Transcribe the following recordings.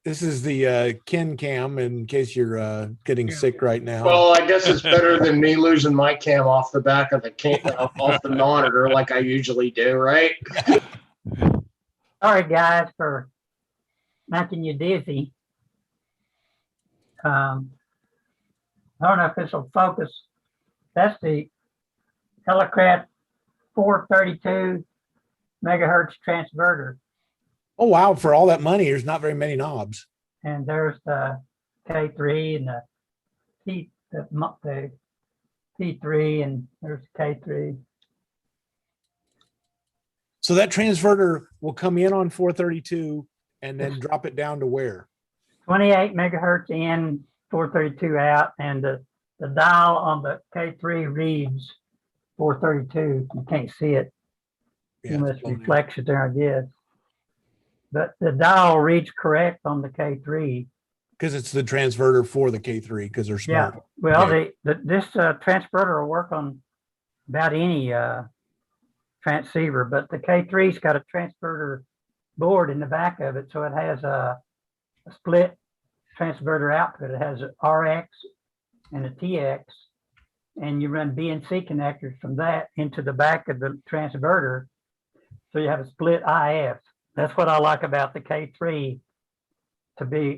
This is the Ken cam in case you're getting sick right now. Well, I guess it's better than me losing my cam off the back of the off the monitor like I usually do, right? Sorry, guys, for making you dizzy. I don't know if this will focus. That's the Helicraft 432 megahertz transverter. Oh, wow. For all that money, there's not very many knobs. And there's the K3 and the P3, and there's K3. So that transverter will come in on 432 and then drop it down to where? 28 megahertz in, 432 out, and the dial on the K3 reads 432. You can't see it. Yeah, Unless it reflects it there, I guess. But the dial reads correct on the K3. Because it's the transverter for the K3, because they're smart. Yeah. Well, this transverter will work on about any transceiver, but the K3's got a transverter board in the back of it, so it has a split transverter output. It has an RX and a TX, and you run B and C connectors from that into the back of the transverter, so you have a split IF. That's what I like about the K3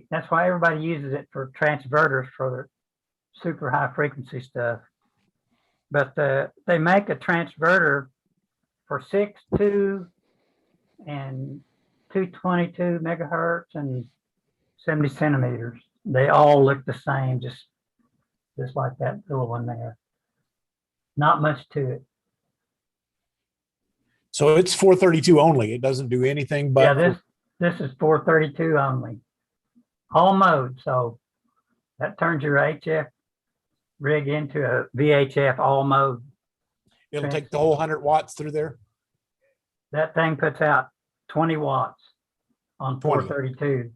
that's why everybody uses it for transverters for their super high frequency stuff. But they make a transverter for 6.2 and 222 megahertz and 70 centimeters. They all look the same, just like that little one there. Not much to it. So it's 432 only. It doesn't do anything but. Yeah, this is 432 only. All mode. So that turns your HF rig into a VHF all mode. It'll take the whole 100 watts through there. That thing puts out 20 watts on 432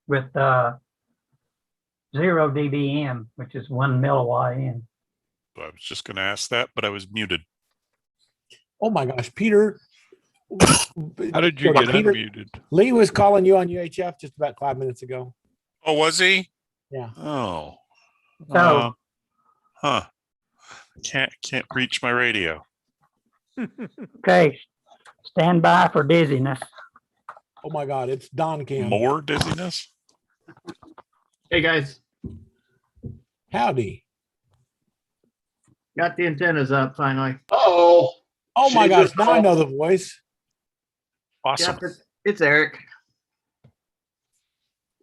with 0 dBm, which is 1 milliwatt in. I was just going to ask that, but I was muted. Oh my gosh, Peter. How did you get unmuted? Lee was calling you on UHF just about 5 minutes ago. Oh, was he? Yeah. Oh. So, Can't reach my radio. okay, stand by for dizziness. Oh my God, it's Don Cam. More dizziness? Hey guys, Howdy. got the antennas up finally. Oh my gosh, now I know the voice. Awesome. Yeah, it's Eric.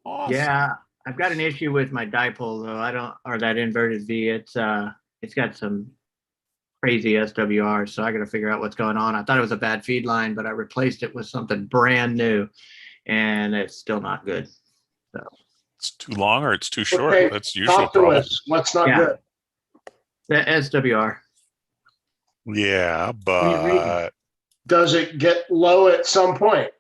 Awesome. Yeah, I've got an issue with my dipole though. Or that inverted V. It's got some crazy SWR, so I got to figure out what's going on. I thought it was a bad feed line, but I replaced it with something brand new, and it's still not good. So It's too long or it's too short. Okay, That's usual talk to problem. us. What's not Yeah. good? the SWR. Yeah, What are you reading? but Does it get low at some point?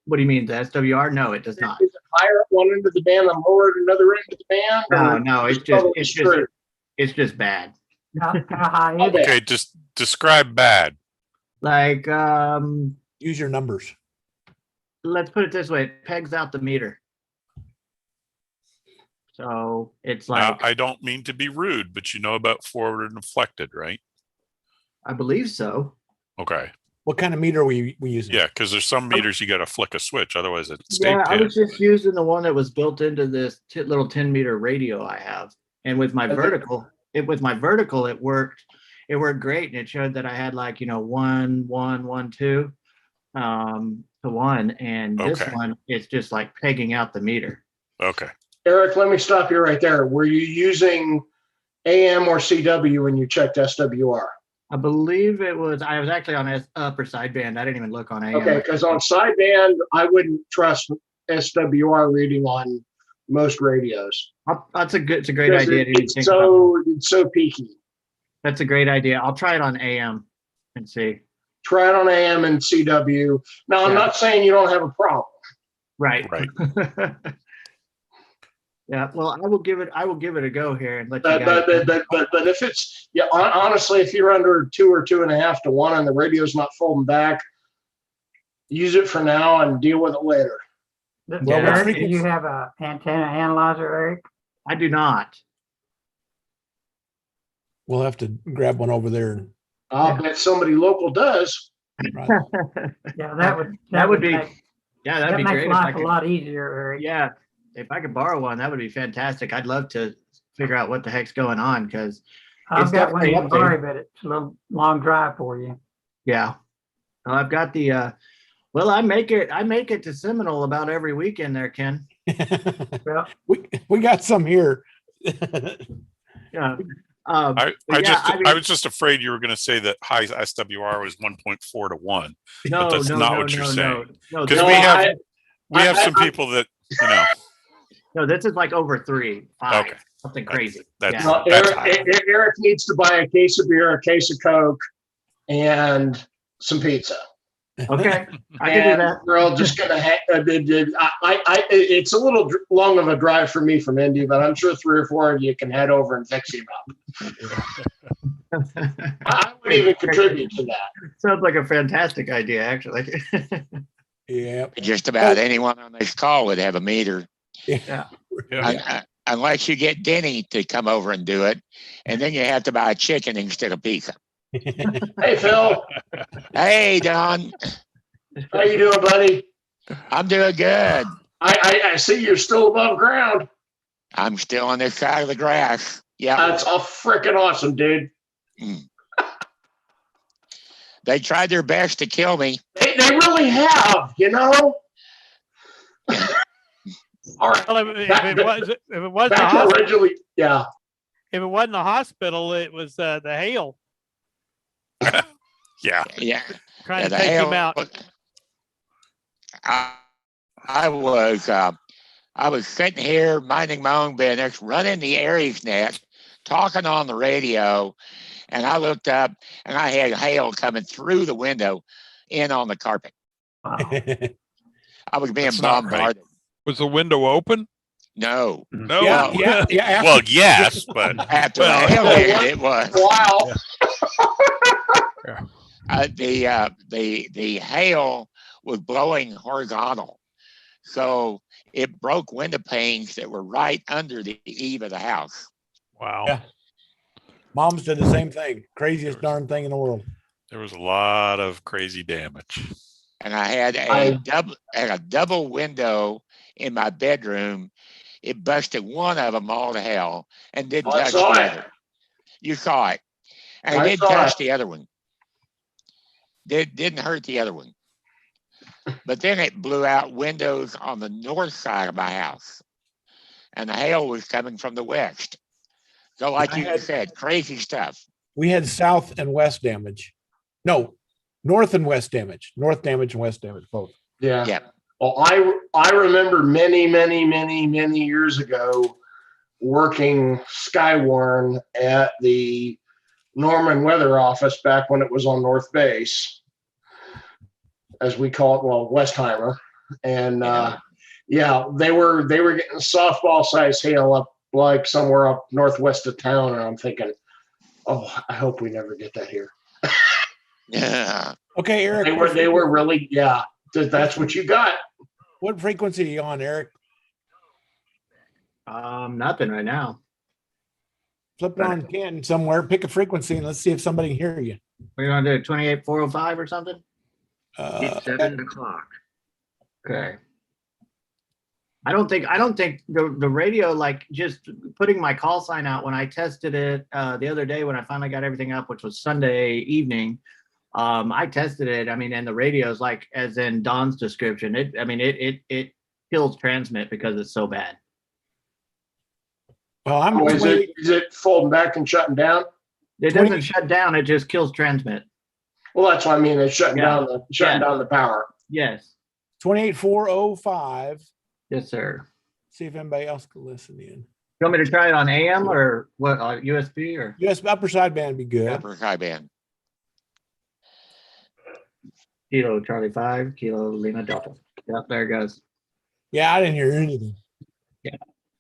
What do you mean, the SWR? No, it does not. Is it higher at one end of the band and lower at another end of the band? No, it's just bad. How high is it? okay, just describe bad. Like, Use your numbers. let's put it this way: it pegs out the meter. So it's Now, like, I don't mean to be rude, but you know about forward and inflected, right? I believe so. Okay. What kind of meter are we using? Yeah, because there's some meters you got to flick a switch, otherwise it stays Yeah, I pinned. was just using the one that was built into this little 10-meter radio I have, and with my Okay. vertical, it worked. It worked great, and it showed that I had 1, 1, 1, 2 to 1, and this Okay. one it's just like pegging out the meter. Okay. Eric, let me stop you right there. Were you using AM or CW when you checked SWR? I believe I was actually on upper sideband. I didn't even look on AM. Okay, because on sideband, I wouldn't trust SWR reading on most radios. It's a great Because idea. It's so peaky. That's a great idea. I'll try it on AM and see. Try it on AM and CW. Now, I'm Yeah. not saying you don't have a problem. Right. Right. Yeah. Well, I will give it a go here and let you But guys. but if it's honestly, if you're under 2 or 2.5 to 1 and the radio's not folding back, use it for now and deal with it later. Well, what Eric, do frequency- you have a antenna analyzer, Eric? I do not. We'll have to grab one over there. And, I'll bet somebody local does. right. Yeah, That would be, make, yeah, that'd that be makes great. If I life a could, lot easier, Eric. yeah, if I could borrow one, that would be fantastic. I'd love to figure out what the heck's going on because, I've it's got one definitely in up there. Missouri, but it's a little long drive for you. yeah. Well, I've got the, well, I make it to Seminole about every weekend there, Ken. Well, we got some here. Yeah. I But yeah, I mean, was just afraid you were going to say that high SWR was 1.4 to 1. no, that's no, not no, what you're no, saying. no, Because no, we have some I- people that, you know, no, this is like over 3, 5, Okay. something crazy. that's- Yeah. Well, That's Eric needs to buy a case of beer, a case of Coke, and some pizza. Okay, I can do And that. we're all just gonna. It's a little long of a drive for me from Indy, but I'm sure 3 or 4 of you can head over and fix him up. I would even contribute to that. Sounds like a fantastic idea, actually. Yeah. Just about anyone on this call would have a meter, yeah. unless you get Denny to come over and do it, and then you have to buy chicken instead of pizza. Hey, Phil, Hey, Don, how you doing, buddy? I'm doing good. I see you're still above ground. I'm still on this side of the grass. Yeah, That's all freaking awesome, dude. they tried their best to kill me. They really have, you know. All right. Well, if it wasn't the Back hospital, originally, yeah. if it wasn't the hospital, it was the hail Yeah. Yeah, trying yeah, to take him out. I was sitting here minding my own business, running the Aries net, talking on the radio, and I looked up and I had hail coming through the window in on the carpet. Wow. I was being That's not right. bombarded. Was the window open? No, No. Yeah. After- Well, yes, but after Well, the hail hit, it was. Wow. The hail was blowing horizontal, so it broke window panes that were right under the eave of the house. wow. Yeah. Moms did the same thing. Craziest darn thing in the world. There was a lot of crazy damage. And I had a double window in my bedroom. It busted one of them all to hell and didn't I touch saw the it. other. You saw it, and I it didn't saw touch it. the other one. Didn't hurt the other one. But then it blew out windows on the north side of my house, and the hail was coming from the west. So, like I you had- said, crazy stuff. We had south and west damage. No, north and west damage. North damage and west damage both. Yeah. Yeah. Well, I remember many years ago working Skywarn at the Norman Weather Office back when it was on North Base, as we call it, well, Westheimer. And yeah, they were getting softball size hail up like somewhere up northwest of town, and I'm thinking, oh, I hope we never get that here. Yeah. Okay, Eric. They were really, yeah. That's what you got. What frequency are you on, Eric? Nothing right now. Flip it on Canton somewhere, pick a frequency, and let's see if somebody can hear you. We're gonna do 28405 or something. It's 7 o'clock. Okay. I don't think the radio, like just putting my call sign out when I tested it the other day when I finally got everything up, which was Sunday evening. I tested it. I mean, and the radio is like, as in Don's description, it kills transmit because it's so bad. Well, I'm Oh, is it folding back and shutting down? It doesn't shut down. It just kills transmit. Well, that's what I mean. It's shutting Yeah. down the power. Yes. 28405. Yes, sir. See if anybody else can listen in. You want me to try it on AM or what? USB or? US upper sideband would be good. Upper high band. Kilo Charlie 5, Kilo Lima Delta. Yep, there it goes. Yeah, I didn't hear anything.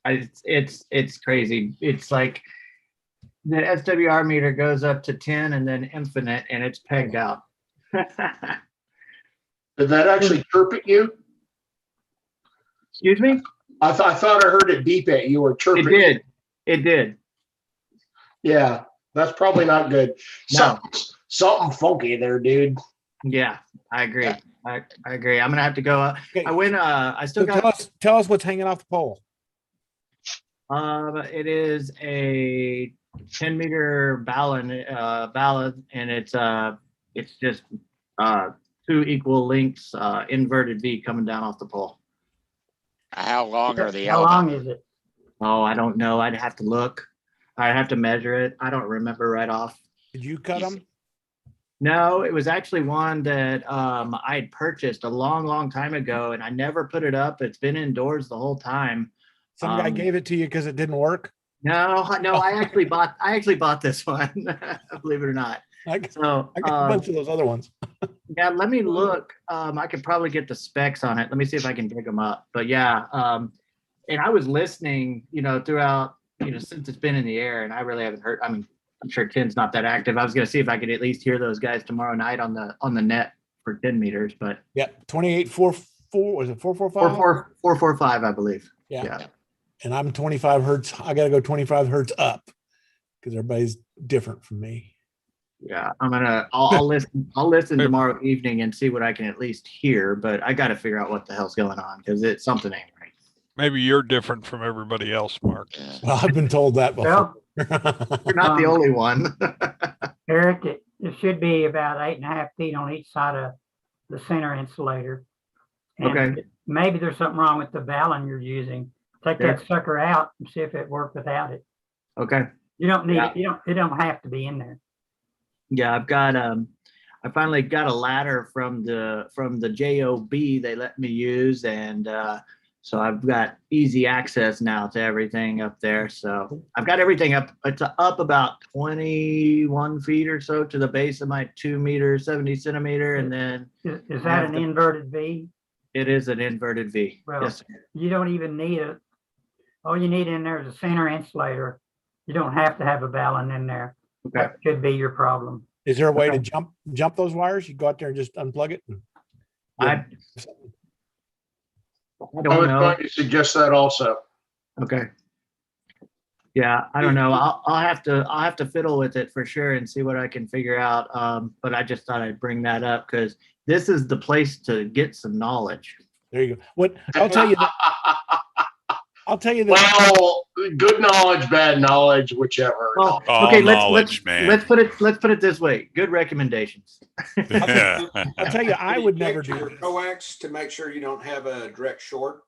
It's crazy. It's like the SWR meter goes up to 10 and then infinite, and it's pegged out. Did that actually chirp at you? Excuse me? I thought I heard it beep at you or chirp It at you. did. It did. Yeah, that's probably not good. No. Something funky there, dude. Yeah, I agree. I agree. I'm gonna have to go. Okay, I went. I still so got. tell us what's hanging off the pole. It is a 10-meter balun, and it's just two equal lengths, inverted V coming down off the pole. How long are the How long elements? is it? Oh, I don't know. I'd have to look. I'd have to measure it. I don't remember right off. Did you cut them? No, it was actually one that I had purchased a long, long time ago, and I never put it up. It's been indoors the whole time. Some guy gave it to you because it didn't work. No, I actually bought this one, believe it or not. I So got a bunch of those other ones. yeah, let me look. I could probably get the specs on it. Let me see if I can dig them up. But yeah, and I was listening, throughout, since it's been in the air, and I really haven't heard. I mean, I'm sure Ken's not that active. I was gonna see if I could at least hear those guys tomorrow night on the net for 10 meters, but Yeah, 2844 was it 445? 445, I believe. Yeah. Yeah. And I'm 25 hertz. I got to go 25 hertz up because everybody's different from me. Yeah, I'll listen tomorrow evening and see what I can at least hear, but I got to figure out what the hell's going on because it's something ain't right. Maybe you're different from everybody else, Mark. Yeah. Well, I've been told that before. Well, You're not the only one. Eric, it should be about 8.5 feet on each side of the center insulator. And Okay. maybe there's something wrong with the balun you're using. Take Yeah. that sucker out and see if it worked without it. Okay. You don't need Yeah. it. It don't have to be in there. Yeah, I've got I finally got a ladder from the JOB they let me use, and so I've got easy access now to everything up there. So I've got everything up. It's up about 21 feet or so to the base of my 2-meter 70 centimeter, and then Is I that have an to- inverted V? it is an inverted V. Well, Yes, sir. You don't even need it. All you need in there is a center insulator. You don't have to have a balun in there. Okay. That could be your problem. Is there a way to Okay. jump those wires? You go out there and just unplug it. I I don't was know. going to suggest that also. Okay. Yeah, I don't know. I'll have to fiddle with it for sure and see what I can figure out. But I just thought I'd bring that up because this is the place to get some knowledge. There you go. What I'll tell you that Well, good knowledge, bad knowledge, whichever. Well, All okay, knowledge, man. let's put it this way. Good recommendations. Yeah. I'll tell you, I would never do your this. coax to make sure you don't have a direct short.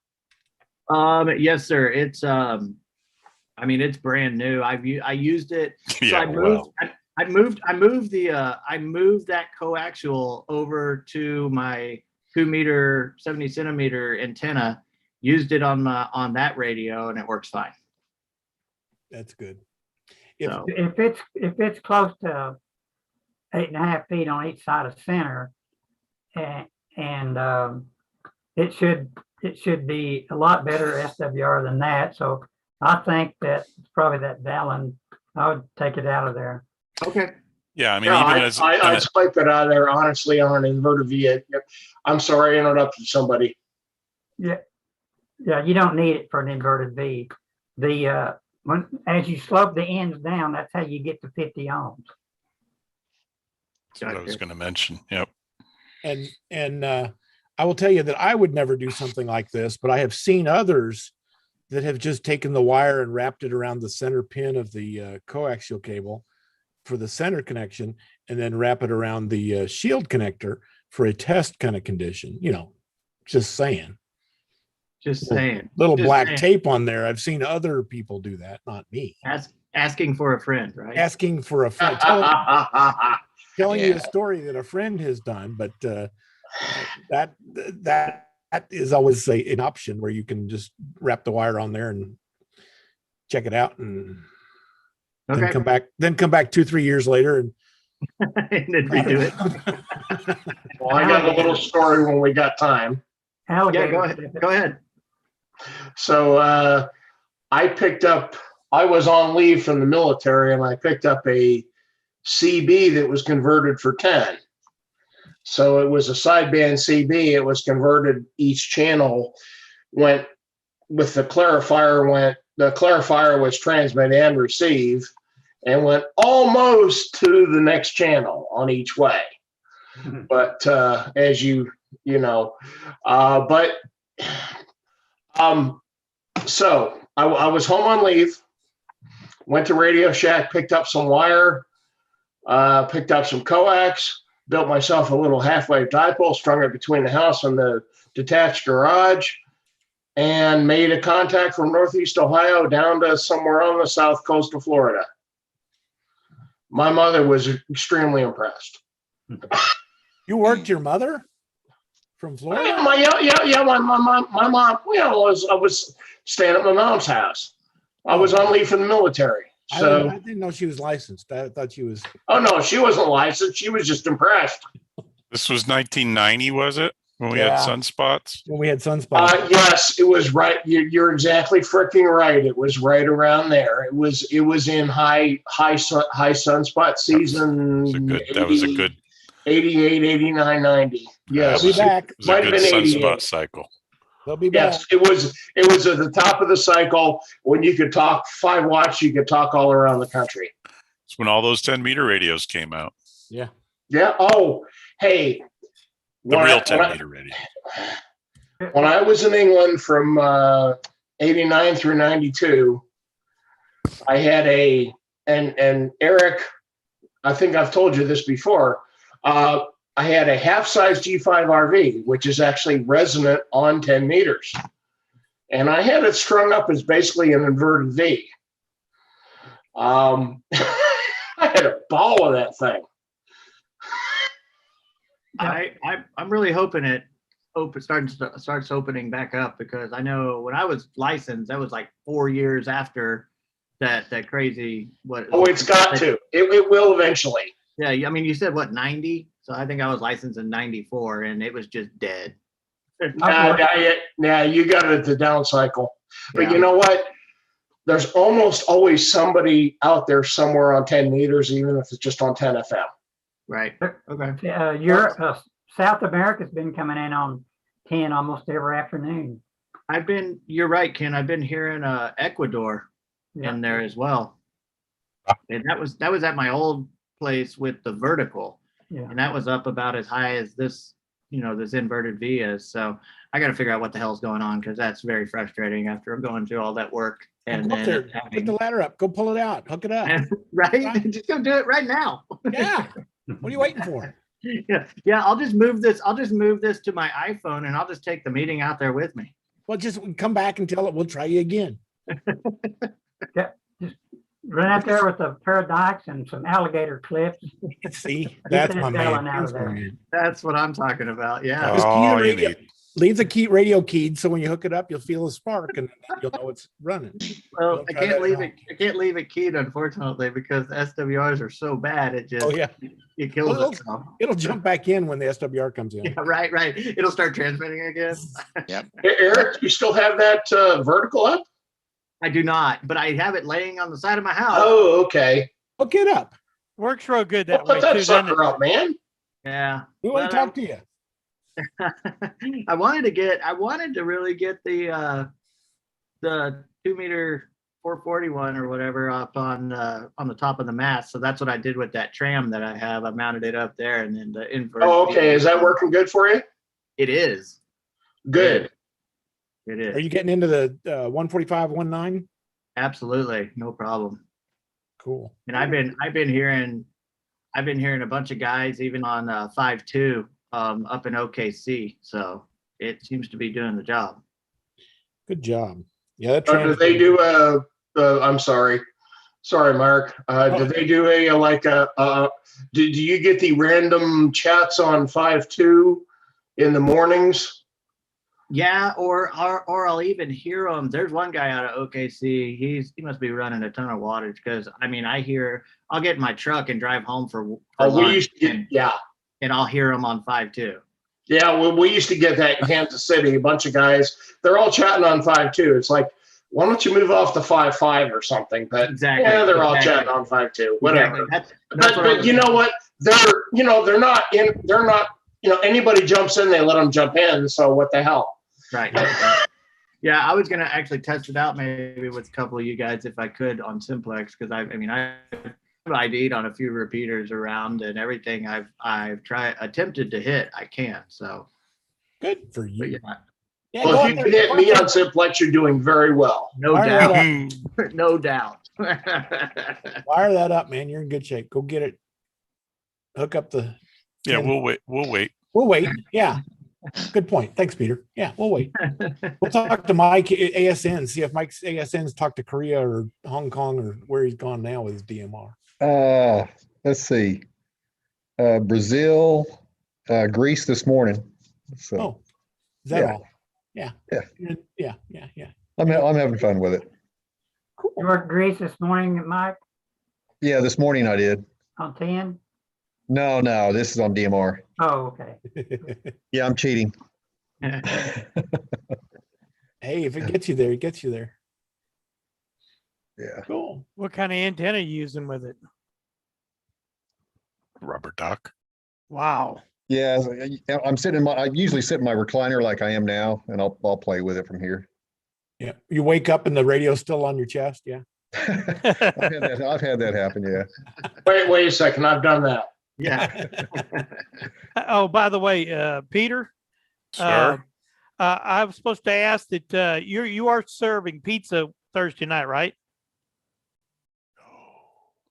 Yes, sir. It's it's brand new. I used it. So Yeah, I moved. well. I moved that coaxial over to my 2-meter 70 centimeter antenna. Used it on that radio, and it works fine. That's good. If So If it's close to 8.5 feet on each side of center, and it should be a lot better SWR than that. So I think that it's probably that balun. I would take it out of there. okay. Yeah, I mean, Yeah, even as I'd swipe it out of there, honestly, on an inverted V. I'm sorry, I interrupted somebody. Yeah, you don't need it for an inverted V. As you slope the ends down, that's how you get to 50 ohms. that's what I was going to mention. Yep. and I will tell you that I would never do something like this, but I have seen others that have just taken the wire and wrapped it around the center pin of the coaxial cable for the center connection, and then wrap it around the shield connector for a test kind of condition. Just saying. Just saying. Little Just black saying. tape on there. I've seen other people do that, not me. Asking for a friend, right? Asking for a friend, telling you Yeah. a story that a friend has done, but that is always an option where you can just wrap the wire on there and check it out, and then Okay. come back 2-3 years later and And then redo it. Well, I got a little story when we got time. Yeah, Alligator go ahead. snippet. Go ahead. So I was on leave from the military, and I picked up a CB that was converted for 10. So it was a sideband CB. It was converted. Each channel went with the clarifier was transmit and receive, and went almost to the next channel on each way. But as you know, so I was home on leave, went to Radio Shack, picked up some wire, picked up some coax, built myself a little half-wave dipole, strung it between the house and the detached garage, and made a contact from Northeast Ohio down to somewhere on the south coast of Florida. My mother was extremely impressed. You worked your mother from Florida? Yeah, my mom. I was staying at my mom's house. I was on leave from the military. So I didn't know she was licensed. I thought she was. Oh no, she wasn't licensed. She was just impressed. This was 1990, was it? When we had sunspots? When we had sunspots. Yes, it was right. You're exactly freaking right. It was right around there. It was in high sunspot season. That was a good 88, 89, 90. Yes. They'll be back. It was a good sunspot cycle. They'll be back. Yes, it was at the top of the cycle when you could talk 5 watts, you could talk all around the country. It's when all those 10-meter radios came out. Yeah. Yeah. Oh, hey. The real 10-meter radio. When I was in England from 89 through 92, I had and Eric, I think I've told you this before, I had a half-size G5 RV, which is actually resonant on 10 meters. And I had it strung up as basically an inverted V. I had a ball of that thing. I'm really hoping it starts opening back up, because I know when I was licensed, that was like 4 years after that crazy It's got to. It will eventually. Yeah, I mean, you said what, 90? So I think I was licensed in 94, and it was just dead. Nah, you got it at the down cycle. But Yeah. you know what? There's almost always somebody out there somewhere on 10 meters, even if it's just on 10 FM. Right. Okay. Europe, South America's been coming in on 10 almost every afternoon. You're right, Ken. I've been hearing Ecuador in there as well. And that was at my old place with the vertical. Yeah. And that was up about as high as this, this inverted V is. So I got to figure out what the hell's going on, because that's very frustrating after I'm going through all that work. And Go up there, put the ladder up. Go pull it out. Hook it up. right? Just go do it right now. Yeah. What are you waiting for? Yeah. I'll just move this to my iPhone, and I'll just take the meeting out there with me. Well, just come back and tell it. We'll try you again. Yeah, just run out there with a pair of dikes and some alligator clips. See, that's that my balun man. out of That's my there. man. That's what I'm talking about. Yeah. Just key Oh, the you radio. need. Leave the key radio keyed, so when you hook it up, you'll feel a spark and you'll know it's running. Well, Don't I try can't that leave at it. I can't leave it keyed, unfortunately, because the SWRs are so bad. It just Oh yeah, it kills Well, itself. it'll jump back in when the SWR comes in. Yeah, right. It'll start transmitting again. Hey, Eric, you still have that vertical up? I do not, but I have it laying on the side of my house. Oh, okay. Hook it up. Works real good Well, that way put that too, doesn't it? sucker up, man. Yeah. We want to Well, talk to you. I wanted to really get the 2-meter 441 or whatever up on the top of the mast. So that's what I did with that tram that I have. I mounted it up there, and then the inverted. Oh, okay. Is that working good for you? It is. Good. It is. Are you getting into the 145, 19? Absolutely, no problem. Cool. And I've been hearing a bunch of guys even on 5.2 up in OKC, so it seems to be doing the job. Good job. Yeah, that Do they do I'm sorry, Mark. Do they do do you get the random chats on 5.2 in the mornings? Yeah, or I'll even hear them. There's one guy out of OKC. He must be running a ton of wattage, because I mean I'll get in my truck and drive home for We lunch, used to get, and I'll hear them on 5.2. Yeah, well, we used to get that in Kansas City. A bunch of guys, they're all chatting on 5.2. It's like, why don't you move off the 5.5 or something? But Exactly. yeah, they're all exactly. chatting on 5.2. Whatever. Exactly. That's what I But was you know what? They're not anybody jumps in, they let them jump in. So what the hell? Right. Yeah, I was gonna actually test it out maybe with a couple of you guys if I could on simplex, because I ID'd on a few repeaters around, and everything I've attempted to hit, I can. So Good for but you. yeah, Yeah, Well, go if out you there, can hit go out me there. on simplex, you're doing very well. no Fire that doubt. up. No doubt. Fire that up, man. You're in good shape. Go get it. Hook up the. Yeah, 10. we'll wait. We'll wait. We'll wait. Yeah. Good point. Thanks, Peter. Yeah, we'll wait. We'll talk to Mike ASN, see if Mike's ASN's talked to Korea or Hong Kong or where he's gone now with his DMR. Let's see. Brazil, Greece this morning. So Oh, is that yeah. all? Yeah. Yeah. Yeah. I'm having fun with it. Cool. You worked Greece this morning, Mike, Yeah, this morning I did. on 10? No, this is on DMR. Oh, okay. Yeah, I'm cheating. Hey, if it gets you there, it gets you there. Yeah. Cool. What kind of antenna are you using with it? Rubber duck. Wow. Yeah, I usually sit in my recliner like I am now, and I'll play with it from here. Yeah. You wake up and the radio's still on your chest. Yeah. I've had that happen, yeah. Wait a second. I've done that. Yeah. Oh, by the way, Peter, Sir. I was supposed to ask that you are serving pizza Thursday night, right?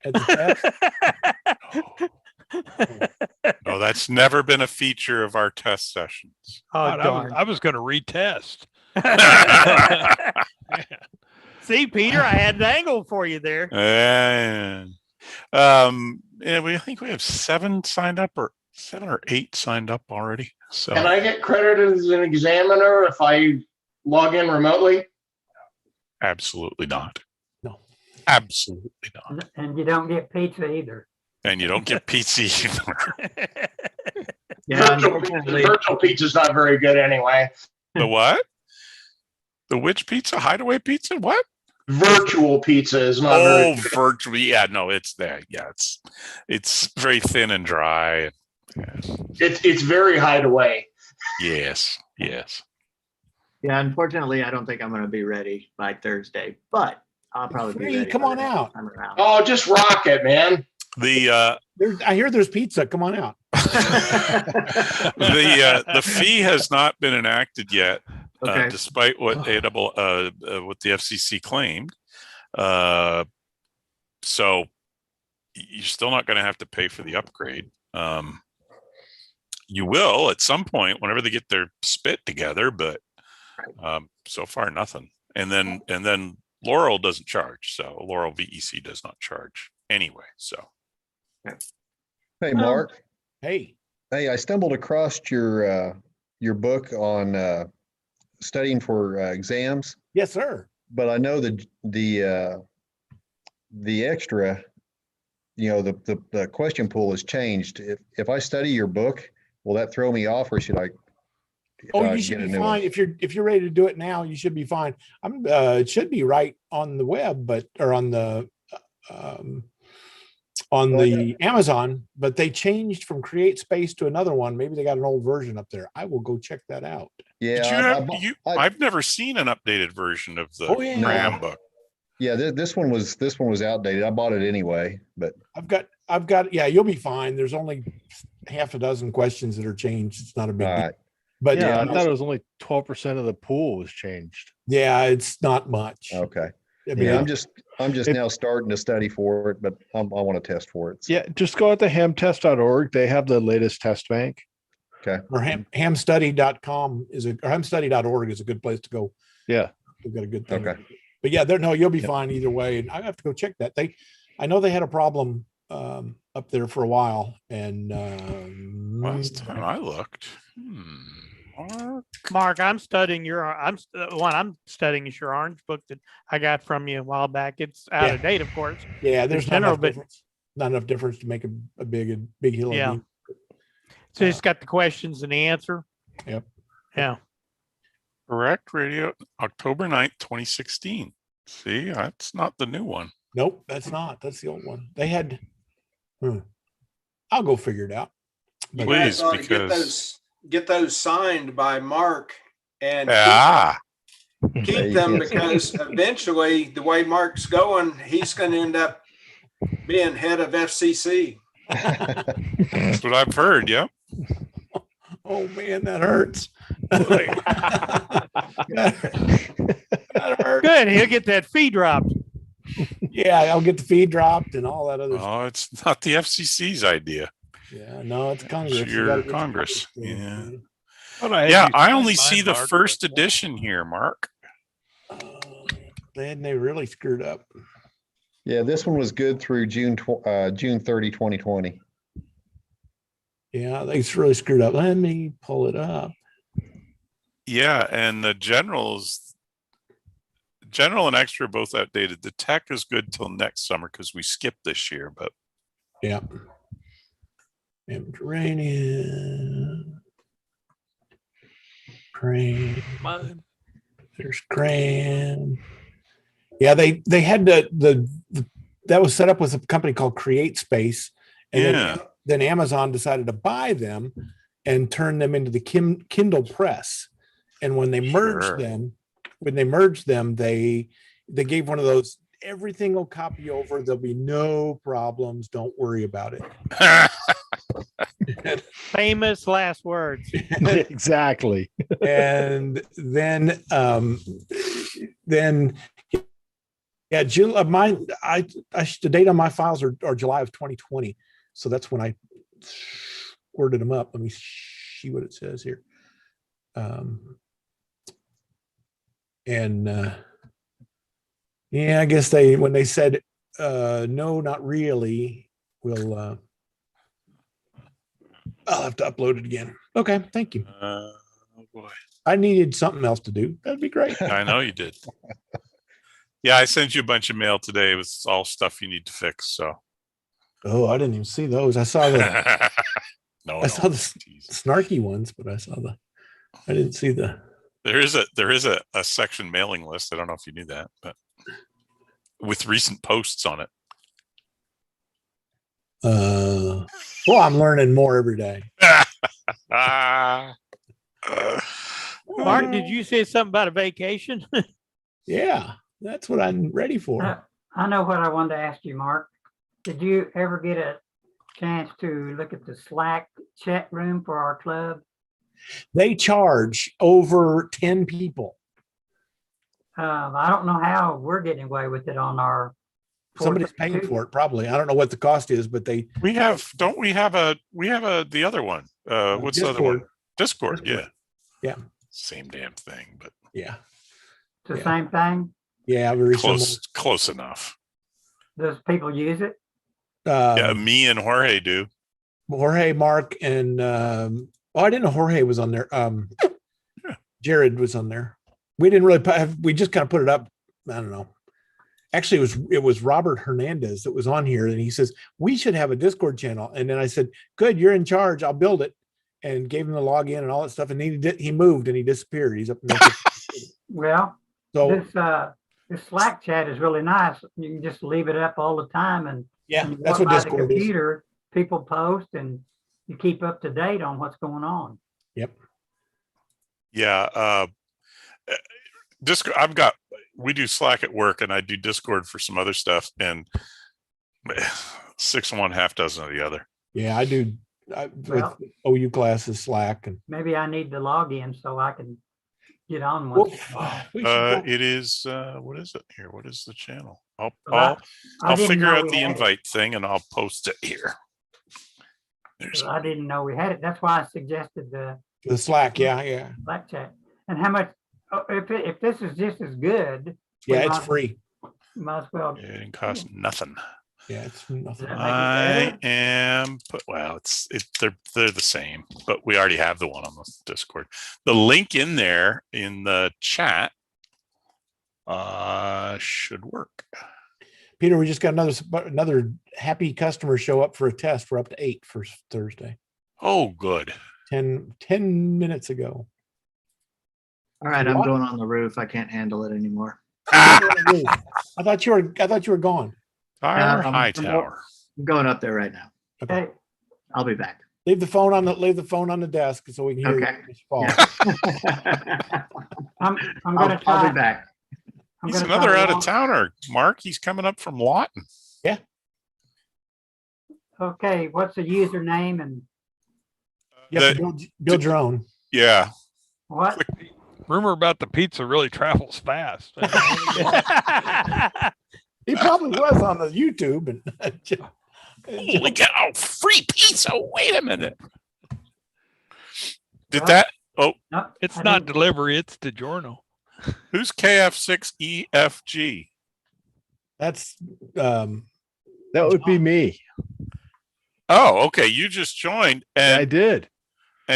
At the test. No, that's never been a feature of our test sessions. Oh, darn. I was going to retest. See, Peter, I had an angle for you there. And I think we have 7 or 8 signed up already. So Can I get credited as an examiner if I log in remotely? absolutely not. No. Absolutely not. And you don't get pizza either. And you don't get pizza either. Yeah, unfortunately, Virtual pizza's not very good anyway. The what? The which pizza? Hideaway pizza? What? Virtual pizza is not very Oh, virtually. Yeah, no, it's there. Yeah, it's very thin and dry. it's very hideaway. Yes. yeah, unfortunately, I don't think I'm going to be ready by Thursday, but I'll probably be Free. ready. Come by on the out. time around. Oh, just rock it, man. The I hear there's pizza. Come on out. the fee has not been enacted yet, Okay. despite what what the FCC claimed. So you're still not going to have to pay for the upgrade. You will at some point whenever they get their spit together, but so far nothing. And then Laurel doesn't charge, so Laurel VEC does not charge anyway. So. Hey, Mark. Hey. Hey, I stumbled across your book on studying for exams, Yes, sir. but I know the extra, the question pool has changed. If I study your book, will that throw me off, or should I? Oh, you should be fine. If you're ready to do it now, you should be fine. It should be right on the web, or on the Amazon, but they changed from Create Space to another one. Maybe they got an old version up there. I will go check that out. Yeah, I've never seen an updated version of the RAM book. Yeah, this one was outdated. I bought it anyway, but I've got. Yeah, you'll be fine. There's only half a dozen questions that are changed. It's not a big deal. But yeah, I thought it was only 12% of the pool was changed. Yeah, it's not much. Okay. I mean, I'm just now starting to study for it, but I want to test for it. So. Yeah, just go out to hamtest.org. They have the latest test bank. Okay. Or hamstudy.com or hamstudy.org is a good place to go. Yeah. They've got a good thing. Okay. But yeah, you'll be fine either way. And I have to go check that. I know they had a problem up there for a while. And last time I looked. Mark, I'm studying I'm studying is your orange book that I got from you a while back. It's out of date, of course. Yeah, there's not enough difference to make a big hill. Yeah. So it's got the questions and the answer. Yep. Yeah. Correct radio, October 9th, 2016. See, that's not the new one. Nope, that's not. That's the old one. They had, I'll go figure it out. You Please, guys ought to because get those signed by Mark and There keep you them, go. because eventually, the way Mark's going, he's going to end up being head of FCC. that's what I've heard. Yeah. Oh man, that hurts. that hurts. Good. He'll get that fee dropped. Yeah, I'll get the feed dropped and all that other stuff. Oh, it's not the FCC's idea. Yeah, no, it's Congress. It's You gotta your get Congress. to. Yeah. I Yeah. I only see the first edition here, Mark. They really screwed up. Yeah, this one was good through June 30, 2020. Yeah, they really screwed up. Let me pull it up. Yeah. And the general and extra are both outdated. The tech is good till next summer because we skipped this year, but Yeah. Mediterranean. Crane. There's Crane. Yeah, they had the that was set up with a company called Create Space, and yeah. then Amazon decided to buy them and turn them into the Kindle Press. And when they merged Sure. them, they gave one of those, everything will copy over. There'll be no problems. Don't worry about it. Famous last words. Exactly. And then yeah, June of mine. The date on my files are July of 2020. So that's when I squirted them up. Let me see what it says here. Yeah, I guess when they said no, not really, we'll I'll have to upload it again. Okay, thank you. Oh boy. I needed something else to do. That'd be great. I know you did. Yeah, I sent you a bunch of mail today. It was all stuff you need to fix. So. Oh, I didn't even see those. I saw the I saw the snarky ones, but I didn't see the. There is a section mailing list. I don't know if you knew that, but with recent posts on it. Well, I'm learning more every day. Mark, did you say something about a vacation? Yeah, that's what I'm ready for. I know what I wanted to ask you, Mark. Did you ever get a chance to look at the Slack chat room for our club? They charge over 10 people. I don't know how we're getting away with it on our. Somebody's paying for it, probably. I don't know what the cost is, but the other one. What's the other one? Discord. Yeah. Yeah. Same damn thing, but yeah. It's the same thing. Yeah, very close enough. Does people use it? Yeah, me and Jorge do. Jorge, Mark, and I didn't know Jorge was on there. Jared was on there. We didn't really we just kind of put it up. I don't know. Actually, it was Robert Hernandez that was on here, and he says we should have a Discord channel. And then I said, "Good, you're in charge. I'll build it." And gave him the login and all that stuff. And he moved and he disappeared. He's up in there. Well, so this Slack chat is really nice. You can just leave it up all the time, and yeah, that's what Discord is. People post, and you keep up to date on what's going on. Yep. Yeah. Discord. We do Slack at work, and I do Discord for some other stuff, and 6 of one, half dozen of the other. Yeah, I do. With OU classes, Slack, and maybe I need to log in so I can get on one. It is. What is it here? What is the channel? I'll figure out the invite thing, and I'll post it here. I didn't know we had it. That's why I suggested the Slack. Yeah. Slack chat. And how much? If this is just as good, yeah, it's free. Might as well. It didn't cost nothing. Yeah, it's nothing. They're the same, but we already have the one on the Discord. The link in there in the chat should work. Peter, we just got another happy customer show up for a test. We're up to 8 for Thursday. Oh, good. 10 minutes ago. All right, I'm going on the roof. I can't handle it anymore. I thought you were gone. High tower. I'm going up there right now. Okay. I'll be back. Leave the phone on the desk so we can hear Okay. you fall. Yeah. I'm gonna I'll try. be back. I'm He's gonna try another to out of log- towner, Mark. He's coming up from Lawton. Okay, what's the username and You have That- to build your own. Yeah. what? Rumor about the pizza really travels fast. He probably was on the YouTube and Holy cow! Free pizza. Wait a minute. Did Well, that? Oh, No, It's I not didn't- delivery, it's DiGiorno. who's KF6EFG? that's That would be me. Oh, okay. You just joined, I and did.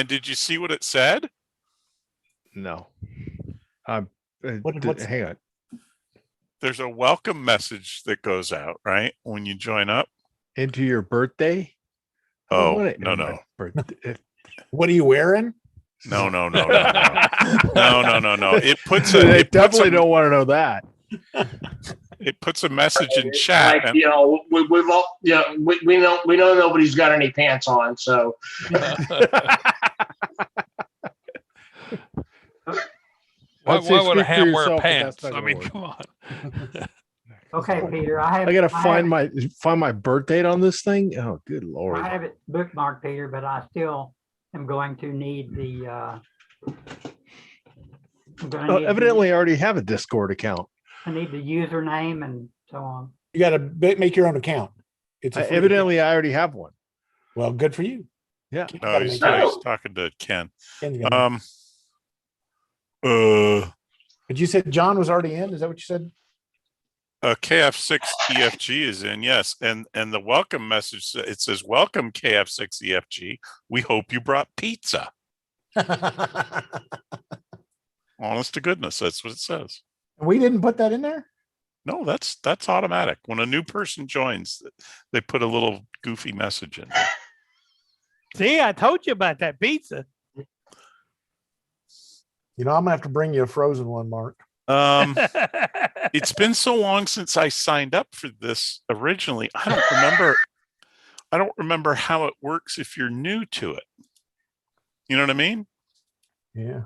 did you see what it said? No. What's- Hang on. There's a welcome message that goes out right when you join up. Into your birthday? I Oh, want it no, in my no. birthday. what are you wearing? No. It puts They it puts definitely a, don't want to know that. it puts a message in chat. Like, And, you know, we've all, you know, we know nobody's got any pants on. So Why I'd say would a speak for ham wear yourself, but pants? that's not I gonna mean, work. come on. Okay, Peter, I I gotta have find my birth date on this thing. Oh, good lord! I have it bookmarked, Peter, but I still am going to need the, I'm gonna need the- Evidently, I already have a Discord account. I need the username and so on. You got to make your own account. It's a free Evidently, I already have one. account. Well, good for you. Yeah. Ken's no, gotta he's, make yours. he's talking to Ken. Ken's gotta- But you said John was already in. Is that what you said? KF6EFG is in, yes, and the welcome message, it says, "Welcome KF6EFG. We hope you brought pizza." Honest to goodness, that's what it says. We didn't put that in there. No, that's automatic. When a new person joins, they put a little goofy message in. See, I told you about that pizza. You know, I'm gonna have to bring you a frozen one, Mark. It's been so long since I signed up for this originally. I don't remember how it works if you're new to it. You know what I mean? Yeah.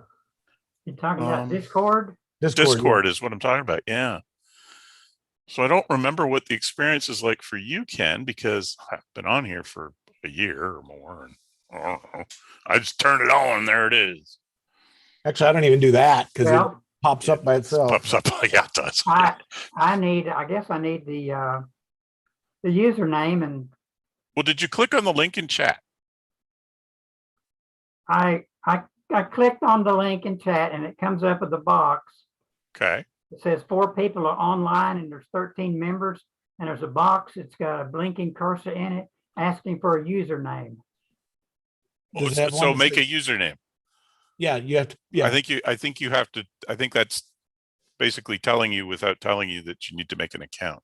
You talking about Um, Discord? Discord is what I'm talking about. Yeah. So I don't remember what the experience is like for you, Ken, because I've been on here for a year or more. And I don't know. I just turn it on and there it is. Actually, I don't even do that because it Well, pops up by itself. Pops up. Yeah, it does. I guess I need the username, and Well, did you click on the link in chat? I clicked on the link in chat and it comes up with a box. Okay. It says 4 people are online and there's 13 members, and there's a box. It's got a blinking cursor in it asking for a username. Does it have So one that make a says- username. Yeah, you have to. Yeah, I think you have to. I think that's basically telling you without telling you that you need to make an account.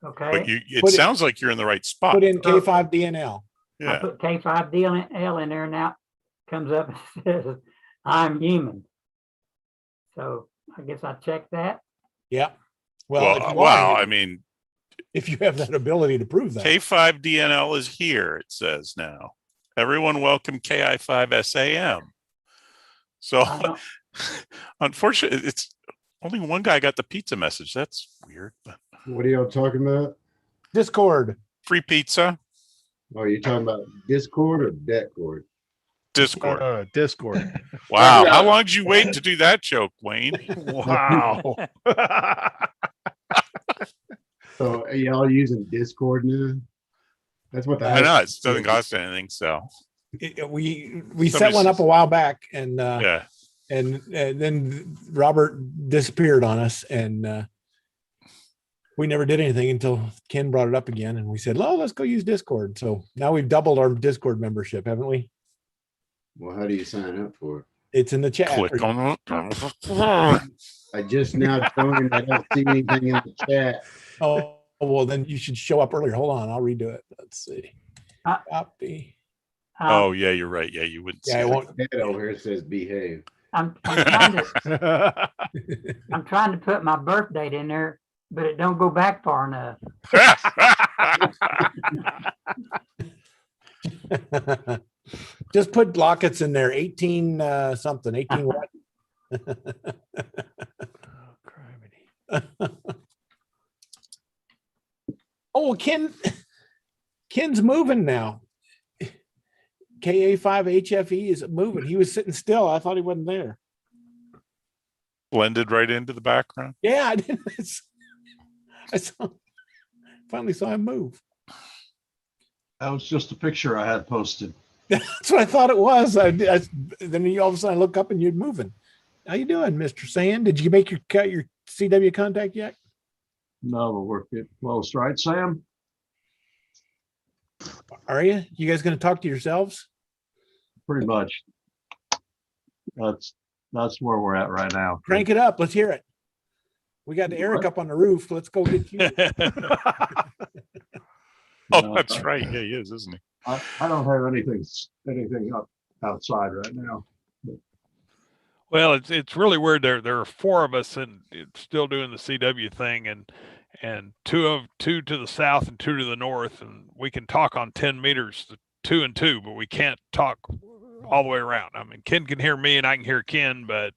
Okay. But it Put it- sounds like you're in the right spot. put in K5DNL. I Yeah. put K5DL in there and now it comes up and says, I'm human. So I guess I checked that. Yeah. Well, Well, if you are, wow. I mean, if you have that ability to prove that. K5DNL is here. It says now. Everyone welcome KI5SAM. So, I don't- unfortunately, it's only one guy got the pizza message. That's weird. But What are y'all talking about? Discord. free pizza, Oh, you're talking about Discord or Detcord? Discord. Discord. Wow. Yeah. How long did you wait to do that joke, Wayne? Wow. So are y'all using Discord now? That's what the I know it doesn't cost anything. So, We set Somebody one up says- a while back, and yeah. and then Robert disappeared on us, and we never did anything until Ken brought it up again, and we said, "Oh, let's go use Discord." So now we've doubled our Discord membership, haven't we? Well, how do you sign up for it? It's in the chat. Click on I just now joined. I don't see anything in the chat. Oh, well, then you should show up earlier. Hold on, I'll redo it. Let's see. Uh, Copy. Oh, yeah, you're right. Yeah, you wouldn't Yeah, see I it. won't. Head over here says behave. I'm trying to, I'm trying to put my birth date in there, but it don't go back far enough. Just put lockets in there, 18 something, 18 what? Oh, Ken's moving now. KA5HFE is moving. He was sitting still. I thought he wasn't there. Blended right into the background. Yeah, I didn't. Finally saw him move. That was just a picture I had posted. That's what I thought it was. Then you all of a sudden look up and you're moving. How you doing, Mr. Sand? Did you make your CW contact yet? No, but we're getting close, right, Sam? Are you? You guys going to talk to yourselves? Pretty much. That's where we're at right now. Crank it up. Let's hear it. We got Eric up on the roof. Let's go get you. Oh, that's right. Yeah, he is, isn't he? I don't have anything up outside right now. Well, it's really weird. There are four of us and it's still doing the CW thing, and two to the south and two to the north, and we can talk on 10 meters, 2 and 2, but we can't talk all the way around. I mean, Ken can hear me and I can hear Ken, but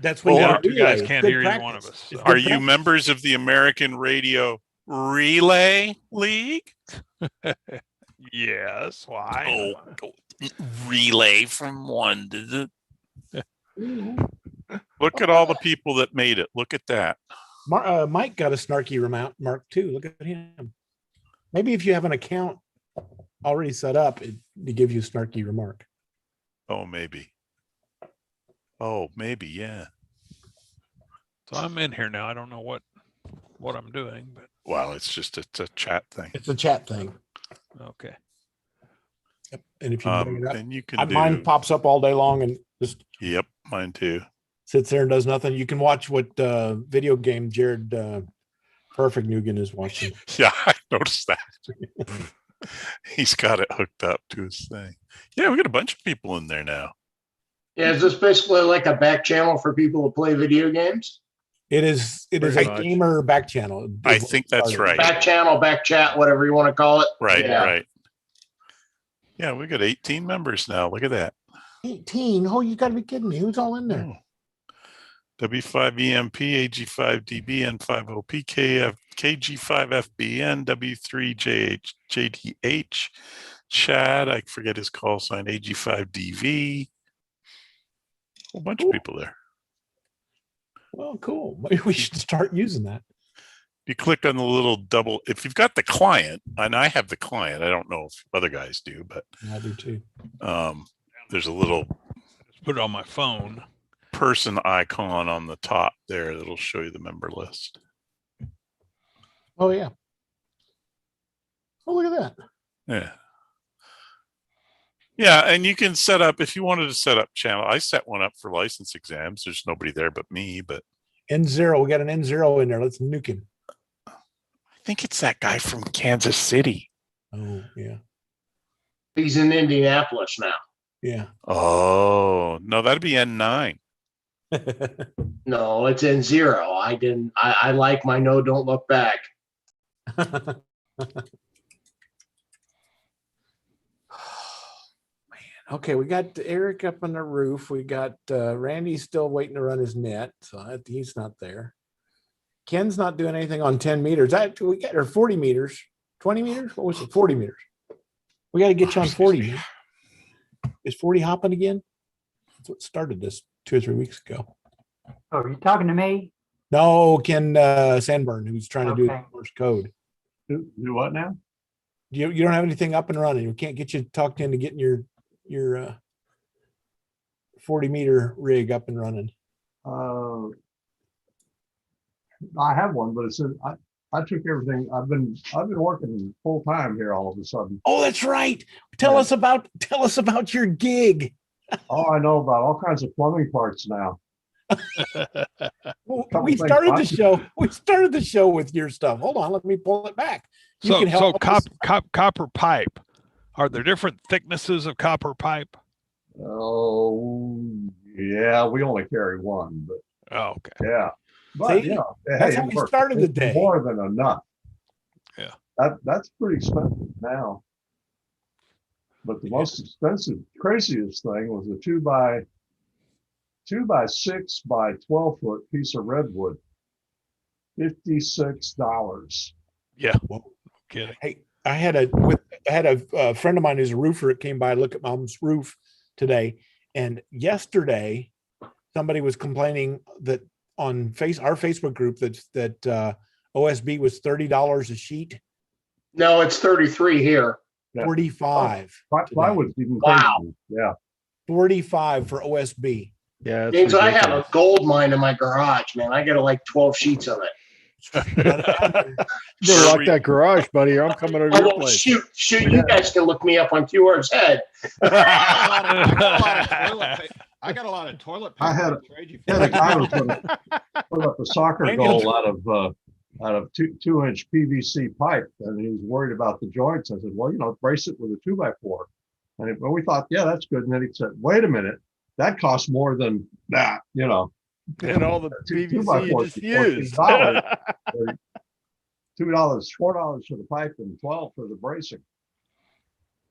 that's the what other two guys can't hear either one of us. So. Are you members of the American Radio Relay League? Yes. Why? Oh, relay from one to the. Look at all the people that made it. Look at that. Mike got a snarky mark too. Look at him. Maybe if you have an account already set up, it gives you a snarky remark. Oh, maybe. Oh, maybe. Yeah. So I'm in here now. I don't know what I'm doing, but well, it's a chat thing. It's a chat thing. Okay. Yep. And if you bring it up, and you can mine pops up all day long and just mine too. Sits there and does nothing. You can watch what video game Jared Perfect Nugan is watching. Yeah, I noticed that. He's got it hooked up to his thing. Yeah, we got a bunch of people in there now. Yeah, is this basically like a back channel for people to play video games? It is a gamer back channel. I think that's right. Back channel, back chat, whatever you want to call it. Right, right. Yeah, we got 18 members now. Look at that. 18? Oh, you got to be kidding me. Who's all in there? Oh. W5EMP, AG5DB, N50PKF, KG5FBN, W3JDH, Chad, I forget his call sign, AG5DV. A whole bunch of people there. Well, cool. Maybe we should start using that. You click on the little double, if you've got the client, and I have the client, I don't know if other guys do, but I do too. There's a little, put it on my phone, person icon on the top there that'll show you the member list. Oh yeah. Oh, look at that. Yeah. Yeah, and you can set up, if you wanted to set up channel, I set one up for license exams. There's nobody there but me, but N0, we got an N0 in there. Let's nuke him. I think it's that guy from Kansas City. Oh, yeah. He's in Indianapolis now. Yeah. Oh, no, that'd be N9. No, it's N0. I like my no, don't look back. Okay, we got Eric up on the roof. We got Randy still waiting to run his net, so he's not there. Ken's not doing anything on 10 meters. We got or 40 meters, 20 meters. What was it? 40 meters. We got to get you on 40. Is 40 hopping again? That's what started this 2 or 3 weeks ago. Oh, are you talking to me? No, Ken Sandburn, who's trying to do the Morse code. Do what now? You don't have anything up and running. We can't get you talked into getting your 40-meter rig up and running. I have one, but it's I took everything. I've been working full time here all of a sudden. Oh, that's right. Tell us about your gig. Oh, I know about all kinds of plumbing parts now. We started the show with your stuff. Hold on, let me pull it back. Copper pipe. Are there different thicknesses of copper pipe? Oh, yeah. We only carry one, but okay. Yeah. But see, yeah, that's how we started the day. More than enough. Yeah. That's pretty expensive now. But the most expensive, craziest thing was a 2x6 by 12-foot piece of redwood. $56. Yeah. Whoa. Kidding. Hey, I had a friend of mine who's a roofer that came by to look at mom's roof today, and yesterday somebody was complaining that on our Facebook group that OSB was $30 a sheet. No, it's 33 here. 45. Plywood's even Wow. crazy. Yeah. 45 for OSB. Yeah. James, I have a gold mine in my garage, man. I got like 12 sheets of it. You better lock that garage, buddy, or I'm coming over Oh, your well, place. shoot. You guys can look me up on QR's head. I got a lot of toilet I paper. had to trade you a guy for. was going to put up a soccer goal out of 2-inch PVC pipe, and he was worried about the joints. I said, well, brace it with a 2x4. And we thought, yeah, that's good. And then he said, wait a minute, that costs more than that, And all the PVC you 2x4 just is used. $14. $4 for the pipe and $12 for the bracing.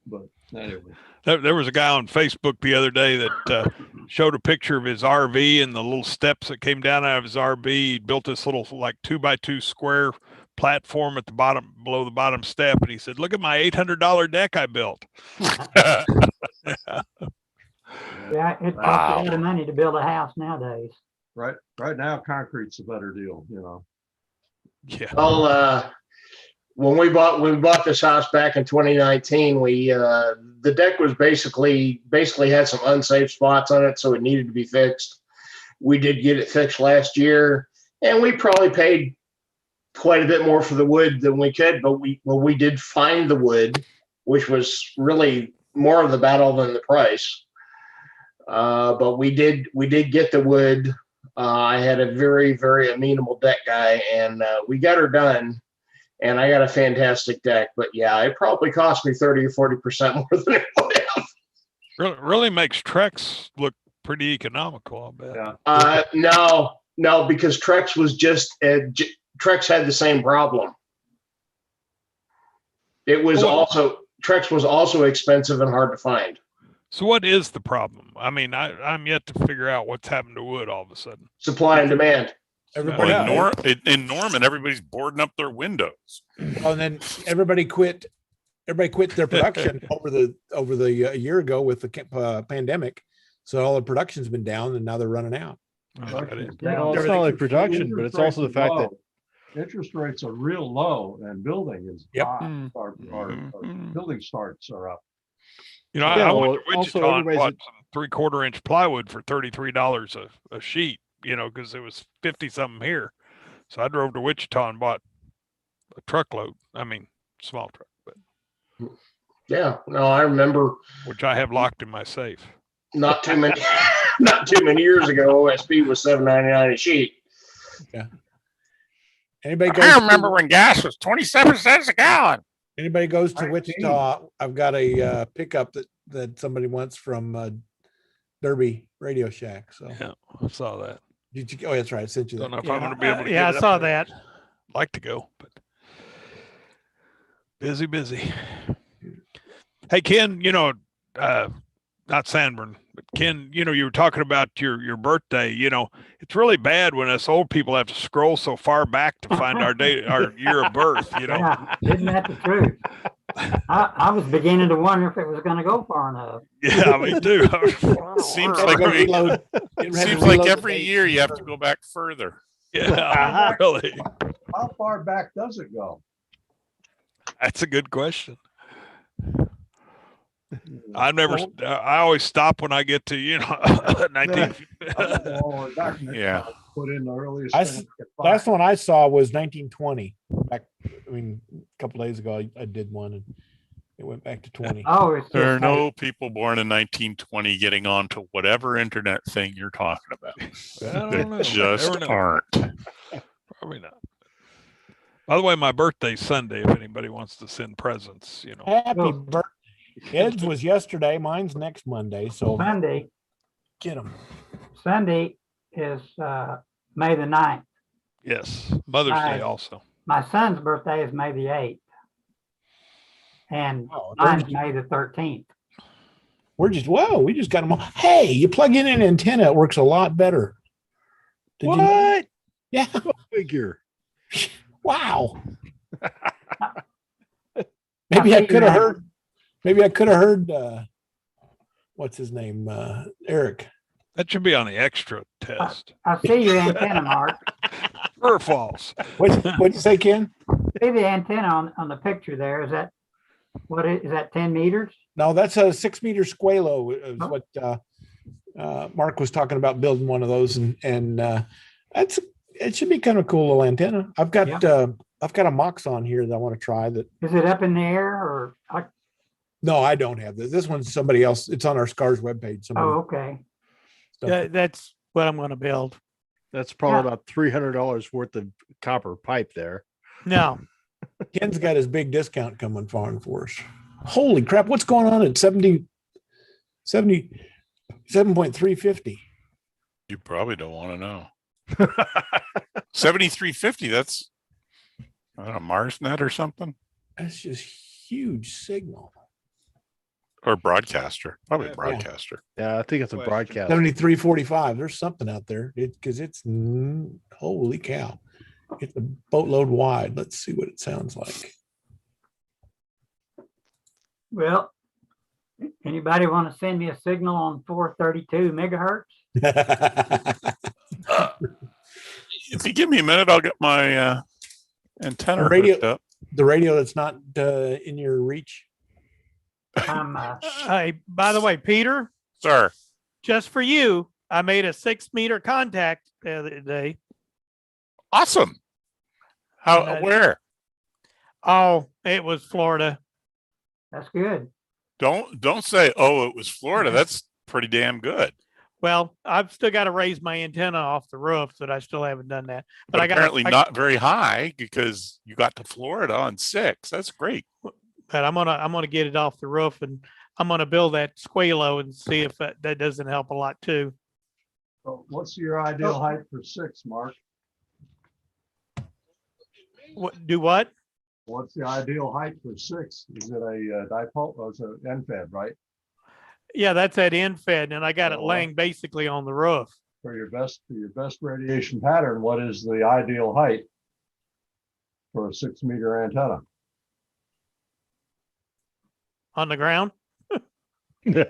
But anyway, There was a guy on Facebook the other day that showed a picture of his RV and the little steps that came down out of his RV. He built this little like 2x2 square platform at the bottom, below the bottom step, and he said, "Look at my $800 deck I built." Yeah, it costs a lot of money to build a house nowadays. right now, concrete's a better deal, Yeah. Well, when we bought this house back in 2019, the deck was basically had some unsafe spots on it, so it needed to be fixed. We did get it fixed last year, and we probably paid quite a bit more for the wood than we could, but we did find the wood, which was really more of the battle than the price. But we did get the wood. I had a very, very amenable deck guy, and we got her done. And I got a fantastic deck, but yeah, it probably cost me 30 or 40% more than it would have. Really makes Trex look pretty economical, I bet. Yeah. No, because Trex was Trex had the same problem. Trex was also expensive and hard to find. So what is the problem? I mean, I'm yet to figure out what's happened to wood all of a sudden. Supply and demand. Everybody in Norman, everybody's boarding up their windows. Oh, and then everybody quit their production over the year ago with the pandemic. So all the production's been down, and now they're running out. Well, it's not only production, but it's also the fact that interest rates are real low and building is high. Our building starts are up. I went to Wichita and bought some 3/4 inch plywood for $33 a sheet, because it was 50 something here. So I drove to Wichita and bought a truckload. I mean, small truck, but yeah, no, I remember, which I have locked in my safe. Not too many years ago, OSB was $7.99 a sheet. Yeah. I remember when gas was 27 cents a gallon. Anybody goes to Wichita, I've got a pickup that somebody wants from Derby Radio Shack. So yeah, I saw that. Did you? Oh, that's right. I sent you that. Don't know if I'm going to be able to. Yeah, I saw that. Like to go, but busy. Hey, Ken, not Sanborn, but Ken, you were talking about your birthday. It's really bad when us old people have to scroll so far back to find our year of birth. Yeah, isn't that the truth? I was beginning to wonder if it was going to go far enough. Yeah, me too. Seems like every year you have to go back further. Yeah, really. How far back does it go? That's a good question. I always stop when I get to 19. Yeah. Put in the earliest. Last one I saw was 1920. A couple days ago, I did one, and it went back to 20. Oh, there are no people born in 1920 getting onto whatever internet thing you're talking about. They just aren't. Probably not. By the way, my birthday's Sunday. If anybody wants to send presents, Happy birthday. Ed's was yesterday. Mine's next Monday. So Sunday. Get them. Sunday is May the 9th. Yes. Mother's Day also. My son's birthday is May the 8th. And mine's May the 13th. we just got them all. Hey, you plug in an antenna, it works a lot better. Did you know that? What? Yeah. Go figure. Wow. Maybe I could have heard. Maybe I could have heard. What's his name? Eric. That should be on the extra test. I see your antenna, Mark. True or false? What'd you say, Ken? See the antenna on the picture there. Is that is that 10 meters? No, that's a 6-meter squalo. Is what Mark was talking about, building one of those, and it should be kind of cool little antenna. I've got a Mox on here that I want to try. That is it up in the air or? No, I don't have this. This one's somebody else. It's on our SCARS webpage. Oh, okay. That's what I'm going to build. That's probably about $300 worth of copper pipe there. No. Ken's got his big discount coming for us. Holy crap. What's going on at 77.350? You probably don't want to know. 7350. That's I don't know, MarsNet or something. That's just huge signal. Or broadcaster. Probably broadcaster. Yeah, I think it's a broadcast. 7345. There's something out there because it's holy cow. It's a boatload wide. Let's see what it sounds like. Well, anybody want to send me a signal on 432 megahertz? If you give me a minute, I'll get my antenna hooked up. The radio that's not in your reach. Hey, by the way, Peter. Sir. Just for you, I made a 6-meter contact the other day. Awesome. Where? Oh, it was Florida. That's good. Don't say, oh, it was Florida. That's pretty damn good. Well, I've still got to raise my antenna off the roof, so I still haven't done that. But I got apparently not very high because you got to Florida on 6. That's great. But I'm gonna get it off the roof, and I'm gonna build that squalo and see if that doesn't help a lot too. So what's your ideal height for 6, Mark? What? What's the ideal height for 6? Is it a dipole? Oh, it's an end fed, right? Yeah, that's at end fed, and I got it laying basically on the roof. For your best radiation pattern, what is the ideal height for a 6-meter antenna? On the ground? No,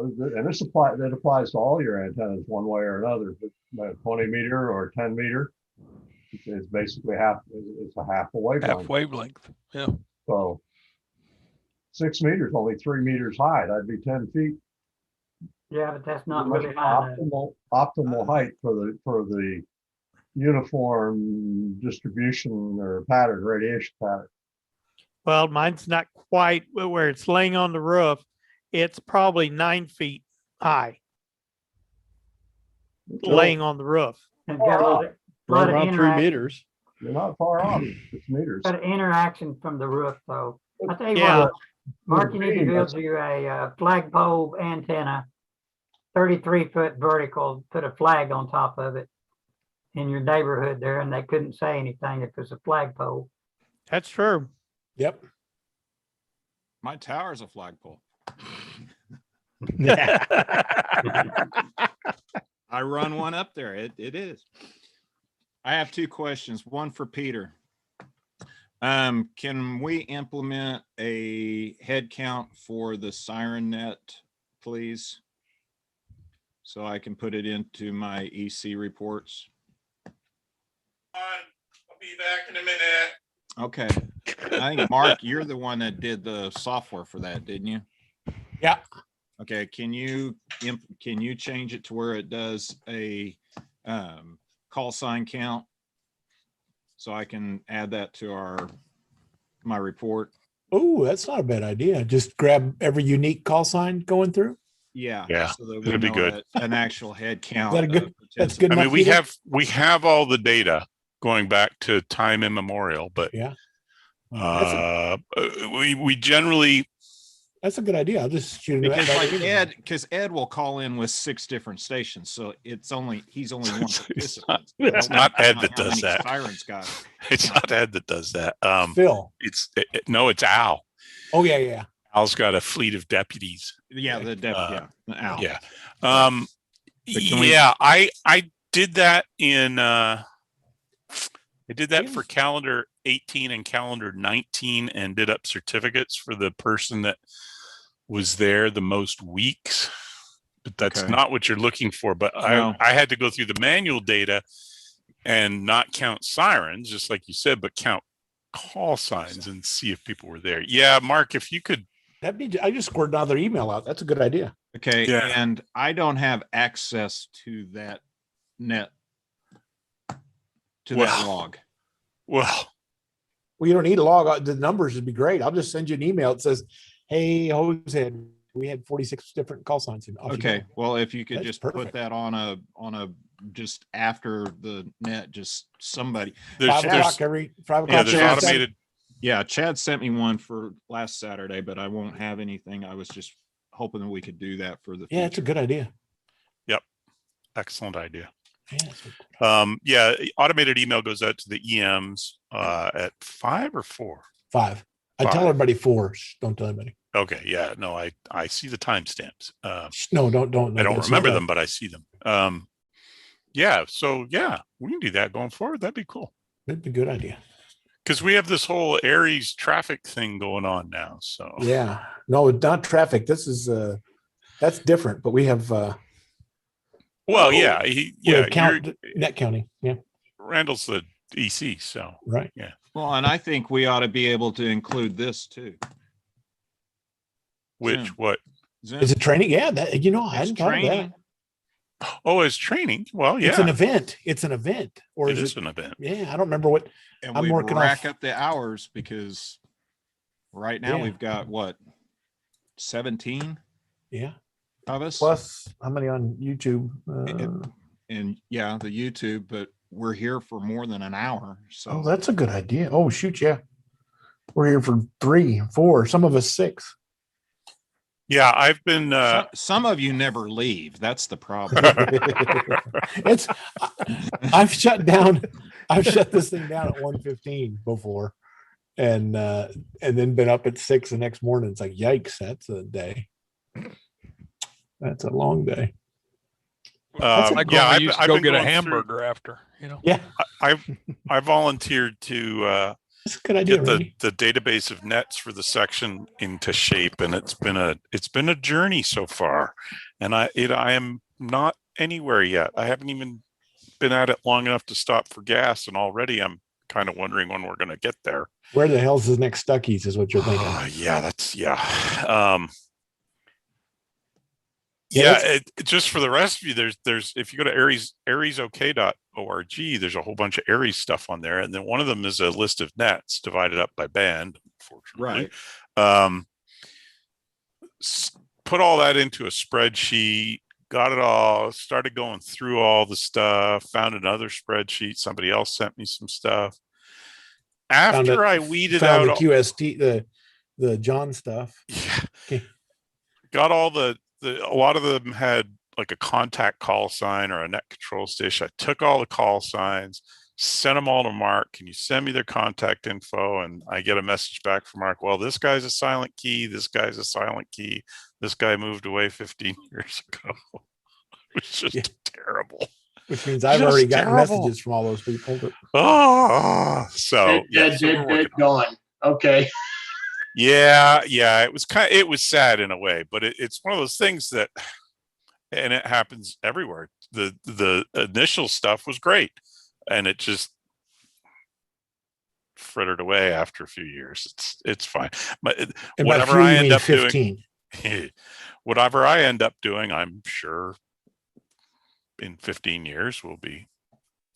and that applies to all your antennas one way or another. But 20 meter or 10 meter, it's basically it's a half a wavelength. Half wavelength. Yeah. So 6 meters, only 3 meters high. That'd be 10 feet. Yeah, but that's not really high. Optimal height for the uniform distribution or pattern, radiation pattern. Well, mine's not quite where it's laying on the roof. It's probably 9 feet high, laying on the roof. And got a lot of around 3 meters. You're not far off. 6 meters. Got an interaction from the roof, though. I tell you Yeah. what, Mark, you need to build you a flagpole antenna, 33-foot vertical. Put a flag on top of it in your neighborhood there, and they couldn't say anything if it's a flagpole. That's true. Yep. My tower's a flagpole. I run one up there. It is. I have 2 questions. One for Peter. Can we implement a head count for the siren net, please? So I can put it into my EC reports. I'll be back in a minute. Okay. I think Mark, you're the one that did the software for that, didn't you? Yeah. Okay. Can you change it to where it does a call sign count? So I can add that to my report. Oh, that's not a bad idea. Just grab every unique call sign going through. Yeah. Yeah. So that It'd be know good. An actual head count. Is that a good? That's good. I mean, enough, we Peter? have all the data going back to time immemorial, but yeah, we generally. That's a good idea. I'll just shoot it. Because Ed will call in with 6 different stations, so he's only one participant. It's not Ed that does that. Sirens got it. It's not Ed that does that. Phil. It's Al. Oh yeah. Al's got a fleet of deputies. Yeah, Al. Yeah. can we- Yeah, I did that in I did that for calendar 18 and calendar 19 and did up certificates for the person that was there the most weeks. But that's Okay. not what you're looking for. But No. I had to go through the manual data and not count sirens, just like you said, but count call signs and see if people were there. Yeah, Mark, if you could. I just scored another email out. That's a good idea. Okay. Yeah. And I don't have access to that net, to that Well. log. Well, you don't need a log. The numbers would be great. I'll just send you an email that says, "Hey, Jose, we had 46 different call signs." And off you Okay. go. Well, if you could That's just perfect. put that on a just after the net, just somebody. 5 o'clock every 5 o'clock. there's Chad. automated. Yeah, Chad sent me one for last Saturday, but I won't have anything. I was just hoping that we could do that for the Yeah, it's a good idea. Yep. Excellent idea. Yeah, Yeah, automated email goes out to the EMs at 5 or 4. 5. I tell 5. everybody 4. Shh, don't tell anybody. Okay, yeah, no, I see the timestamps. No, don't. I don't It's remember not them, but I see them. Yeah, so yeah, we can do that going forward. That'd be cool. That'd be a good idea. Because we have this whole Aries traffic thing going on now. So Yeah, no, it's not traffic. This is that's different. But we have well, yeah, we have net counting. Yeah, Randall's the EC, so right. Yeah. Well, and I think we ought to be able to include this too. Which Zoom. what? Zoom. Is it training? Yeah, that I It's hadn't thought of that. training. Oh, it's training. Well, yeah, It's an event. It's an event, or it is is it? an event. Yeah, I don't remember what. And I'm we working rack off- up the hours because right now Yeah. we've got what, 17 Yeah. of us. Plus, how many on YouTube? And yeah, the YouTube, but we're here for more than an hour. So Oh, that's a good idea. Oh, shoot, yeah. We're here for 3, 4. Some of us 6. Yeah, I've been. some of you never leave. That's the problem. It's. I've shut down. I've shut this thing down at 1:15 before, and then been up at 6 the next morning. It's like, yikes! That's a day. That's a long day. Like yeah, when we used to I've go been get a going through- hamburger after, you know. Yeah, I volunteered to that's a good idea. get Randy. the database of nets for the section into shape, and it's been a journey so far, and I am not anywhere yet. I haven't even been at it long enough to stop for gas, and already I'm kind of wondering when we're going to get there. Where the hell's the next Stuckies? Is what you're thinking. Just for the rest of you, there's if you go to ariesok.org, there's a whole bunch of Aries stuff on there, and then one of them is a list of nets divided up by band, unfortunately. Right. Put all that into a spreadsheet, got it all, started going through all the stuff, found another spreadsheet, somebody else sent me some stuff. After I weeded found out the QST, the John stuff. got all a lot of them had like a contact call sign or a net control station. I took all the call signs, sent them all to Mark. Can you send me their contact info? And I get a message back from Mark. Well, this guy's a silent key. This guy's a silent key. This guy moved away 15 years ago. It's just terrible. Which means I've Just already gotten terrible. messages from all those people. But So Dead, gone. Okay. Yeah, it was sad in a way, but it's one of those things that, and it happens everywhere. The initial stuff was great, and it just frittered away after a few years. It's fine. But and by whatever few, I you end mean up 15. doing, whatever I end up doing, I'm sure in 15 years will be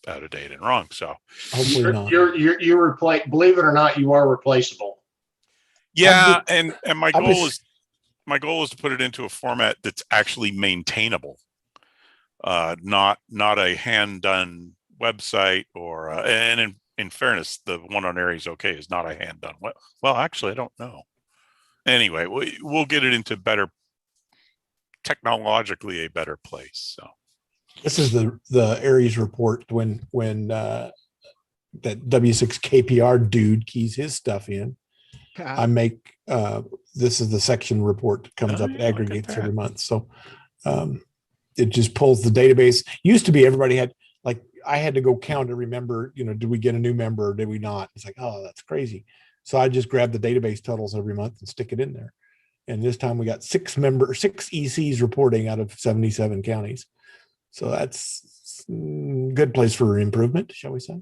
out of date and wrong. So Hopefully not. You're replace. Believe it or not, you are replaceable. yeah, and my goal is to put it into a format that's actually maintainable, not a hand done website or and in fairness, the one on Aries OK is not a hand done. Well, actually, I don't know. Anyway, we'll get it into better, technologically a better place. So This is the Aries report when that W6 KPR dude keys his stuff in. I make this is the section report that comes Oh, up, yeah, it look at aggregates every that. month. So it just pulls the database. Used to be everybody had, like, I had to go count to remember, did we get a new member or did we not? It's like, oh, that's crazy. So I just grab the database totals every month and stick it in there. And this time we got 6 ECs reporting out of 77 counties. So that's good place for improvement, shall we say?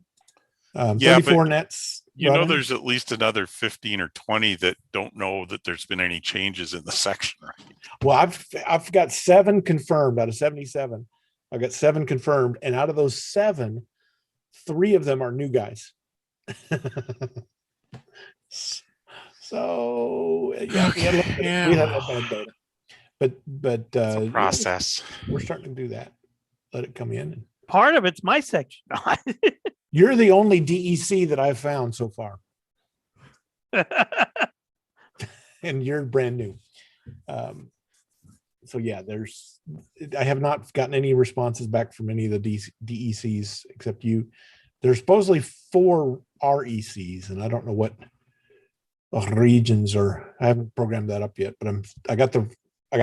Yeah, 34 but nets. there's at least another 15 or 20 that don't know that there's been any changes in the section, right? Well, I've got 7 confirmed out of 77. I've got 7 confirmed, and out of those 7, 3 of them are new guys. So yeah, we had a little bad data, but process. We're starting to do that. Let it come in. Part of it's my section. You're the only DEC that I've found so far, and you're brand new. So yeah, I have not gotten any responses back from any of the DECs except you. There's supposedly 4 RECs, and I don't know what regions are. I haven't programmed that up yet, but I got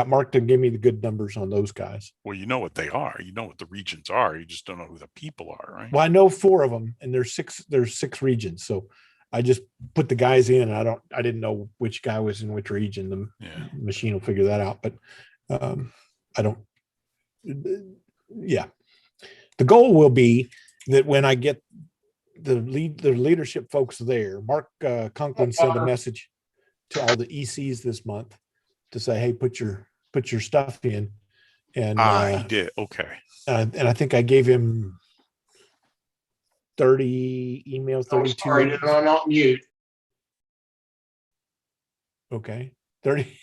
Mark to give me the good numbers on those guys. Well, you know what they are. You know what the regions are. You just don't know who the people are, right? Well, I know 4 of them, and there's 6 regions. So I just put the guys in. And I didn't know which guy was in which region. The machine will figure that out. But I don't. Yeah, the goal will be that when I get the leadership folks there, Mark Conklin sent a message to all the ECs this month to say, hey, put your stuff in. And he did. Okay. And I think I gave him 30 emails, 32. Sorry, did I not mute? Okay. 32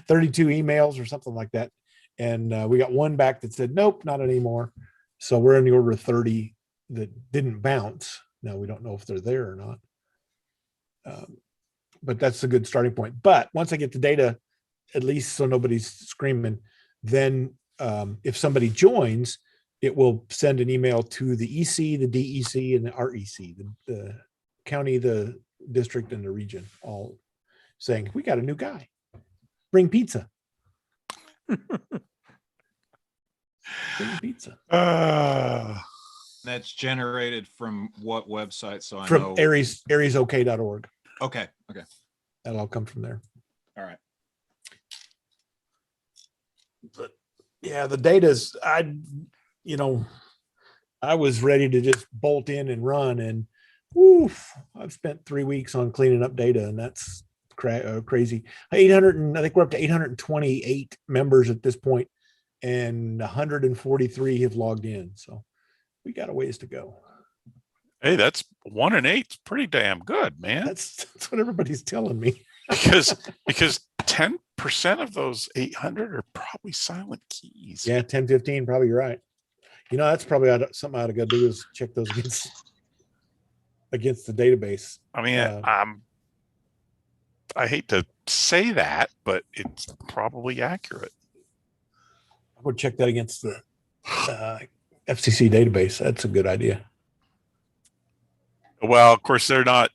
emails or something like that. And we got one back that said, nope, not anymore. So we're in the order of 30 that didn't bounce. Now we don't know if they're there or not. But that's a good starting point. But once I get the data, at least so nobody's screaming, then if somebody joins, it will send an email to the EC, the DEC, and the REC, the county, the district, and the region, all saying, we got a new guy. Bring pizza. Bring pizza. That's generated from what website? So I From know. ariesok.org. Okay. That'll all come from there. All right. But yeah, the data's, I was ready to just bolt in and run, and I've spent 3 weeks on cleaning up data, and that's crazy. 800, I think we're up to 828 members at this point, and 143 have logged in. So we got a ways to go. Hey, that's 1 in 8. It's pretty damn good, man. That's what everybody's telling me. because 10% of those 800 are probably silent keys. Yeah, 10, 15, probably you're right. That's probably something I ought to go do is check those against the database. I mean, I hate to say that, but it's probably accurate. I would check that against the FCC database. That's a good idea. Well, of course, they're not.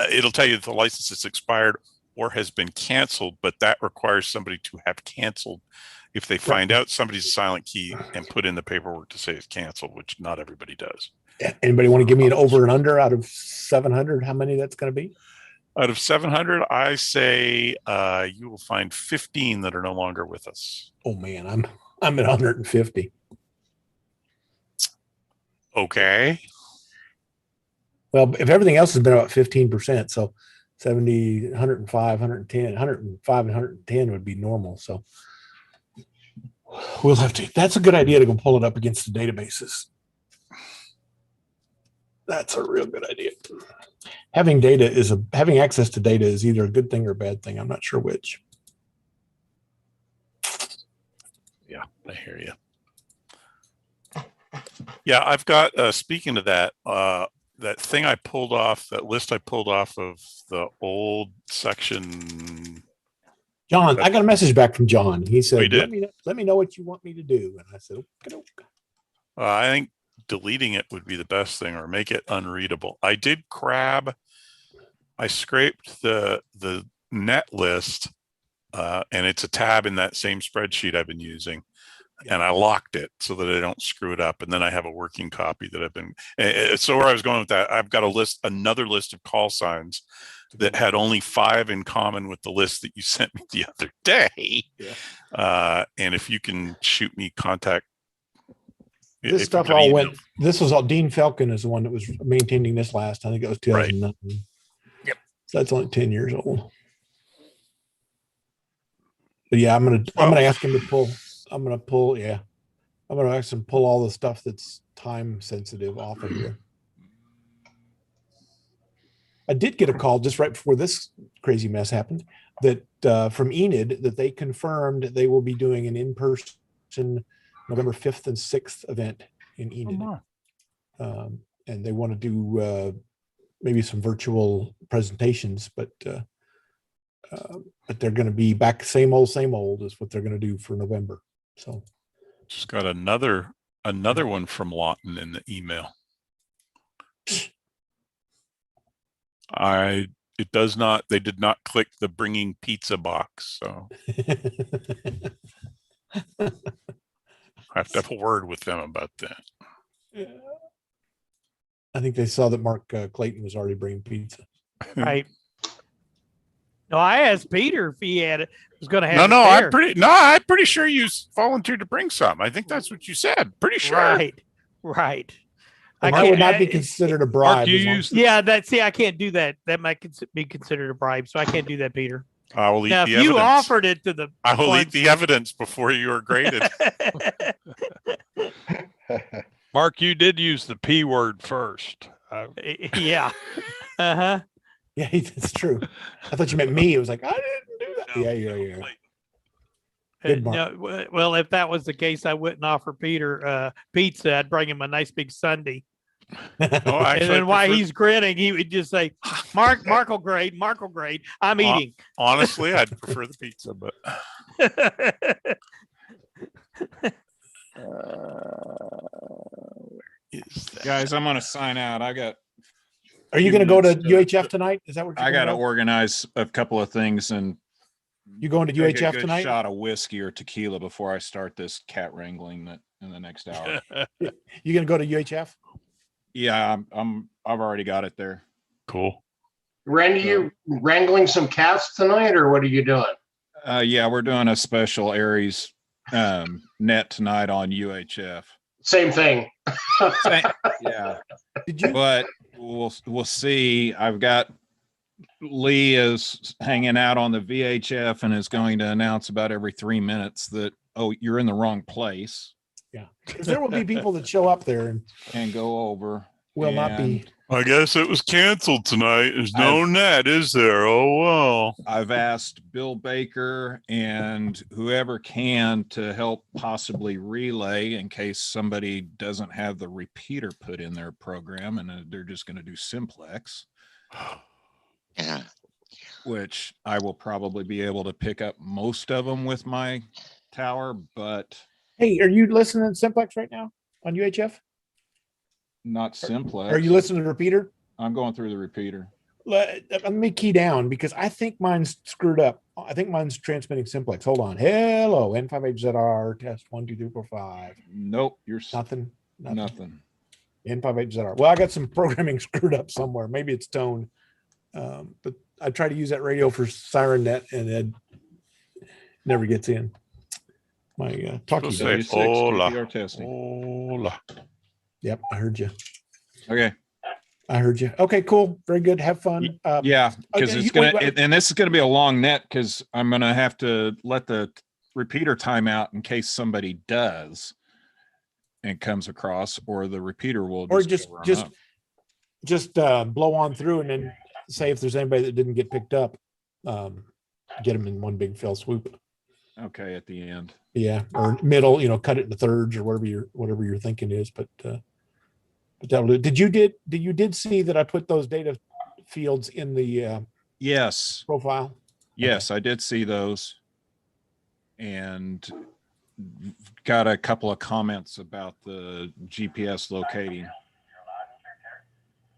It'll tell you that the license is expired or has been canceled, but that requires somebody to have canceled. If they find out somebody's a silent key and put in the paperwork to say it's canceled, which not everybody does. Anybody want to give me an over and under out of 700? How many that's going to be? Out of 700, I say you will find 15 that are no longer with us. Oh man, I'm at 150. Okay. Well, if everything else has been about 15%, so 70, 105, 110, 105 and 110 would be normal. So we'll have to, that's a good idea to go pull it up against the databases. That's a real good idea. Having access to data is either a good thing or a bad thing. I'm not sure which. Yeah, I hear you. Yeah, I've got, speaking of that, that thing I pulled off, that list I pulled off of the old section. John, I got a message back from John. He said, let me know what you want me to do. And I said, okay. I think deleting it would be the best thing, or make it unreadable. I did I scraped the net list, and it's a tab in that same spreadsheet I've been using. And I locked it so that I don't screw it up. And then I have a working copy that I've been. So where I was going with that, I've got another list of call signs that had only 5 in common with the list that you sent me the other day. Yeah. And if you can shoot me contact. This stuff all went. This was all. Dean Falcon is the one that was maintaining this last. I think it was 2009. Right. Yep. So that's only 10 years old. But yeah, I'm gonna ask him to pull. I'm gonna ask him to pull all the stuff that's time sensitive off of here. I did get a call just right before this crazy mess happened that from Enid that they confirmed they will be doing an in-person November 5th and 6th event in Enid. And they want to do maybe some virtual presentations, but they're going to be back same old is what they're going to do for November. So just got another one from Lawton in the email. They did not click the bringing pizza box. So I have to have a word with them about that. Yeah. I think they saw that Mark Clayton was already bringing pizza. Right. No, I asked Peter if he was going to have. I'm pretty sure you volunteered to bring some. I think that's what you said. Pretty sure. Right. I would not be considered a bribe. I can't do that. That might be considered a bribe, so I can't do that, Peter. I will eat now, the if evidence. you offered it to the, I will eat the evidence before you are graded. Mark, you did use the P word first. Yeah. Uh-huh. Yeah, that's true. I thought you meant me. It was like, I didn't do that. No, yeah. Good, Mark. No, well, if that was the case, I wouldn't offer Peter pizza. I'd bring him a nice big sundae. And then while he's grinning, he would just say, Mark will grade. I'm eating. Honestly, I'd prefer the pizza, but guys, I'm gonna sign out. Are you going to go to UHF tonight? Is that what you're I got to organize a couple of things and you going to UHF a tonight? Shot of whiskey or tequila before I start this cat wrangling in the next hour. You going to go to UHF? Yeah, I've already got it there. Cool. Randy, you wrangling some cats tonight, or what are you doing? Yeah, we're doing a special Aries net tonight on UHF. Same thing. Yeah. But we'll see. I've got Lee is hanging out on the VHF and is going to announce about every 3 minutes that, oh, you're in the wrong place. Yeah. Because there will be people that show up there and go over. Will not be. I guess it was canceled tonight. There's no net, is there? Oh, well. I've asked Bill Baker and whoever can to help possibly relay in case somebody doesn't have the repeater put in their program and they're just going to do simplex. Yeah. Which I will probably be able to pick up most of them with my tower, but. Hey, are you listening to simplex right now on UHF? Not simplex. Are you listening to the repeater? I'm going through the repeater. Let me key down because I think mine's screwed up. I think mine's transmitting simplex. Hold on. Hello, N58ZR test 1, 2, 3, 4, 5. Nope, you're nothing. N58ZR. Well, I got some programming screwed up somewhere. Maybe it's tone. But I try to use that radio for SirenNet and it never gets in. My talking. Say hola. Yep, I heard you. Okay. I heard you. Okay, cool. Very good. Have fun. Yeah, because it's and this is gonna be a long net because I'm gonna have to let the repeater time out in case somebody does and comes across, or the repeater will just blow on through and then say if there's anybody that didn't get picked up, get them in one big fell swoop. Okay, at the end. Yeah, or middle, cut it into thirds or whatever your thinking is, but that'll do. Did you see that I put those data fields in the yes profile? Yes, I did see those, and got a couple of comments about the GPS locating.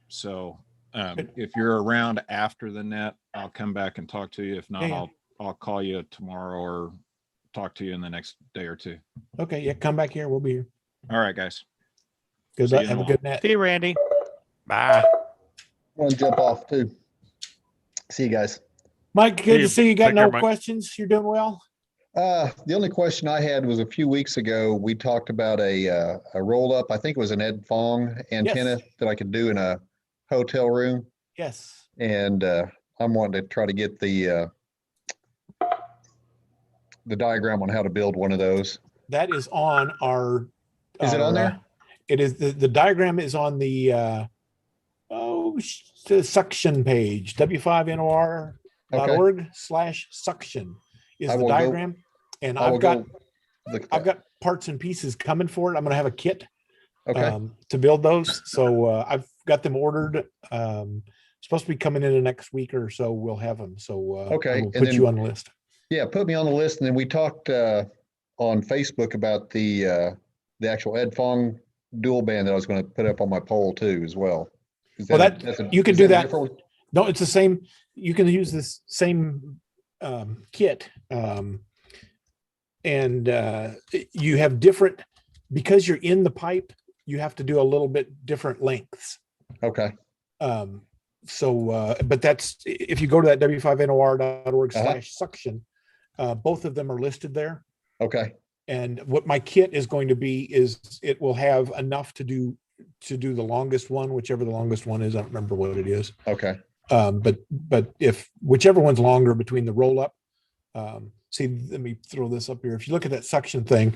So If you're around after the net, I'll come back and talk to you. If not, Yeah. I'll call you tomorrow or talk to you in the next day or two. Okay, yeah, come back here. We'll be here. All right, guys. Good See luck. you in Have a a while. good night. See you, Randy. Bye. I want to jump off too. See you guys. Mike, good to see you. Got Take care, no Mike. questions? You're doing well? The only question I had was a few weeks ago, we talked about a roll up. I think it was an Ed Fong antenna that I could do in a hotel room. Yes. And I'm wanting to try to get the diagram on how to build one of those. That is on our. Is it on there? It is. The diagram is on the the suction page, w5nor.org/suction is the diagram. And I've got parts and pieces coming for it. I'm going to have a kit to build those. So I've got them ordered. Supposed to be coming in the next week or so. We'll have them. So we'll put you on the list. Yeah, put me on the list. And then we talked on Facebook about the actual Ed Fong dual band that I was going to put up on my pole too as well. You can do that. No, it's the same. You can use this same kit. And you have different, because you're in the pipe, you have to do a little bit different lengths. Okay. But that's, if you go to that w5nor.org/suction, both of them are listed there. Okay. And what my kit is going to be is it will have enough to do the longest one, whichever the longest one is. I don't remember what it is. Okay. But if whichever one's longer between the roll up, see, let me throw this up here. If you look at that suction thing,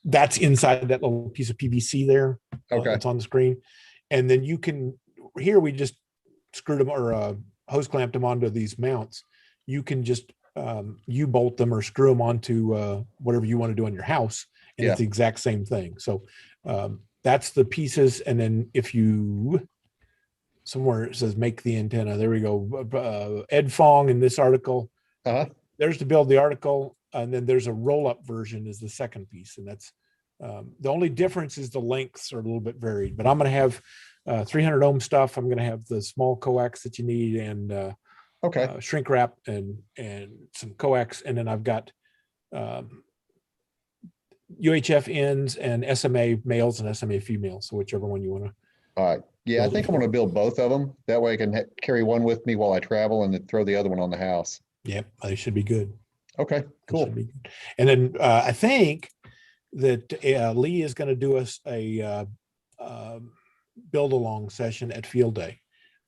that's inside that little piece of PVC there. Okay. It's on the screen. And then you can, here we just screwed them or hose clamped them onto these mounts. You can just U-bolt them or screw them onto whatever you want to do on your house. And it's the exact same thing. So that's the pieces. And then if you, somewhere it says make the antenna, there we go. Ed Fong in this article. There's to build the article, and then there's a roll-up version is the second piece, and that's the only difference is the lengths are a little bit varied. But I'm going to have 300 ohm stuff. I'm going to have the small coax that you need, and shrink wrap, and some coax, and then I've got UHF ends and SMA males and SMA females, so whichever one you want to. All right. Yeah, I think I'm going to build both of them. That way I can carry one with me while I travel and then throw the other one on the house. Yep, they should be good. Okay, cool. And then I think that Lee is going to do us a build along session at Field Day,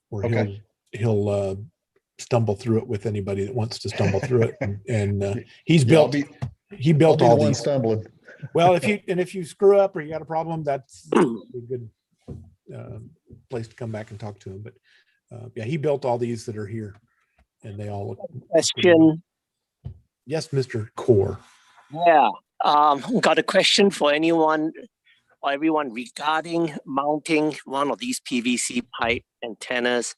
where he'll stumble through it with anybody that wants to stumble through it. And he built all these. Stumbling. Well, if you screw up or you got a problem, that's a good place to come back and talk to him. But yeah, he built all these that are here. And they all look. Question. Yes, Mr. Core. Yeah. Got a question for anyone or everyone regarding mounting one of these PVC pipe antennas.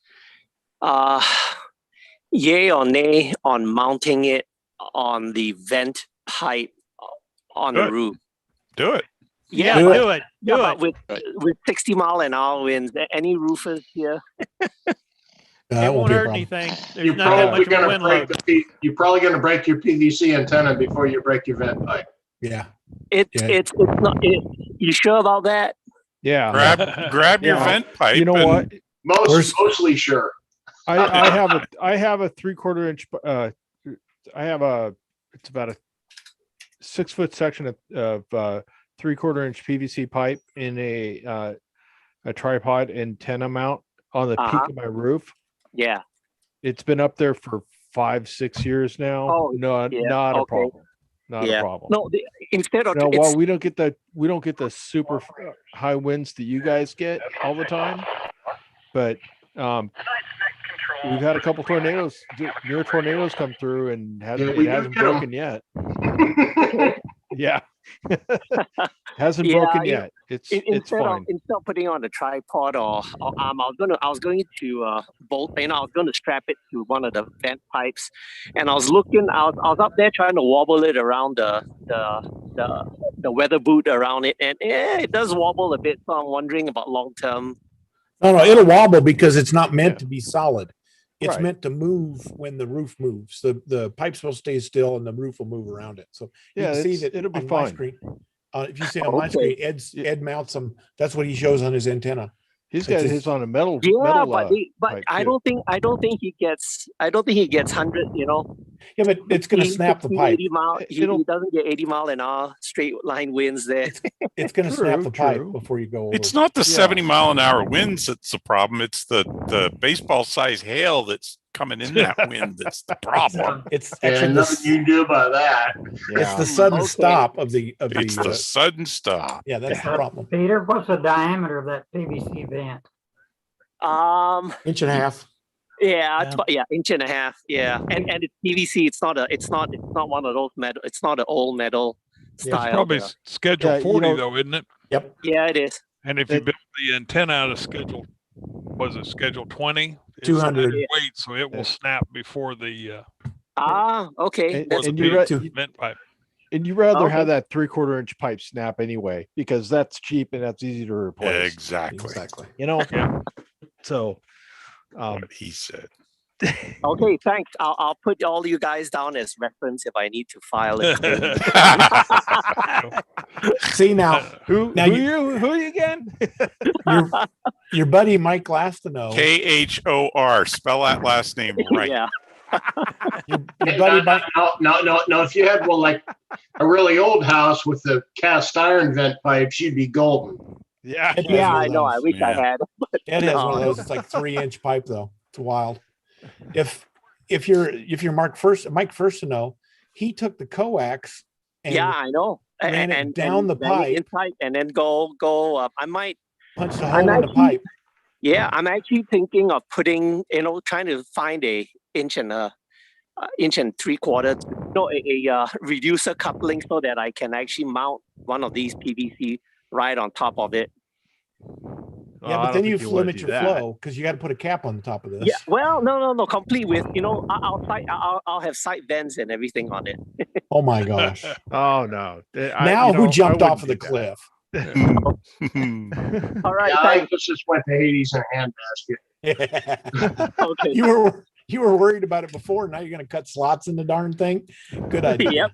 Yay or nay on mounting it on the vent pipe on the roof? Do it. Yeah, do it. But with 60-mile-an-hour winds, any roofers here? It won't hurt anything. There's You're not that probably much of a going to wind break load. you're probably going to break your PVC antenna before you break your vent pipe. Yeah. It's not. You sure about that? Yeah. Grab your vent pipe. You know what? Mostly sure. I have a 3/4 inch. It's about a 6 foot section of 3/4 inch PVC pipe in a tripod antenna mount on the peak of my roof. Yeah. It's been up there for 5-6 years now. Oh, not a problem. Not a problem. No, instead of while we don't get the super high winds that you guys get all the time, but we've had a couple tornadoes, near tornadoes come through, and it hasn't broken yet. Yeah. Hasn't broken yet. It's fine. Instead of putting on a tripod or arm, I was going to bolt. I was going to strap it to one of the vent pipes, and I was up there trying to wobble it around the weather boot around it, and it does wobble a bit. So I'm wondering about long term No, it'll wobble because it's not meant to be solid. It's Right. meant to move when the roof moves. The pipe's supposed to stay still and the roof will move around it. So you Yeah, can see that it'll be on my fine. screen. If you see on my screen, Ed mounts them. That's what he shows on his antenna. He's got his on a metal. Yeah, metal, but pipe, I too. don't think he gets 100. Yeah, but it's going to 50, snap the 60, pipe. 80 mile. He doesn't get 80-mile-an-hour straight line winds there. It's going to snap the pipe before you go over. It's not the 70-mile-an-hour winds that's the problem. It's the baseball size hail that's coming in that wind that's the problem. It's Yeah, actually nothing you can do about that. It's the sudden stop of the It's the sudden stop. Yeah, that's the problem. Peter, what's the diameter of that PVC vent? Inch and a half. Yeah, inch and a half. Yeah, and it's PVC. It's not one of those metal. It's not an old metal style. It's probably schedule 40 though, isn't it? Yep. Yeah, it is. And if you build the antenna out of schedule, was it schedule 20? 200 weight, so it will snap before the okay. And you vent pipe. And you rather Okay. have that 3/4 inch pipe snap anyway, because that's cheap and that's easy to replace. Exactly. You know? So what he said. Okay, thanks. I'll put all you guys down as reference if I need to file it. See now, who are you again? your buddy Mike Lastino. KHOR. Spell that last name right. Yeah. Your buddy Mike. No. If you had one like a really old house with the cast iron vent pipes, you'd be golden. Yeah. Ed has Yeah, one I of know. those. I wish I had. But Ed has one of no. those. It's like 3-inch pipe though. It's wild. If you're Mike Firstino, he took the coax and Yeah, I know. ran it down the then pipe. inside and then go up. I might Punched a hole in the pipe. Yeah, I'm actually thinking of putting, trying to find a inch and 3/4, a reducer coupling so that I can actually mount one of these PVC right on top of it. Yeah, but then you limit your flow because you got to put a cap on the top of this. Yeah, well, no, complete with, I'll have side vents and everything on it. Oh my gosh. Oh no. Now who jumped off of the cliff? All right, Yeah, I thanks. just went to Hades in a handbasket. Okay. You were worried about it before. Now you're going to cut slots in the darn thing. Good idea. Yep.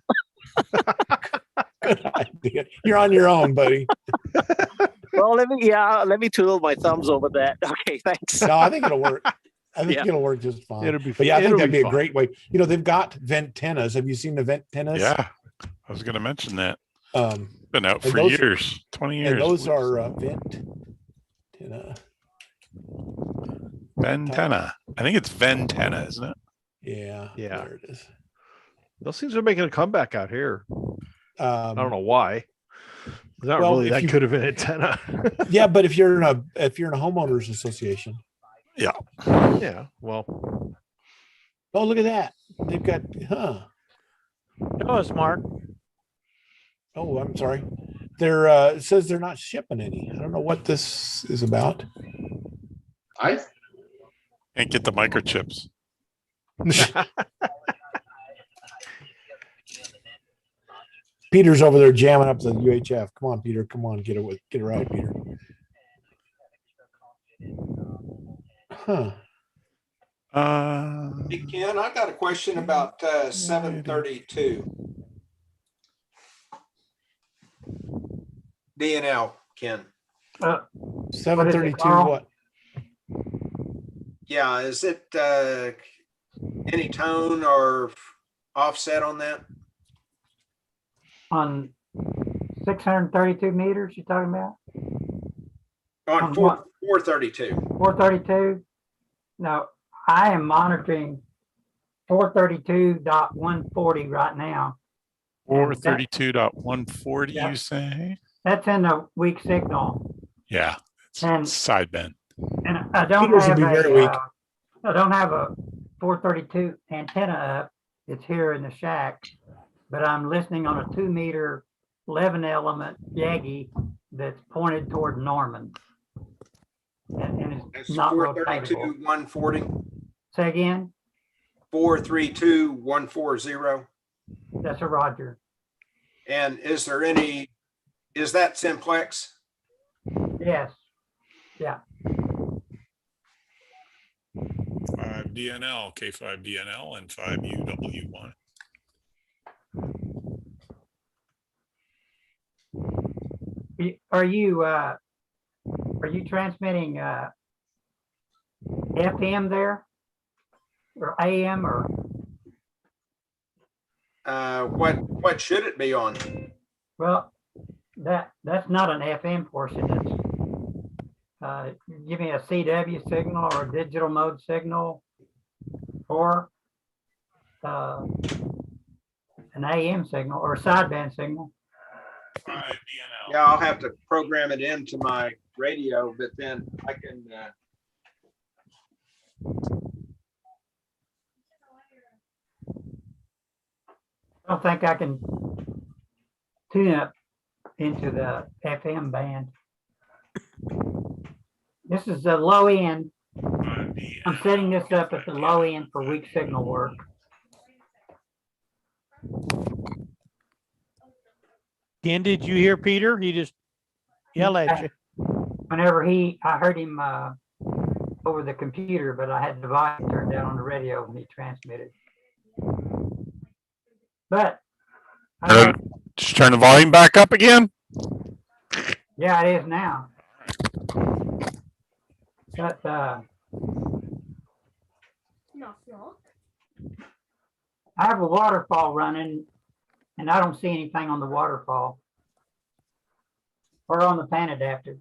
Good idea. You're on your own, buddy. Well, let me twiddle my thumbs over that. Okay, thanks. No, I think it'll work. I think Yeah. it'll work just fine. It'll be But yeah, I think it'll that'd be be a fine. great way. They've got vent tennas. Have you seen the vent tennas? Yeah. I was going to mention that. Been out and for those- years, 20 years. And those are vent tenna. Ventenna. I think it's Ventenna, isn't it? Yeah. Yeah. There it is. Those things are making a comeback out here. I don't know why. It's not well, really if that you- good of an antenna. Yeah, but if you're in a homeowners association. Yeah. Yeah. Well. Oh, look at that. They've got Show us, Mark. Oh, I'm sorry. They're it says they're not shipping any. I don't know what this is about. And get the microchips. Peter's over there jamming up the UHF. Come on, Peter. Come on, get it right, Peter. Huh. Hey, Ken, I got a question about 732. DNL, Ken. 732 what? Yeah, is it any tone or offset on that? On 632 meters, you talking about? On 432. 432? No, I am monitoring 432.140 right now. 432.140, Yeah. you say? That's in a weak signal. Yeah. It's And- side bend. And I don't Peters have would be very weak. I don't have a 432 antenna up. It's here in the shack, but I'm listening on a 2-meter 11 element Yagi that's pointed toward Norman. And it's That's not 432 rotatable. 140. Say again? 432 140. That's a Roger. And is that simplex? Yes. Yeah. 5DNL, K5DNL, and 5UW1. Are you transmitting FM there or AM or? What should it be on? Well, that's not an FM portion. It's give me a CW signal or a digital mode signal or an AM signal or a sideband signal. Yeah, I'll have to program it into my radio, but then I can. I don't think I can tune up into the FM band. This is the low end. I'm setting this up at the low end for weak signal work. Again, did you hear Peter? He just yelled at you. Whenever I heard him over the computer, but I had the volume turned down on the radio when he transmitted. But just turn the volume back up again. Yeah, it is now. But I have a waterfall running, and I don't see anything on the waterfall or on the pan adapter.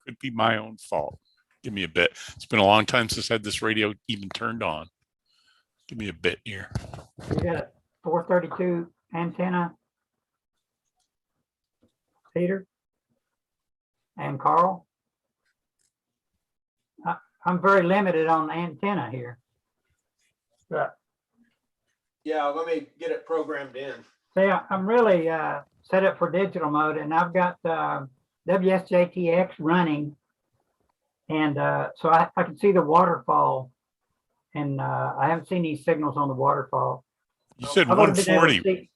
Could be my own fault. Give me a bit. It's been a long time since I had this radio even turned on. Give me a bit here. You got a 432 antenna, Peter and Carl. I'm very limited on antenna here. But Yeah, let me get it programmed in. see, I'm really set up for digital mode, and I've got WSJTX running, and so I can see the waterfall, and I haven't seen these signals on the waterfall. You said 140.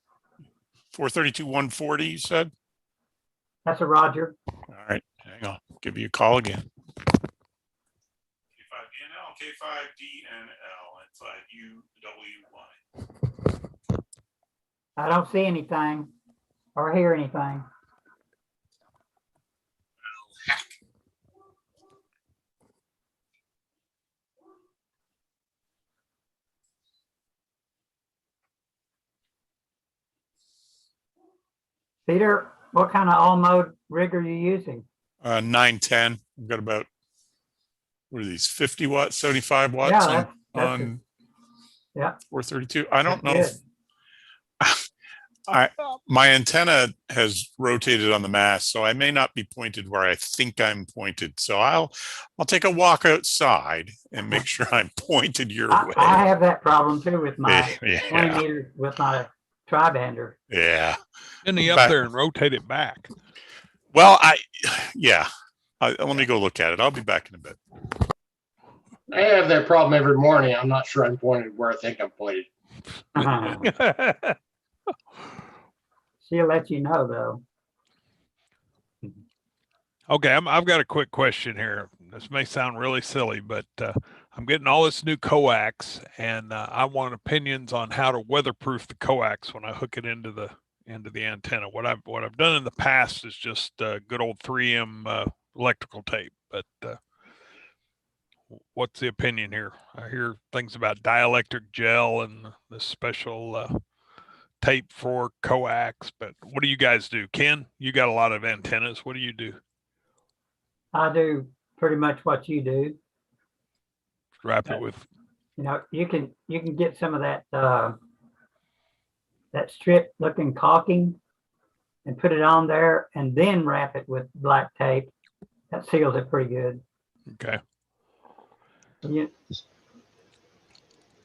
432, 140, you said? That's a Roger. All right, hang on. Give you a call again. K5DNL, K5DNL, and 5UW1. I don't see anything or hear anything. Peter, what kind of all mode rig are you using? 910. We've got about, what are these, 50 watts, 75 watts Yeah, on yeah. 432. I don't know if my antenna has rotated on the mast, so I may not be pointed where I think I'm pointed. So I'll take a walk outside and make sure I'm pointed your way. I have that problem too with my 20 Yeah. meters with my tri-bander. Yeah. Then he up there and rotate it back. Well, let me go look at it. I'll be back in a bit. I have that problem every morning. I'm not sure I'm pointed where I think I'm pointed. She'll let you know though. Okay, I've got a quick question here. This may sound really silly, but I'm getting all this new coax, and I want opinions on how to weatherproof the coax when I hook it into the antenna. What I've done in the past is just good old 3M electrical tape. But what's the opinion here? I hear things about dielectric gel and the special tape for coax, but what do you guys do? Ken, you got a lot of antennas. What do you do? I do pretty much what you do. Wrap it with. You know, you can get some of that that strip looking caulking and put it on there and then wrap it with black tape. That seals it pretty good. Okay.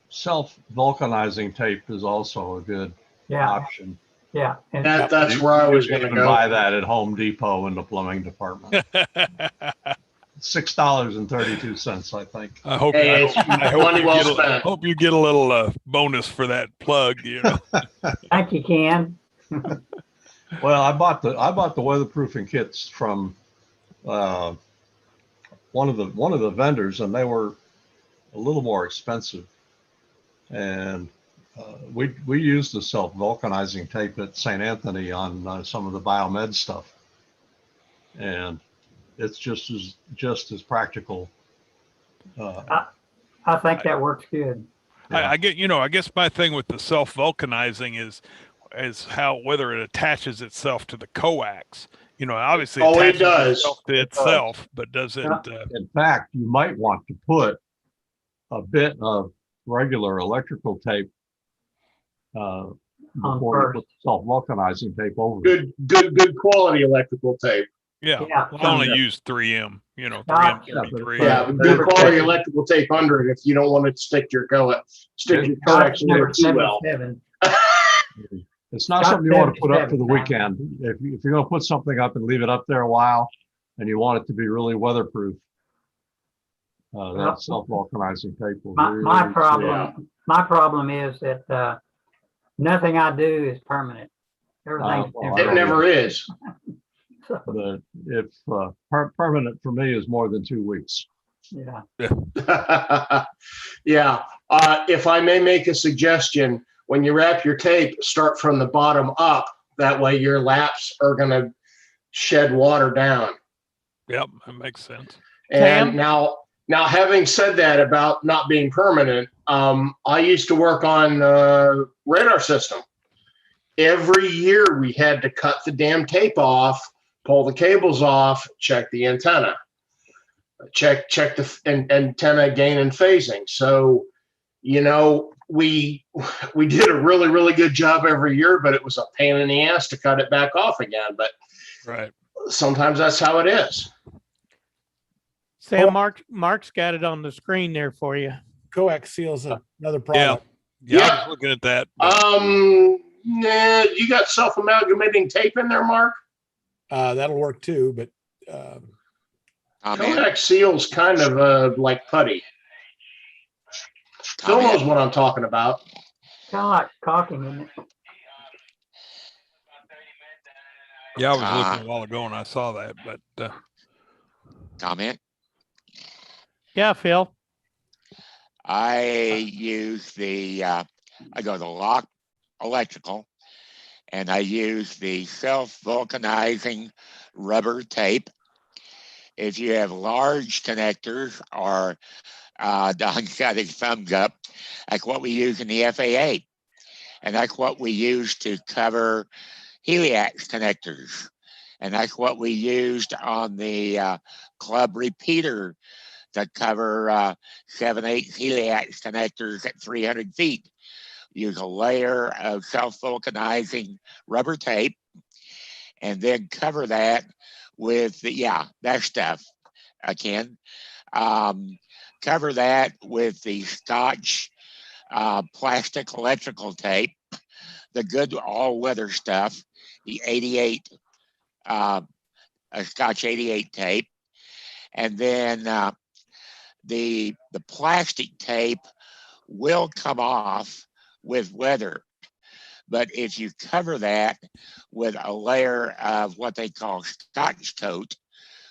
Self-vulcanizing tape is also a good option. Yeah. And that's where I was going to go. Buy that at Home Depot in the plumbing department. $6.32, I think. I hope, hope you get a little bonus for that plug. You know. Thank you, Ken. Well, I bought the weatherproofing kits from one of the vendors, and they were a little more expensive. And we used the self-vulcanizing tape at St. Anthony on some of the biomed stuff, and it's just as practical. I think that works good. I get, I guess my thing with the self-vulcanizing is how, whether it attaches itself to the coax. Obviously Oh, it attaches does. itself to itself, but does it? In fact, you might want to put a bit of regular electrical tape before you put self-vulcanizing tape over it. Good quality electrical tape. Yeah, Yeah. I only use 3M, 3M Stop. 33. Yeah, good quality electrical tape under it if you don't want it to stick your coax Number too well. 77. It's not something you want to put up for the weekend. If you're going to put something up and leave it up there a while, and you want it to be really weatherproof, that self-vulcanizing tape will My problem is that nothing I do is permanent. Everything's It never is. But if permanent for me is more than 2 weeks. Yeah. Yeah. If I may make a suggestion, when you wrap your tape, start from the bottom up. That way your laps are going to shed water down. Yep, that makes sense. And now having said that about not being permanent, I used to work on radar system. Every year we had to cut the damn tape off, pull the cables off, check the antenna, check the antenna gain and phasing. So, we did a really, really good job every year, but it was a pain in the ass to cut it back off again. But right, sometimes that's how it is. Sam, Mark's got it on the screen there for you. Coax seals another product. Yeah, I was looking at that. You got self-amalgamating tape in there, Mark? That'll work too, but Coax seal's kind of like putty. Phil knows what I'm talking about. Kind of like caulking, isn't it? Yeah, I was looking a while ago and I saw that, but comment. Yeah, Phil. I use I go to Lock Electrical, and I use the self-vulcanizing rubber tape. If you have large connectors, or Don's got his thumbs up, like what we use in the FAA, and that's what we use to cover heliax connectors, and that's what we used on the club repeater to cover 7/8 heliax connectors at 300 feet. Use a layer of self-vulcanizing rubber tape, and then cover that with that stuff. Again, cover that with the Scotch plastic electrical tape, the good all-weather stuff, the 88 a Scotch 88 tape, and then the plastic tape will come off with weather. But if you cover that with a layer of what they call Scotch coat,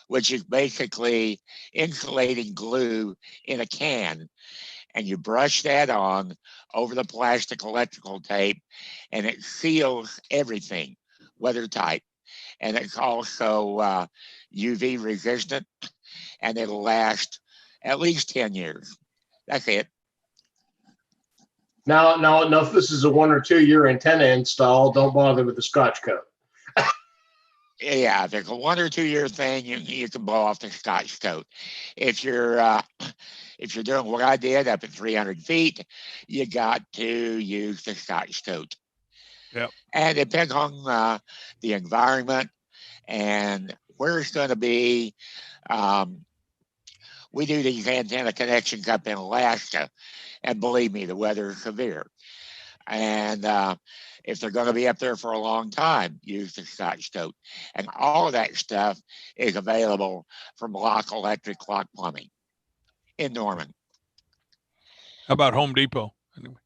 which is basically insulating glue in a can, and you brush that on over the plastic electrical tape, and it seals everything weather tight. And it's also UV resistant, and it'll last at least 10 years. That's it. Now, if this is a 1 or 2 year antenna install, don't bother with the Scotch coat. Yeah, if it's a 1 or 2 year thing, you can blow off the Scotch coat. If you're doing what I did up at 300 feet, you got to use the Scotch coat. Yep. And it depends on the environment and where it's going to be. We do these antenna connections up in Alaska, and believe me, the weather is severe. And if they're going to be up there for a long time, use the Scotch coat. And all of that stuff is available from Lock Electric, Lock Plumbing in Norman. How about Home Depot? Anyway.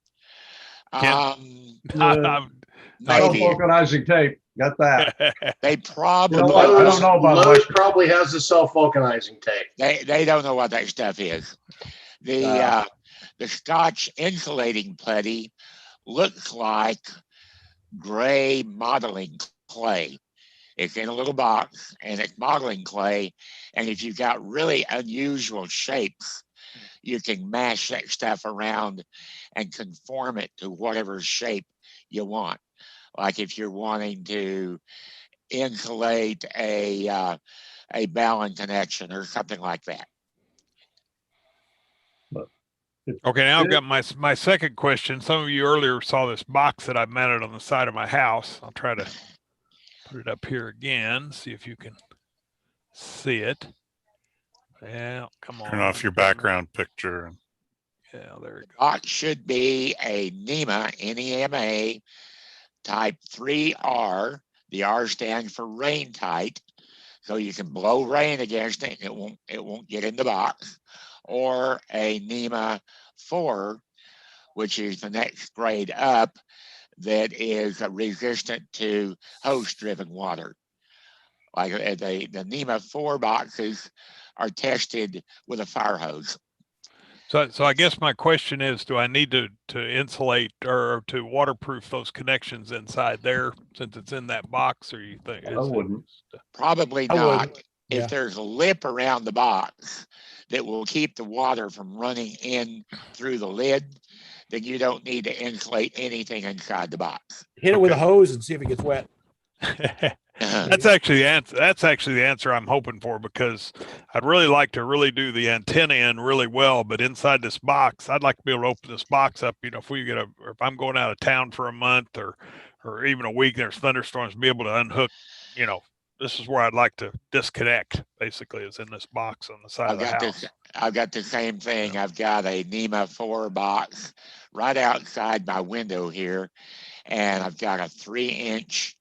Self-vulcanizing tape. Got that. They probably You know what? I don't know about Lowe's electric. probably has the self-vulcanizing tape. they don't know what that stuff is. The Scotch insulating putty looks like gray modeling clay. It's in a little box and it's modeling clay. And if you've got really unusual shapes, you can mash that stuff around and conform it to whatever shape you want. Like if you're wanting to insulate a balun connection or something like that. Okay, now I've got my second question. Some of you earlier saw this box that I mounted on the side of my house. I'll try to put it up here again, see if you can see it. Yeah, come on. Turn off your background picture. Yeah, there we go. Box should be a NEMA, N-E-M-A, type 3R. The R stands for rain tight, so you can blow rain against it. It won't get in the box. Or a NEMA 4, which is the next grade up, that is resistant to hose-driven water. Like the NEMA 4 boxes are tested with a fire hose. So I guess my question is, do I need to insulate or to waterproof those connections inside there since it's in that box, or you think? I wouldn't. Probably I not. would. If Yeah. there's a lip around the box that will keep the water from running in through the lid, then you don't need to insulate anything inside the box. Hit it with a hose and see if it gets wet. That's actually the answer. That's actually the answer I'm hoping for, because I'd really like to really do the antenna in really well, but inside this box, I'd like to be able to open this box up. You know, if I'm going out of town for a month or even a week, there's thunderstorms, be able to unhook. You know, this is where I'd like to disconnect. Basically, is in this box on the side of the house. I've got the same thing. I've got a NEMA 4 box right outside my window here, and I've got a 3-inch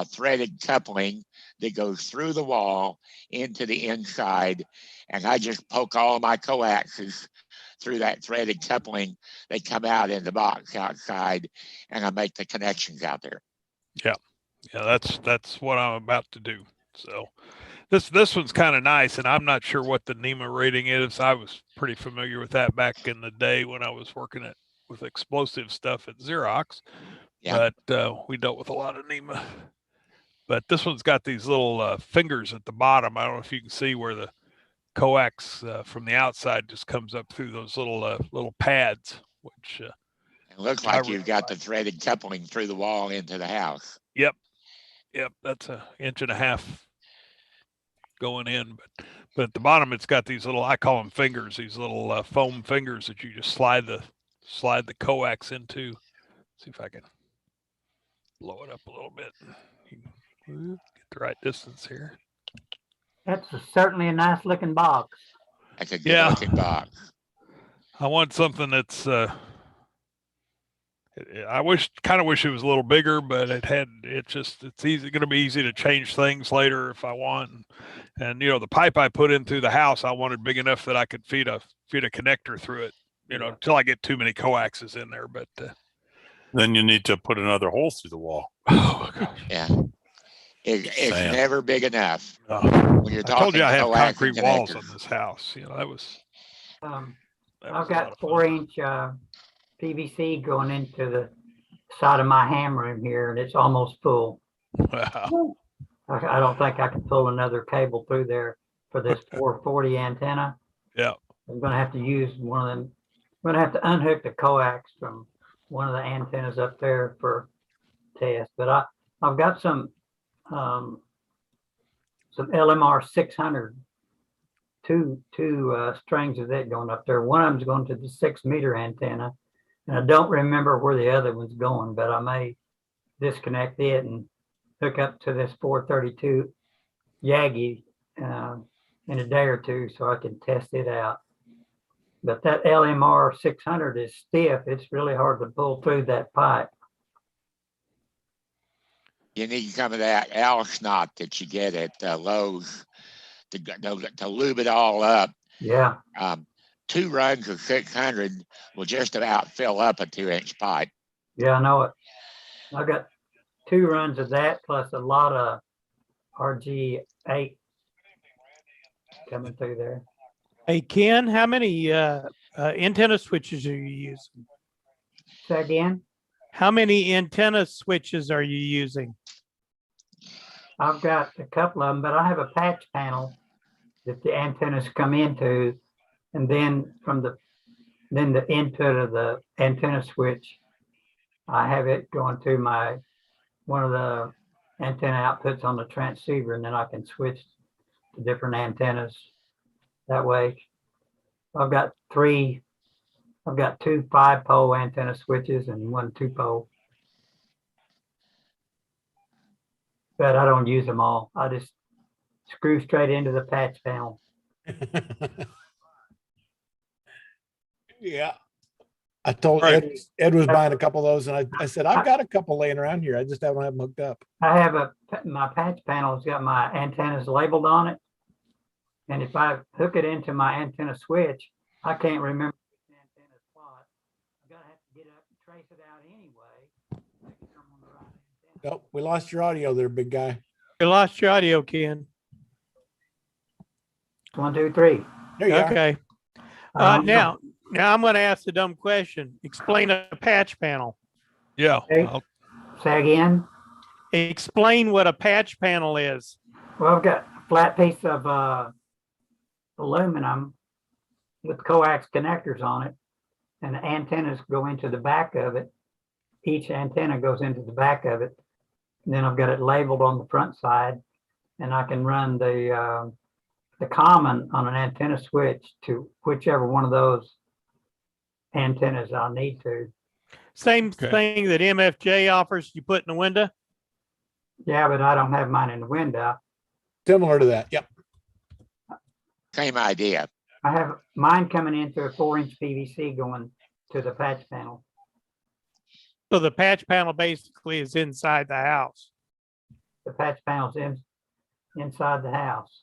threaded coupling that goes through the wall into the inside, and I just poke all my coaxes through that threaded coupling. They come out in the box outside, and I make the connections out there. Yeah, that's what I'm about to do. So this one's kind of nice, and I'm not sure what the NEMA rating is. I was pretty familiar with that back in the day when I was working with explosive stuff at Xerox. Yeah. But we dealt with a lot of NEMA. But this one's got these little fingers at the bottom. I don't know if you can see where the coax from the outside just comes up through those little pads, which it looks like you've got the threaded coupling through the wall into the house. Yep, that's 1.5 inches going in, but at the bottom it's got these little, I call them fingers, these little foam fingers that you just slide the coax into. See if I can blow it up a little bit. Get the right distance here. That's certainly a nice looking box. That's a good looking box. I want something that's I kind of wish it was a little bigger, but it's going to be easy to change things later if I want. And you know, the pipe I put in through the house, I wanted big enough that I could feed a connector through it, you know, until I get too many coaxes in there. But then you need to put another hole through the wall. Oh gosh. Yeah. It's never big enough. When you're I told you I have coax concrete walls on this house. You know, that was I've got 4-inch PVC going into the side of my ham room here, and it's almost full. Wow. I don't think I can pull another cable through there for this 440 antenna. Yeah. I'm going to have to use one of them. I'm going to have to unhook the coax from one of the antennas up there for test. But I've got some LMR 600, two strings of that going up there. One of them's going to the 6-meter antenna, and I don't remember where the other one's going, but I may disconnect it and hook up to this 432 Yagi in a day or two so I can test it out. But that LMR 600 is stiff. It's really hard to pull through that pipe. You need some of that L-snot that you get at Lowe's to lube it all up. Yeah. 2 runs of 600 will just about fill up a 2-inch pipe. Yeah, I know it. I got 2 runs of that plus a lot of RG8 coming through there. Hey, Ken, how many antenna switches are you using? Say again? How many antenna switches are you using? I've got a couple of them, but I have a patch panel that the antennas come into, and then from the input of the antenna switch, I have it going to one of the antenna outputs on the transceiver, and then I can switch to different antennas that way. I've got 2 5-pole antenna switches and 1 2-pole. But I don't use them all. I just screw straight into the patch panel. Yeah. I told Ed was buying a couple of those, and I said, I've got a couple laying around here. I just don't have them hooked up. I have my patch panel's got my antennas labeled on it. And if I hook it into my antenna switch, I can't remember which antenna spot. I'm gonna have to get up and trace it out anyway. Make sure I'm on the right antenna. Oh, we lost your audio there, big guy. You lost your audio, Ken. 1, 2, 3. There you are. Okay. Now I'm going to ask the dumb question. Explain a patch panel. Yeah. Okay. Say again. Explain what a patch panel is. Well, I've got a flat piece of aluminum with coax connectors on it, and the antennas go into the back of it. Each antenna goes into the back of it. And then I've got it labeled on the front side, and I can run the common on an antenna switch to whichever one of those antennas I need to. Same thing that MFJ offers you put in the window? Yeah, but I don't have mine in the window. Similar to that. Yep. Same idea. I have mine coming into a 4-inch PVC going to the patch panel. So the patch panel basically is inside the house. The patch panel's inside the house.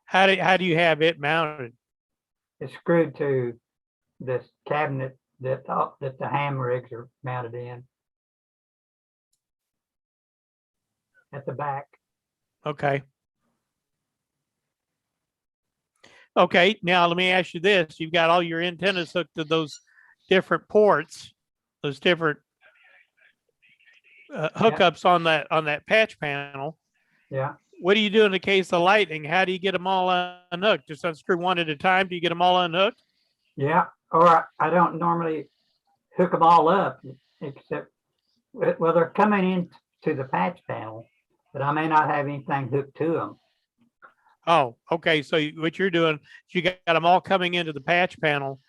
How do you have it mounted? It's screwed to this cabinet that the ham rigs are mounted in at the back. Okay. Okay, now let me ask you this. You've got all your antennas hooked to those different ports, those different hookups on that patch panel. Yeah. What do you do in the case of lightning? How do you get them all unhooked? Just unscrew one at a time? Do you get them all unhooked? Yeah, or I don't normally hook them all up, except, well, they're coming into the patch panel, but I may not have anything hooked to them. Oh, okay. So what you're doing, you got them all coming into the patch panel,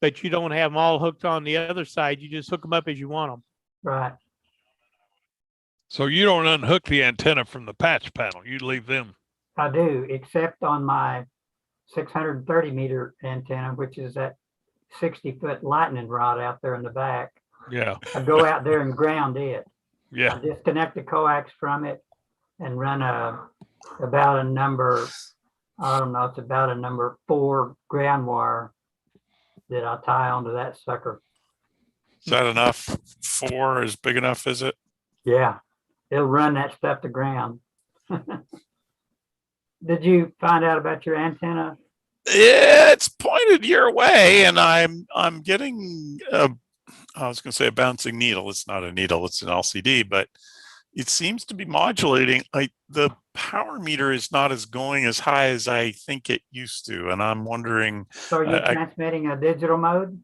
but you don't have them all hooked on the other side. You just hook them up as you want them. Right. So you don't unhook the antenna from the patch panel. You leave them. I do, except on my 630 meter antenna, which is that 60-foot lightning rod out there in the back. Yeah. I go out there and ground it. Yeah. I disconnect the coax from it and run about a number, I don't know, it's about a number 4 ground wire that I tie onto that sucker. Is that enough? 4 is big enough, is it? Yeah, it'll run that stuff to ground. Did you find out about your antenna? Yeah, it's pointed your way, and I'm getting I was going to say a bouncing needle. It's not a needle; it's an LCD, but it seems to be modulating. The power meter is not as going as high as I think it used to, and I'm wondering. So are you transmitting a digital mode?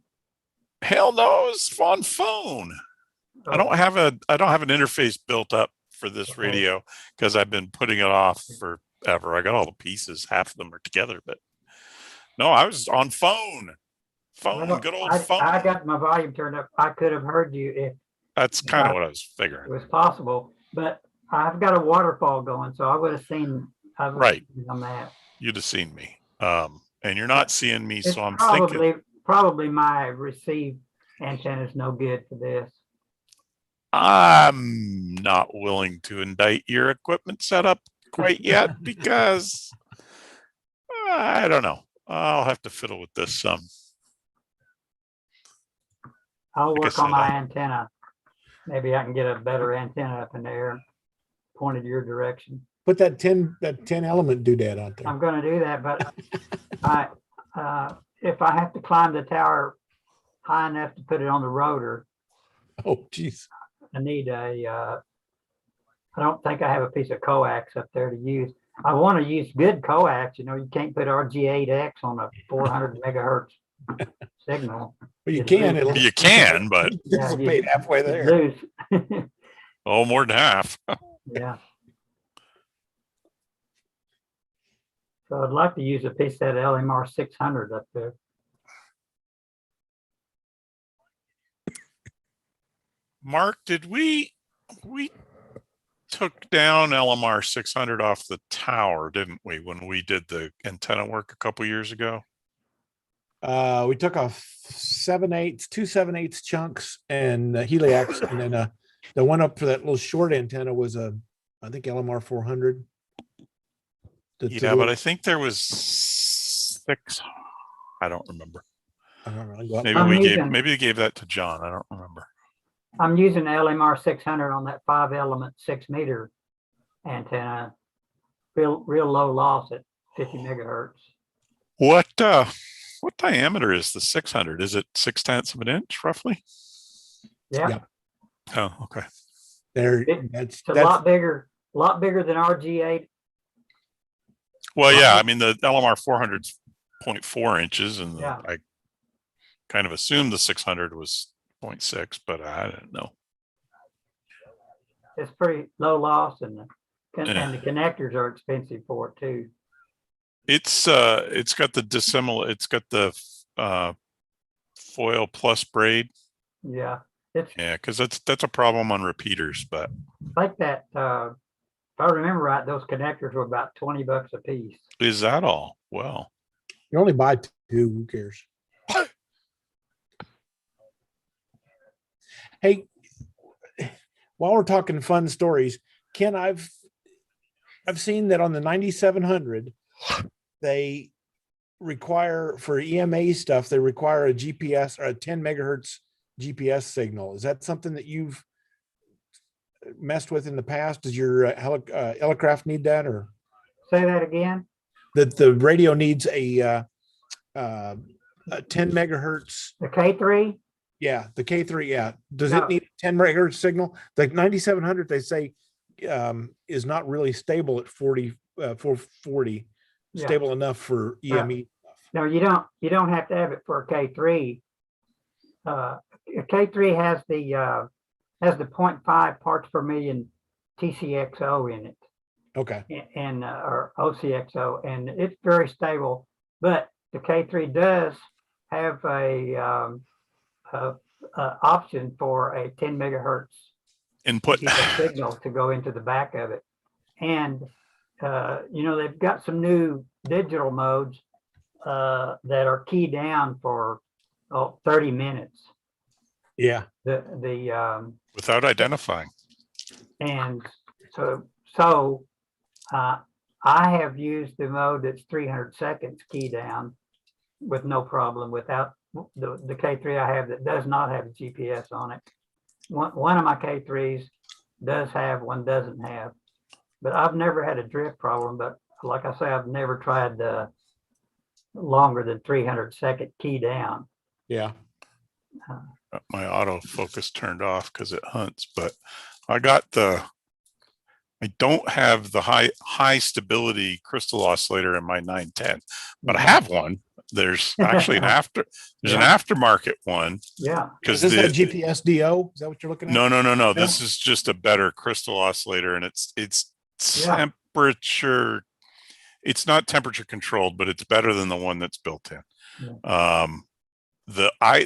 Hell no, it's on phone. Oh. I don't have an interface built up for this radio because I've been putting it off forever. I got all the pieces; half of them are together, but no, I was on phone. Well, Good old phone. I got my volume turned up. I could have heard you if That's kind of what I was figuring. it was possible, but I've got a waterfall going, so I would have seen. Right. On that. You'd have seen me. And you're not seeing me, It's so I'm thinking. Probably my receive antenna is no good for this. I'm not willing to indict your equipment setup quite yet because I don't know. I'll have to fiddle with this some. I'll Like I work on said, my antenna maybe I can get a better antenna up in the air, pointed your direction. Put that 10 element doodad out there. I'm going to do that, but if I have to climb the tower high enough to put it on the rotor, Oh, geez. I need I don't think I have a piece of coax up there to use. I want to use good coax. You know, you can't put RG8X on a 400 megahertz signal. Well, you can. You can, but Yeah, dissipate halfway you there. lose. oh, more than half. Yeah. So I'd like to use a piece of that LMR 600 up there. Mark, did we took down LMR 600 off the tower, didn't we, when we did the antenna work a couple years ago? We took off 7/8, 2 7/8 chunks and heliax, and then the one up for that little short antenna was I think LMR 400. Yeah, but I think there was 6. I don't remember. I don't know. Maybe we gave that to John. I don't remember. I'm using LMR 600 on that 5-element 6 meter antenna, real low loss at 50 megahertz. What diameter is the 600? Is it 6/10 of an inch roughly? Yeah. Oh, okay. It's a lot bigger than RG8. Well, yeah, I mean the LMR 400's 0.4 inches, and Yeah. I kind of assumed the 600 was 0.6, but I didn't know. It's pretty low loss, and the connectors are expensive for it too. It's got the foil plus braid. Yeah. Because that's a problem on repeaters, but Like that, if I remember right, those connectors were about $20 a piece. is that all? Well, you only buy 2, who cares? Hey, while we're talking fun stories, Ken, I've seen that on the 9700, they require for EMA stuff, they require a GPS or a 10 megahertz GPS signal. Is that something that you've messed with in the past? Does your helicraft need that, or say that again? That the radio needs a 10 megahertz. The K3? Yeah, the K3. Yeah. Does it need a 10 megahertz signal? The 9700, they say, is not really stable at 440. Yeah. Stable enough for EME. No, you don't have to have it for a K3. A K3 has the 0.5 parts per million TCXO in it. Okay. And or OCXO, and it's very stable. But the K3 does have a option for a 10 megahertz input signal to go into the back of it. And they've got some new digital modes that are keyed down for 30 minutes. Yeah. Without identifying. And so I have used the mode that's 300 seconds key down with no problem without the K3 I have that does not have a GPS on it. One of my K3s does have, one doesn't have. But I've never had a drift problem. But like I say, I've never tried the longer than 300 second key down. Yeah. My autofocus turned off because it hunts, but I don't have the high stability crystal oscillator in my 910, but I have one. There's actually an aftermarket one. Yeah. Is this a GPS DO? Is that what you're looking at? No. This is just a better crystal oscillator, and it's temperature. It's not temperature controlled, but it's better than the one that's built in. Yeah.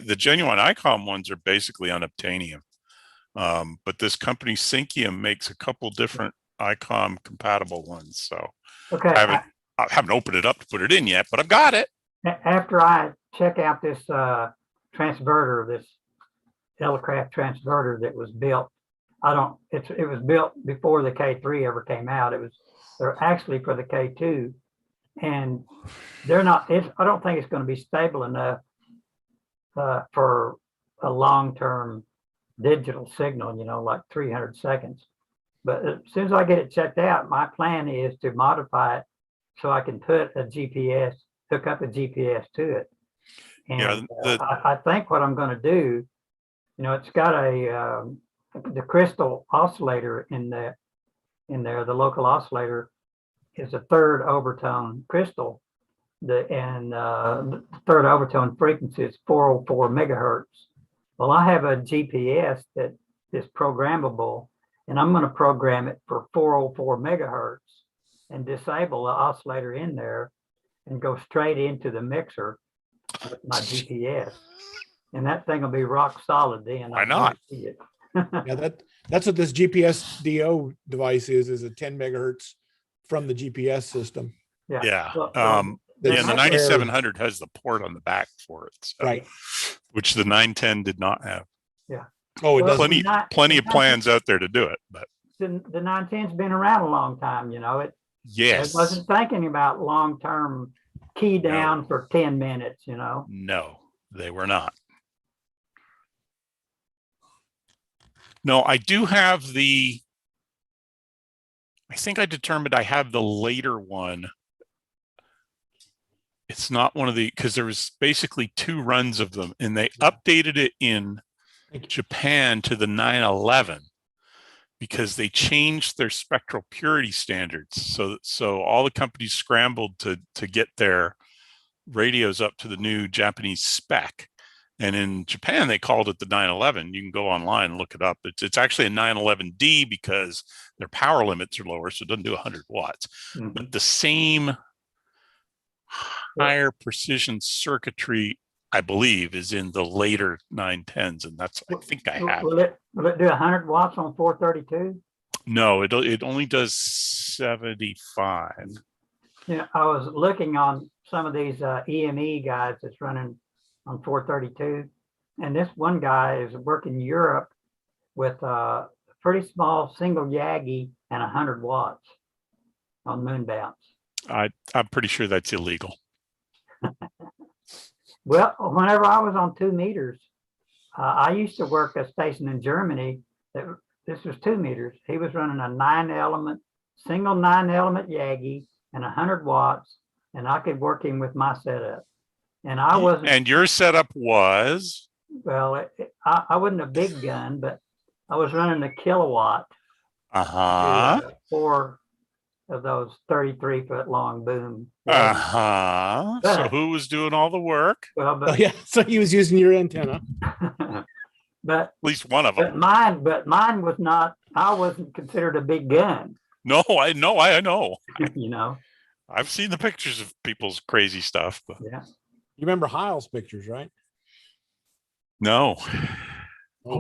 The genuine ICOM ones are basically unobtainium. But this company Synkium makes a couple different ICOM compatible ones. So okay, I haven't opened it up to put it in yet, but I've got it. After I check out this transverter, this Elecraft transverter that was built, it was built before the K3 ever came out. They're actually for the K2, and they're not. I don't think it's going to be stable enough for a long-term digital signal, like 300 seconds. But as soon as I get it checked out, my plan is to modify it so I can put a GPS, hook up a GPS to it. And I think what I'm going to do, it's got the crystal oscillator in there. The local oscillator is a third overtone crystal. The third overtone frequency is 404 megahertz. Well, I have a GPS that is programmable, and I'm going to program it for 404 megahertz and disable the oscillator in there and go straight into the mixer with my GPS. And that thing will be rock solid then. Why not? It. Yeah, that's what this GPS DO device is a 10 megahertz from the GPS system. Yeah. Well, and the 9700 has the port on the back for it. So, right. Which the 910 did not have. Yeah. Oh, it does. Plenty of plans out there to do it, but the 910's been around a long time, Yes. It wasn't thinking about long-term key down for 10 minutes, No, they were not. No, I do have I think I determined I have the later one. It's not one of because there was basically 2 runs of them, and they updated it in Japan to the 911 because they changed their spectral purity standards. So all the companies scrambled to get their radios up to the new Japanese spec. And in Japan, they called it the 911. You can go online and look it up. It's actually a 911D because their power limits are lower, so it doesn't do 100 watts. Mm-hmm. But the same higher precision circuitry, I believe, is in the later 910s, and that's I think I have. Will it do 100 watts on 432? No, it only does 75. Yeah, I was looking on some of these EME guys that's running on 432, and this one guy is working Europe with a pretty small single Yagi and 100 watts on moon bounce. I'm pretty sure that's illegal. Well, whenever I was on 2 meters, I used to work a station in Germany. This was 2 meters. He was running a single 9-element Yagi and 100 watts, and I could work him with my setup. And I wasn't. And your setup was? Well, I wasn't a big gun, but I was running a kilowatt. 4 of those 33-foot long boom. So who was doing all the work? Well, so he was using your antenna. But at least one of them. But mine was not. I wasn't considered a big gun. No, I know. I've seen the pictures of people's crazy stuff. But yeah. You remember Heil's pictures, right? No.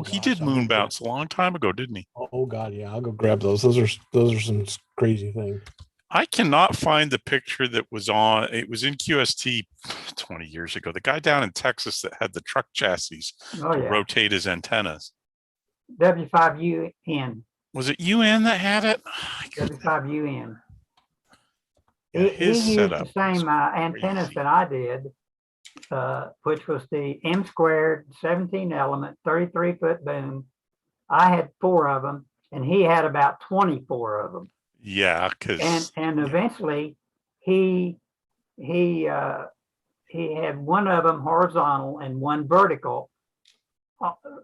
He did moon bounce a long time ago, didn't he? Oh God, yeah. I'll go grab those. Those are some crazy things. I cannot find the picture that was on. It was in QST 20 years ago. The guy down in Texas that had the truck chassis to rotate his antennas. W5UN. Was it UN that had it? W5UN. Yeah, he used the same antennas that I did, which was the M squared 17-element 33-foot boom. I had 4 of them, and he had about 24 of them. Yeah, and eventually he had one of them horizontal and one vertical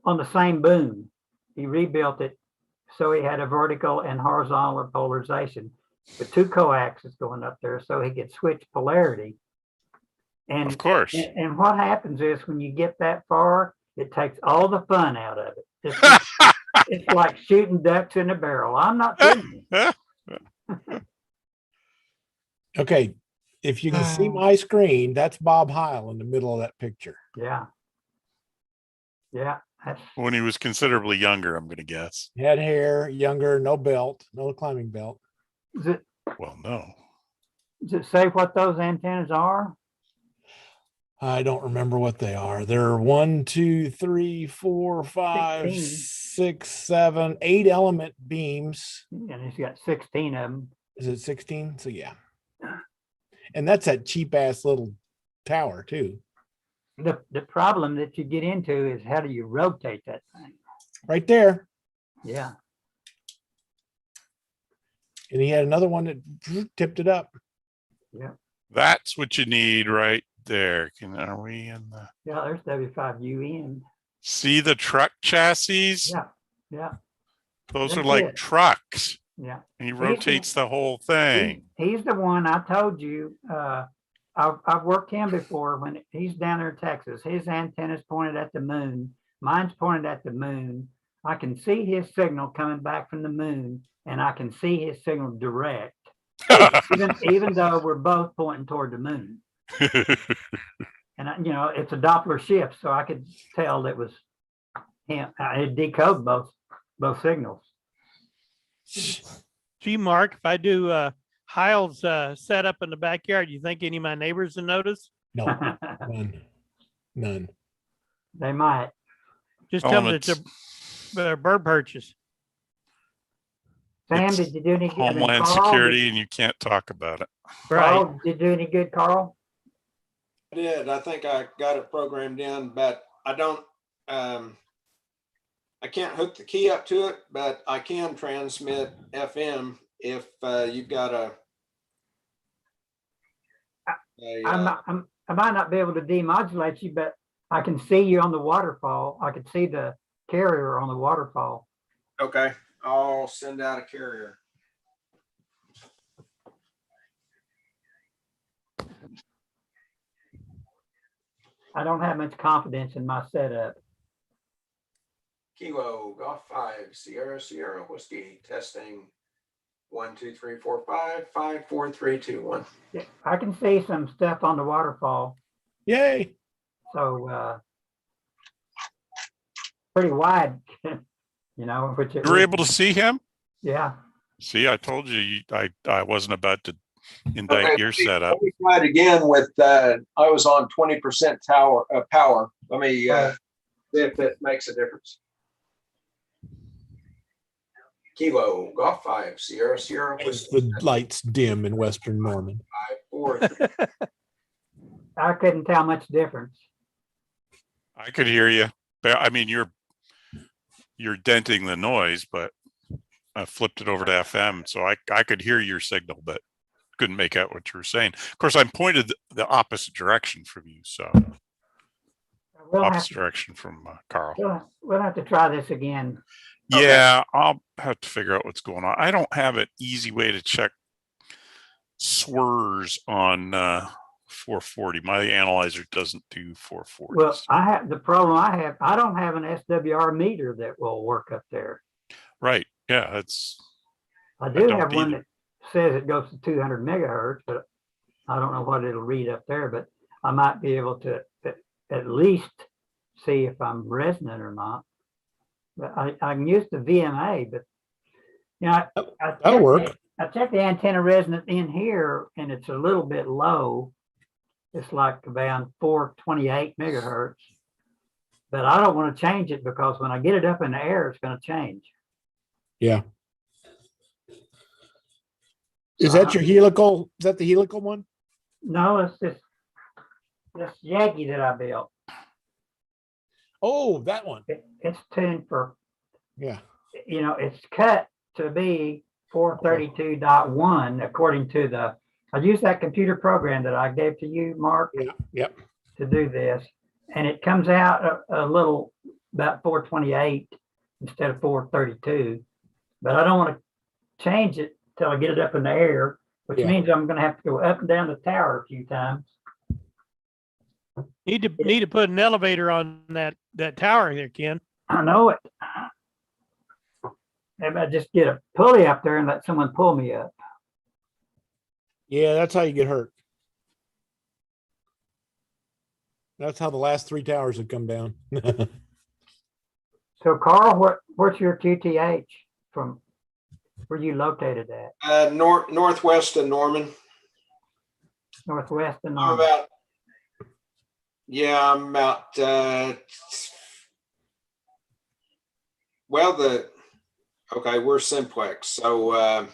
on the same boom. He rebuilt it so he had a vertical and horizontal polarization with 2 coaxes going up there, so he could switch polarity. And of course. And what happens is when you get that far, it takes all the fun out of it. It's like shooting ducks in a barrel. I'm not kidding you. Okay, if you can see my screen, that's Bob Heil in the middle of that picture. Yeah. When he was considerably younger, I'm going to guess. He had hair, younger, no belt, no climbing belt. Well, no. Does it say what those antennas are? I don't remember what they are. They're 1, 2, 3, 4, 5, 16. 6, 7, 8 element beams. And he's got 16 of them. Is it 16? So yeah. And that's that cheap ass little tower too. The problem that you get into is how do you rotate that thing? right there. Yeah. And he had another one that tipped it up. Yeah. That's what you need right there. Are we in the? Yeah, there's W5UN. See the truck chassis? Yeah. Yeah. Those That's are like it. trucks. Yeah. He rotates the whole thing. He's the one I told you. I've worked him before when he's down there in Texas. His antenna's pointed at the moon. Mine's pointed at the moon. I can see his signal coming back from the moon, and I can see his signal direct, even though we're both pointing toward the moon. And you know, it's a Doppler shift, so I could tell it was him. It decoded both signals. Gee, Mark, if I do Heil's set up in the backyard, you think any of my neighbors will notice? No, none. They might. Just tell them it's a bird purchase. Sam, did you do any Homeland Security, and you can't talk about it. Carl, did you do any good, Carl? I did. I think I got it programmed in, but I don't. I can't hook the key up to it, but I can transmit FM if you've got I might not be able to demodulate you, but I can see you on the waterfall. I could see the carrier on the waterfall. Okay, I'll send out a carrier. I don't have much confidence in my setup. Kilo Golf 5 Sierra Sierra Whiskey testing 1 2 3 4 5 5 4 3 2 1. Yeah, I can see some stuff on the waterfall. Yay! So pretty wide, you know. Which you were able to see him? Yeah. See, I told you I wasn't about to indict your setup. Let me try it again with I was on 20% power. Let me see if it makes a difference. Kilo Golf 5 Sierra Sierra Whiskey. The lights dim in Western Norman. 5 4 3. I couldn't tell much difference. I could hear you. I mean, you're denting the noise, but I flipped it over to FM, so I could hear your signal, but couldn't make out what you were saying. Of course, I'm pointed the opposite direction from you, so opposite direction from Carl. We'll have to try this again. Yeah, I'll have to figure out what's going on. I don't have an easy way to check swirls on 440. My analyzer doesn't do 440. Well, the problem I don't have an SWR meter that will work up there. Right. Yeah, I do have one that says it goes to 200 megahertz, but I don't know what it'll read up there, but I might be able to at least see if I'm resonant or not. But I can use the VMA, but you know, that'll work. I checked the antenna resonance in here, and it's a little bit low. It's like around 428 megahertz. But I don't want to change it because when I get it up in the air, it's going to change. Yeah. Is that your helical? Is that the helical one? No, it's this Yagi that I built. Oh, that one. It's tuned for, yeah. You know, it's cut to be 432.1 according to I used that computer program that I gave to you, Mark. Yeah. Yep. To do this, and it comes out a little about 428 instead of 432. But I don't want to change it till I get it up in the air, which means I'm going to have to go up and down the tower a few times. Need to put an elevator on that tower here, Ken. I know it. Maybe I just get a pulley up there and let someone pull me up. Yeah, that's how you get hurt. That's how the last 3 towers have come down. So, Carl, what's your QTH from where you located at? Northwest of Norman. Northwest of Norman. I'm about we're Simplex, so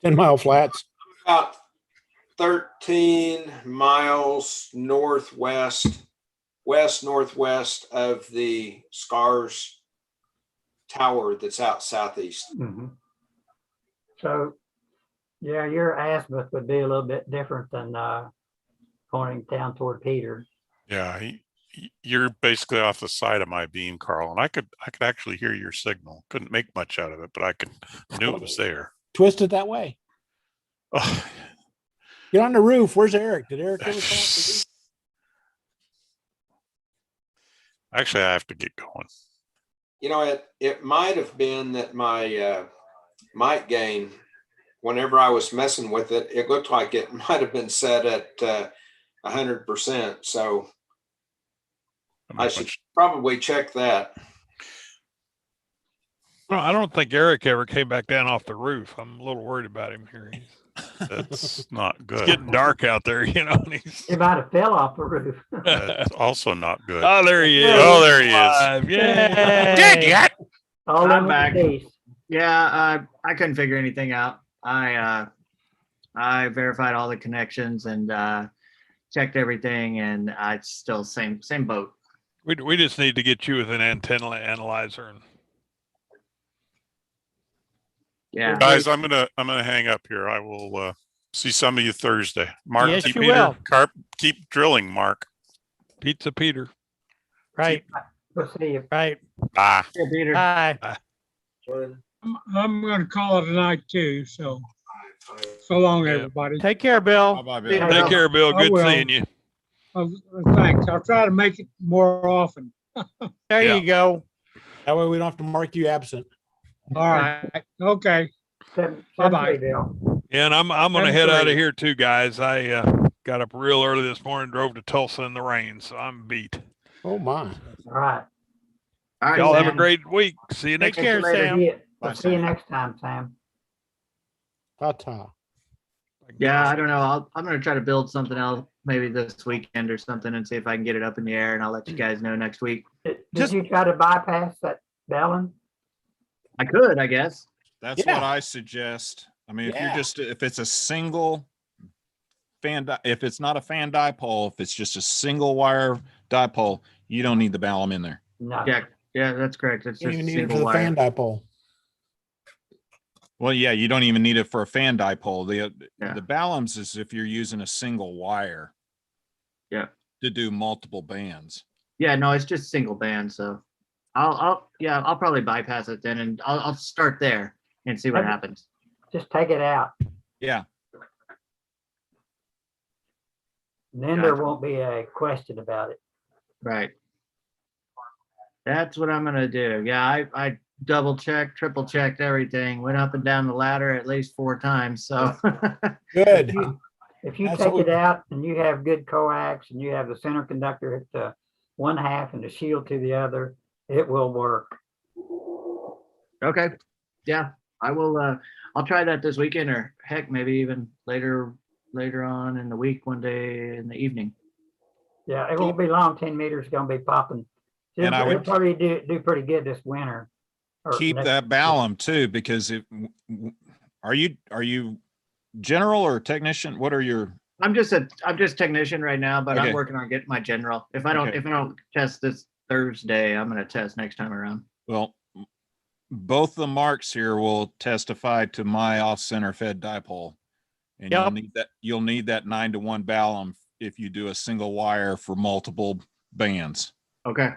10-mile flats. About 13 miles northwest west northwest of the SCARS tower that's out southeast. So, yeah, your azimuth would be a little bit different than pointing down toward Peter. Yeah, you're basically off the side of my beam, Carl, and I could actually hear your signal. Couldn't make much out of it, but knew it was there. Twist it that way. Oh. Get on the roof. Where's Eric? Did Eric ever come up the roof? Actually, I have to get going. You know, it might have been that my mic gain, whenever I was messing with it, it looked like it might have been set at 100%. So I should probably check that. Well, I don't think Eric ever came back down off the roof. I'm a little worried about him here. That's not good. It's getting dark out there, you know. He might have fell off the roof. That's also not good. Oh, there he is. Oh, there he is. Yay. Did yet? I'm back. Yeah, I couldn't figure anything out. I verified all the connections and checked everything, and it's still same boat. We just need to get you with an antenna analyzer. And yeah, guys, I'm gonna hang up here. I will see some of you Thursday. Mark, Yes, keep you will. keep drilling, Mark. Pizza Peter. Right. We'll see you. Right. Bye. Yeah, Peter. Bye. I'm going to call it a night too. So long, everybody. Take care, Bill. Bye-bye, Bill. Take care, Bill. I Good will. seeing you. Thanks. I'll try to make it more often. There you go. That way we don't have to mark you absent. All right. Okay. Bye-bye. Yeah, and I'm going to That's head out of great. here too, guys. I got up real early this morning, drove to Tulsa in the rain, so I'm beat. Oh my. All right. All right, Y'all have a Sam. great week. See you Take next care, week. Sam. See you, Bye, see you Sam. next time, Sam. Ta-ta. Yeah, I don't know. I'm going to try to build something else maybe this weekend or something and see if I can get it up in the air, and I'll let you guys know next week. Did you try to bypass that balun? I could, I guess. That's what I suggest. I mean, if it's a single if it's not a fan dipole, if it's just a single wire dipole, you don't need the balun in there. No. Yeah, that's correct. It's You just don't even need it single for the wire. fan dipole. Well, yeah, you don't even need it for a fan dipole. The balance is if you're using a single wire. Yeah. To do multiple bands. Yeah, no, it's just single band. So I'll probably bypass it then, and I'll start there and see what happens. Just take it out. Yeah. And then there won't be a question about it. Right. That's what I'm gonna do. Yeah, I double checked, triple checked everything, went up and down the ladder at least 4 times. So Good. If you That's take what it out and you have good coax and you have the center conductor at one half and the shield to the other, it will work. okay. Yeah, I will I'll try that this weekend, or heck, maybe even later on in the week, one day in the evening. Yeah, it won't be long. 10 meters is gonna be popping. And I It'll would probably do pretty good this winter. or keep next- that balun too, because are you general or technician? What are your? I'm just technician right now, but Okay. I'm working on getting my general. If I don't test this Thursday, I'm gonna test next time around. Well, both the marks here will testify to my off-center fed dipole, and you'll need that 9-to-1 balun if you do a single wire for multiple bands. Okay.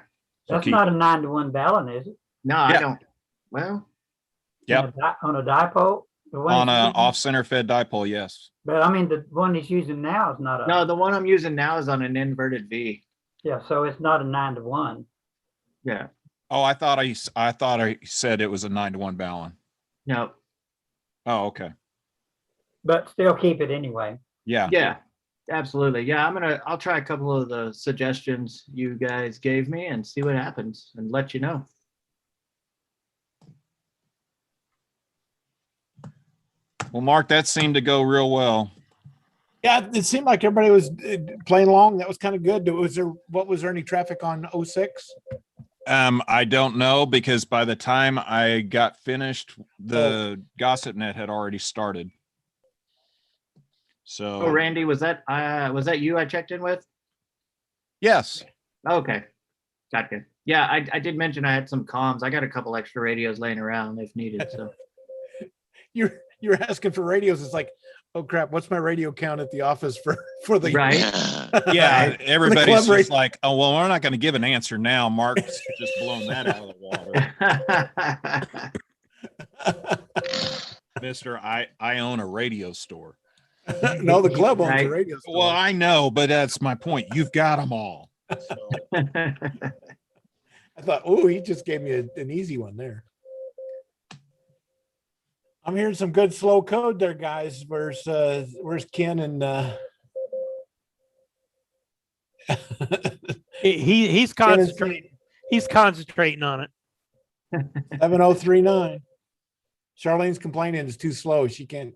So That's not a 9-to-1 balun, is it? No, I don't. Well, Yep. On a dipole? The one On he's a using? off-center fed dipole, yes. But I mean, the one he's using now is not a. no, the one I'm using now is on an inverted V. Yeah, so it's not a 9-to-1. Yeah. Oh, I thought I said it was a 9-to-1 balun. No. Oh, okay. But still keep it anyway. Yeah. Yeah, absolutely. Yeah, I'll try a couple of the suggestions you guys gave me and see what happens and let you know. Well, Mark, that seemed to go real well. Yeah, it seemed like everybody was playing along. That was kind of good. Was there any traffic on 06? I don't know, because by the time I got finished, the gossip net had already started. So Oh, Randy, was that you I checked in with? yes. Okay. Gotcha. Yeah, I did mention I had some comms. I got a couple extra radios laying around if needed. So You're asking for radios. It's like, oh crap, what's my radio count at the office for the right. Yeah, everybody's club just like, oh well, we're not going to give an answer now. Mark's just blown that out of the water. Mister, I own a radio store. No, the club owns a Right. radio store. Well, I know, but that's my point. You've got them all. So, I thought, oh, he just gave me an easy one there. I'm hearing some good slow code there, guys. Where's Ken and he's concentrating. He's concentrating on it. 7039. Charlene's complaining it's too slow. She can't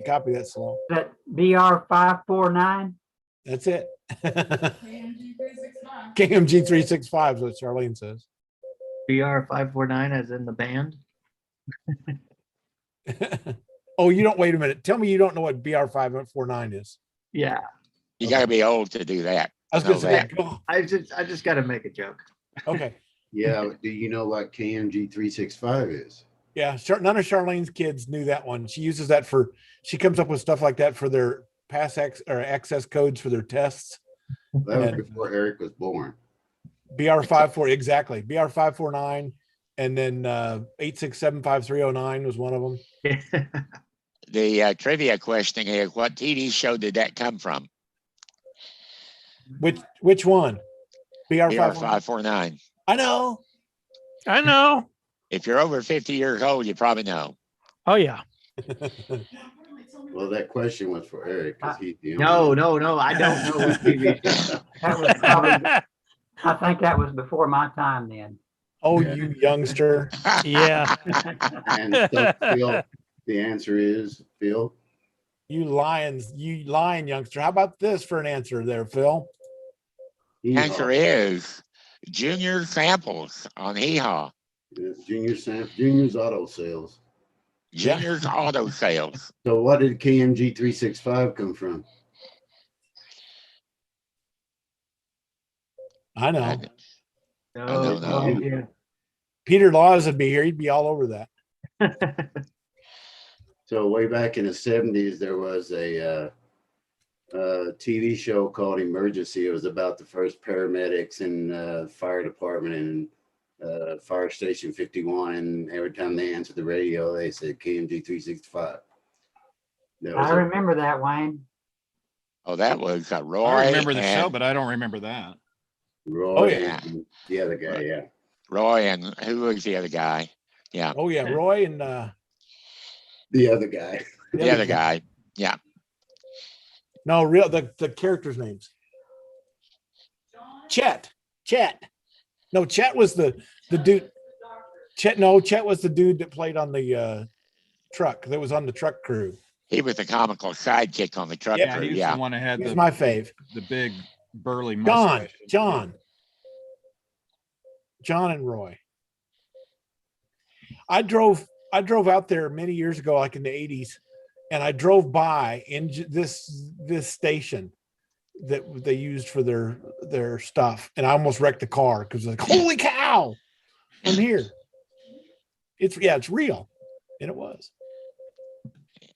copy that slow. That BR549. That's it. KMG 365 is what Charlene says. BR549 as in the band. Oh, you don't, wait a minute. Tell me you don't know what BR549 is. Yeah. You got to be old to do that. I was going to say, I just got to make a joke. okay. Yeah. Do you know what KMG 365 is? Yeah. None of Charlene's kids knew that one. She uses that she comes up with stuff like that for their access codes for their tests. That was before Eric was born. BR54, exactly. BR549, and then 8675309 was one of them. The trivia question here: what TV show did that come from? Which one? BR549. I know. If you're over 50 years old, you probably know. Oh yeah. Well, that question was for Eric because he's the No, I don't know what TV. That was probably, I think that was before my time then. Oh, you youngster. Yeah. And so, Phil, the answer is Phil. You lying youngster. How about this for an answer there, Phil? Answer is Junior Samples on Hee Haw. Yes, Junior's Auto Sales. Junior's Auto Sales. So what did KMG 365 come from? I know. I don't know. Yeah. Peter Laws would be here. He'd be all over that. So way back in the 70s, there was a TV show called Emergency. It was about the first paramedics and fire department and Fire Station 51. And every time they answered the radio, they said KMG 365. I remember that, Wayne. Oh, that was Roy. I remember the show, but I don't remember that. Roy. Oh, yeah. And the other guy, yeah. Roy and who was the other guy? Yeah. Oh yeah, Roy and the other guy. The other guy. Yeah. No, the characters' names. Chet. No, Chet was the dude. Chet was the dude that played on the truck, that was on the truck crew. He was the comical sidekick on the truck Yeah, crew. he was the one that had He's my fave. the big burly mustache. John and Roy. I drove out there many years ago, like in the 80s, and I drove by in this station that they used for their stuff, and I almost wrecked the car because like, holy cow, I'm here. It's real, and it was.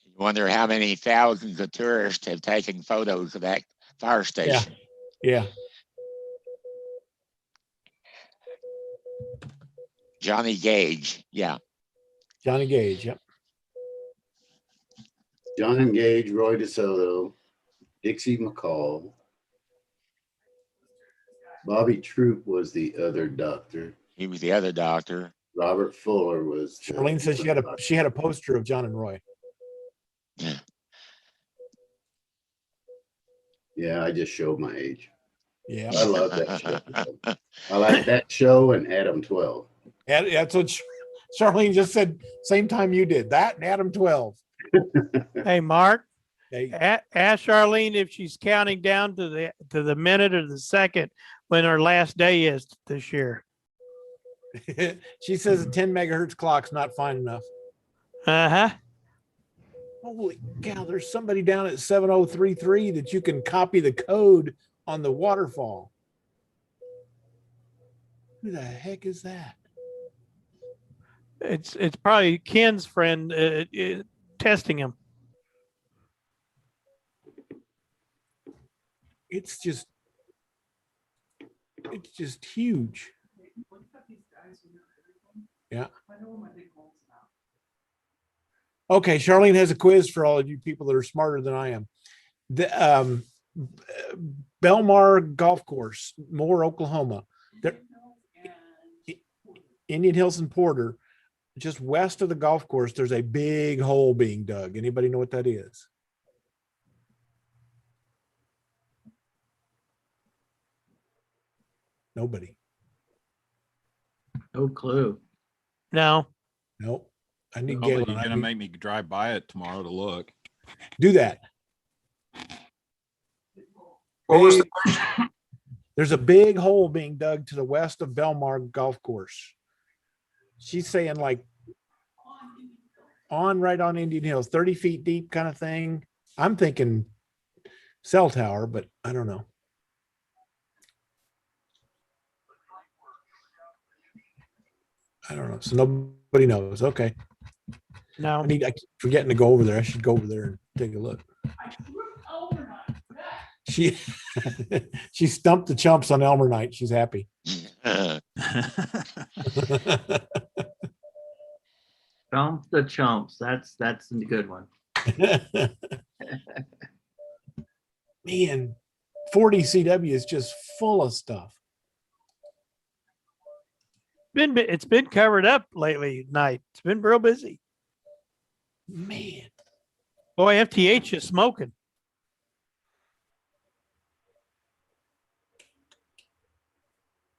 You wonder how many thousands of tourists have taken photos of that fire station. Yeah. Johnny Gage. Yeah. Johnny Gage. Yep. John and Gage, Roy DeSoto, Dixie McCall. Bobby Troop was the other doctor. He was the other doctor. Robert Fuller was. Charlene says she had a poster of John and Roy. Yeah, I just showed my age. Yeah. I love that show. I like that show and Adam 12. Yeah, that's what Charlene just said. Same time you did that and Adam 12. Hey, Mark. Hey. Ask Charlene if she's counting down to the minute or the second when her last day is this year. She says a 10 megahertz clock's not fine enough. Uh-huh. Holy cow, there's somebody down at 7033 that you can copy the code on the waterfall. Who the heck is that? It's probably Ken's friend testing him. It's just huge. Yeah. Okay, Charlene has a quiz for all of you people that are smarter than I am. The Belmar Golf Course, Moore, Oklahoma. Indian Hills and Porter, just west of the golf course, there's a big hole being dug. Anybody know what that is? Nobody. No clue. No. Nope. I need Oh, but Galen. you're gonna make me drive by it tomorrow to look. Do that. What was the There's a big hole being dug to the west of Belmar Golf Course. She's saying like right on Indian Hills, 30 feet deep kind of thing. I'm thinking cell tower, but I don't know. I don't know. So nobody knows. Okay. No. I keep forgetting to go over there. I should go over there and take a look. She she stumped the chumps on Elmer night. She's happy. Chump the chumps. That's a good one. Man, 40 CW is just full of stuff. It's been covered up lately at night. It's been real busy. Man. Boy, FTH is smoking.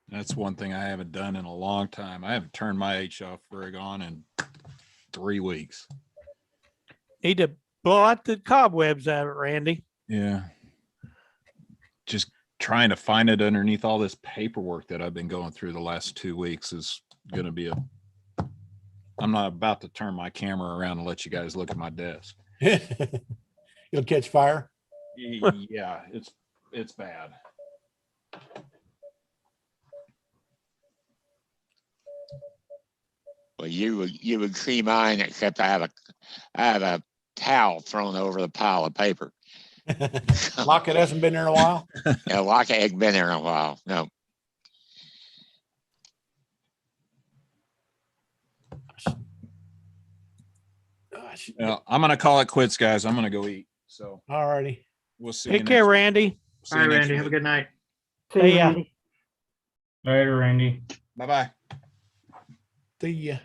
That's one thing I haven't done in a long time. I haven't turned my HF rig on in 3 weeks. Need to blow out the cobwebs out of it, Randy. Yeah. Just trying to find it underneath all this paperwork that I've been going through the last 2 weeks is going to be I'm not about to turn my camera around and let you guys look at my desk. You'll catch fire. Yeah, it's bad. Well, you would see mine, except I have a towel thrown over the pile of paper. Lockett hasn't been there in a while. Yeah, Lockett hasn't been there in a while. No. Well, I'm gonna call it quits, guys. I'm gonna go eat. So all righty. We'll see. Take care, Randy. See All you right, next Randy. Have a week. good night. See ya. Later, Randy. Bye-bye. See ya.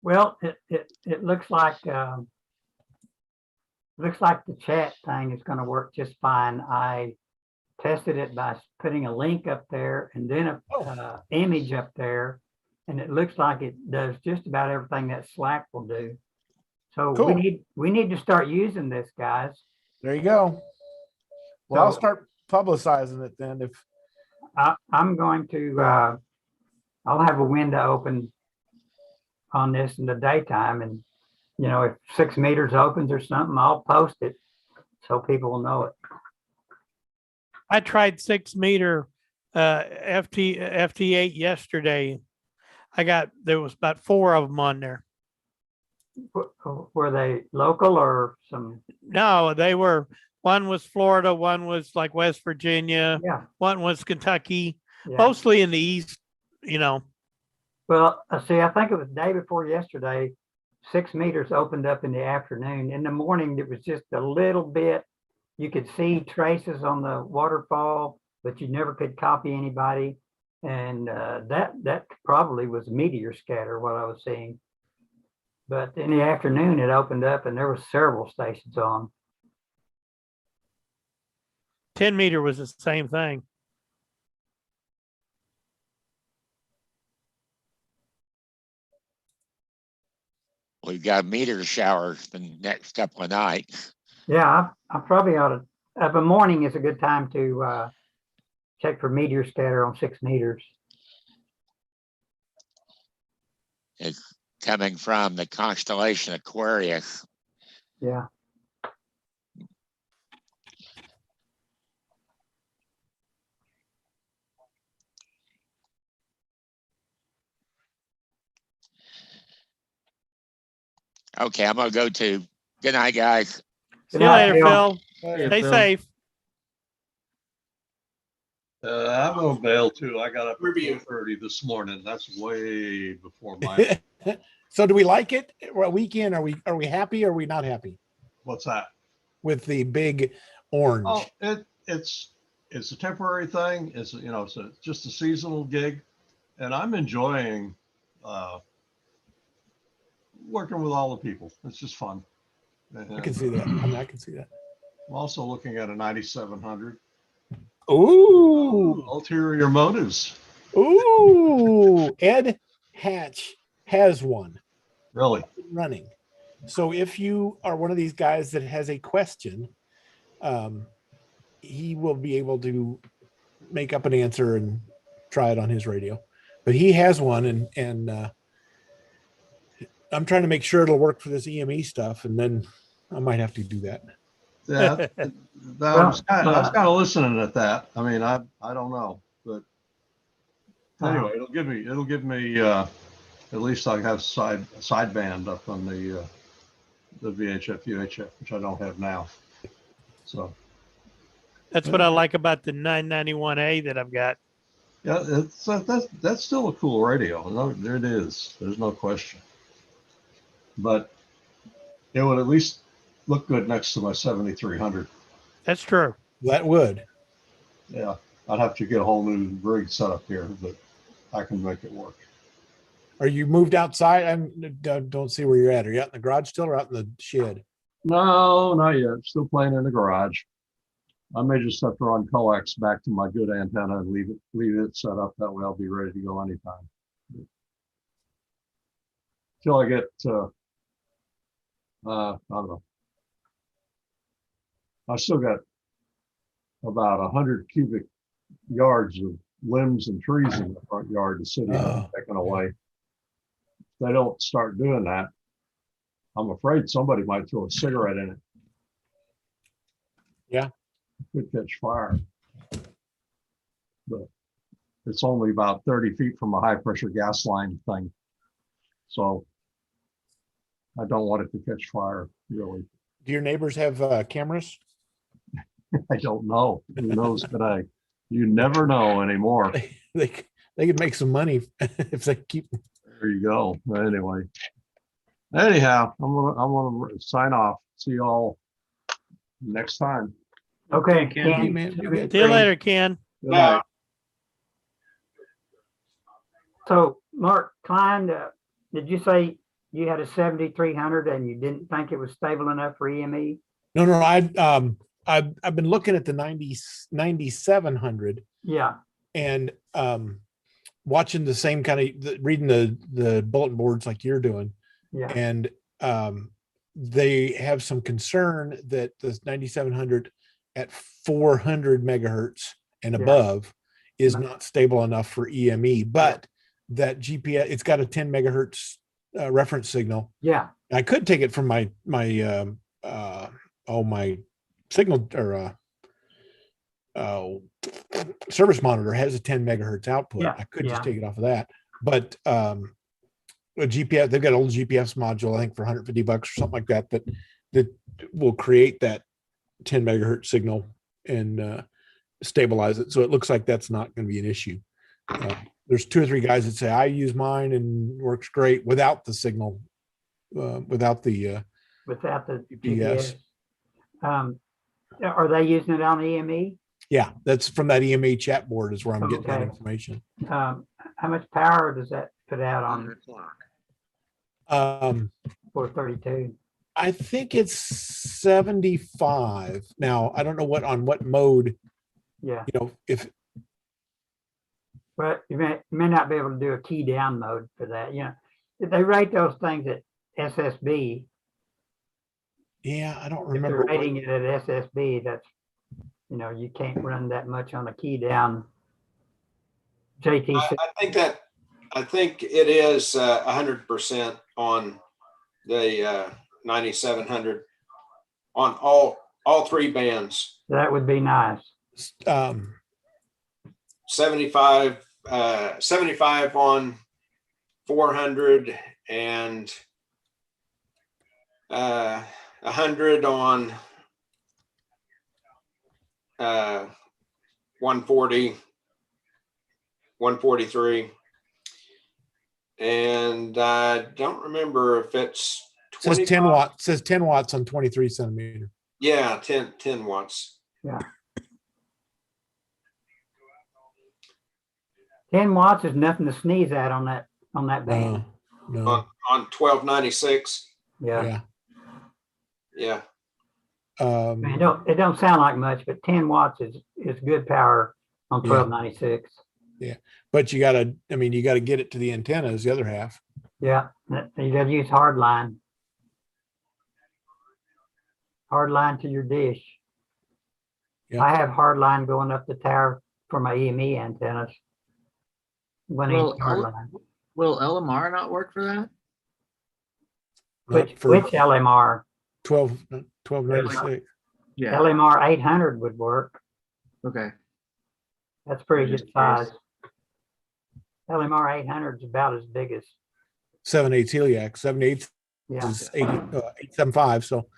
Well, it looks like the chat thing is going to work just fine. I tested it by putting a link up there and then a image up there, and it looks like it does just about everything that Slack will do. So Cool. we need to start using this, guys. There you go. Well, I'll start publicizing it then. If I'm going to, I'll have a window open on this in the daytime, and if 6 meters opens or something, I'll post it so people will know it. I tried 6 meter FT8 yesterday. There was about 4 of them on there. Were they local or some? No, they were. One was Florida, one was like West Virginia, Yeah. One was Kentucky, Yeah. mostly in the east. Well, see, I think it was the day before yesterday. 6 meters opened up in the afternoon. In the morning, it was just a little bit. You could see traces on the waterfall, but you never could copy anybody. And that probably was meteor scatter, what I was seeing. But in the afternoon, it opened up and there were several stations on. 10 meter was the same thing. We've got meteor showers the next couple of nights. Yeah, I probably ought to. The morning is a good time to check for meteor scatter on 6 meters. It's coming from the constellation Aquarius. Yeah. Okay, I'm gonna go to. Good night, guys. See you later, Phil. Yeah, Stay Phil. safe. I'm gonna bail too. I got up at Review. 4:30 this morning. That's way before my. So do we like it? We're a weekend. Are we happy? Or are we not happy What's that? with the big orange? Oh, it's a temporary thing. It's it's just a seasonal gig, and I'm enjoying working with all the people. It's just fun. I can see that. I mean, I can see that. I'm also looking at a 9700. Ooh, ulterior motives. Ooh, Ed Hatch has one. Really? Running. So if you are one of these guys that has a question, he will be able to make up an answer and try it on his radio. But he has one, and I'm trying to make sure it'll work for this EME stuff, and then I might have to do that. Yeah, I was kind of listening at that. I mean, I don't know, but anyway, it'll give me at least I have sideband up on the VHF UHF, which I don't have now. So That's what I like about the 991A that I've got. yeah, that's still a cool radio. No, there it is. There's no question. But it would at least look good next to my 7300. That's true. That would. Yeah, I'd have to get a whole new rig set up here, but I can make it work. Are you moved outside? I don't see where you're at. Are you out in the garage still or out in the shed? No, not yet. Still playing in the garage. I may just have to run coax back to my good antenna and leave it set up. That way I'll be ready to go anytime. Till I get, I don't know. I still got about 100 cubic yards of limbs and trees in the front yard the city has taken away. If they don't start doing that, I'm afraid somebody might throw a cigarette in it. Yeah. Could catch fire. But it's only about 30 feet from a high pressure gas line thing. So I don't want it to catch fire, really. Do your neighbors have cameras? I don't know. Who knows today? You never know anymore. They could make some money if they keep. There you go. But anyway. Anyhow, I'm gonna sign off. See y'all next time. Okay, Ken. Hey, Ken. man, you good? See you later, Ken. Good night. So, Mark Klein, did you say you had a 7300 and you didn't think it was stable enough for EME? No. I've been looking at the 9700 Yeah. and watching the same kind of reading the bulletin boards like you're doing. Yeah. And they have some concern that the 9700 at 400 megahertz and above is not stable enough for EME, but that GPS, it's got a 10 megahertz reference signal. Yeah. I could take it from my signal or service monitor has a 10 megahertz output. Yeah, I could just take it off of that, but a GPS, they've got an old GPS module, I think for $150 or something like that, that will create that 10 megahertz signal and stabilize it. So it looks like that's not going to be an issue. There's 2 or 3 guys that say I use mine and works great without the signal, without the GPS. Are they using it on EME? Yeah, that's from that EMA chat board is where I'm getting that information. How much power does that put out on 432? I think it's 75. Now, I don't know on what mode. Yeah. But you may not be able to do a key down mode for that. If they rate those things at SSB. Yeah, I don't remember. If they're rating it at SSB, that's, you can't run that much on a key down. JT. I think it is 100% on the 9700 on all 3 bands. That would be nice. 75 on 400 and 100 on 140, 143. And I don't remember if it's It says 10 watts. Says 10 watts on 23 centimeter. Yeah, 10 watts. Yeah. 10 watts is nothing to sneeze at on that band. No. On 1296. Yeah. Yeah. It don't sound like much, but 10 watts is good power on 1296. Yeah. But you gotta get it to the antenna is the other half. Yeah. You gotta use hard line. Hard line to your dish. Yeah. I have hard line going up the tower for my EME antennas. Will Hard line. LMR not work for that? Which LMR? 1296. Yeah. LMR 800 would work. Okay. That's pretty good size. LMR 800 is about as big as 7/8 Heliac. 7/8 is 875. So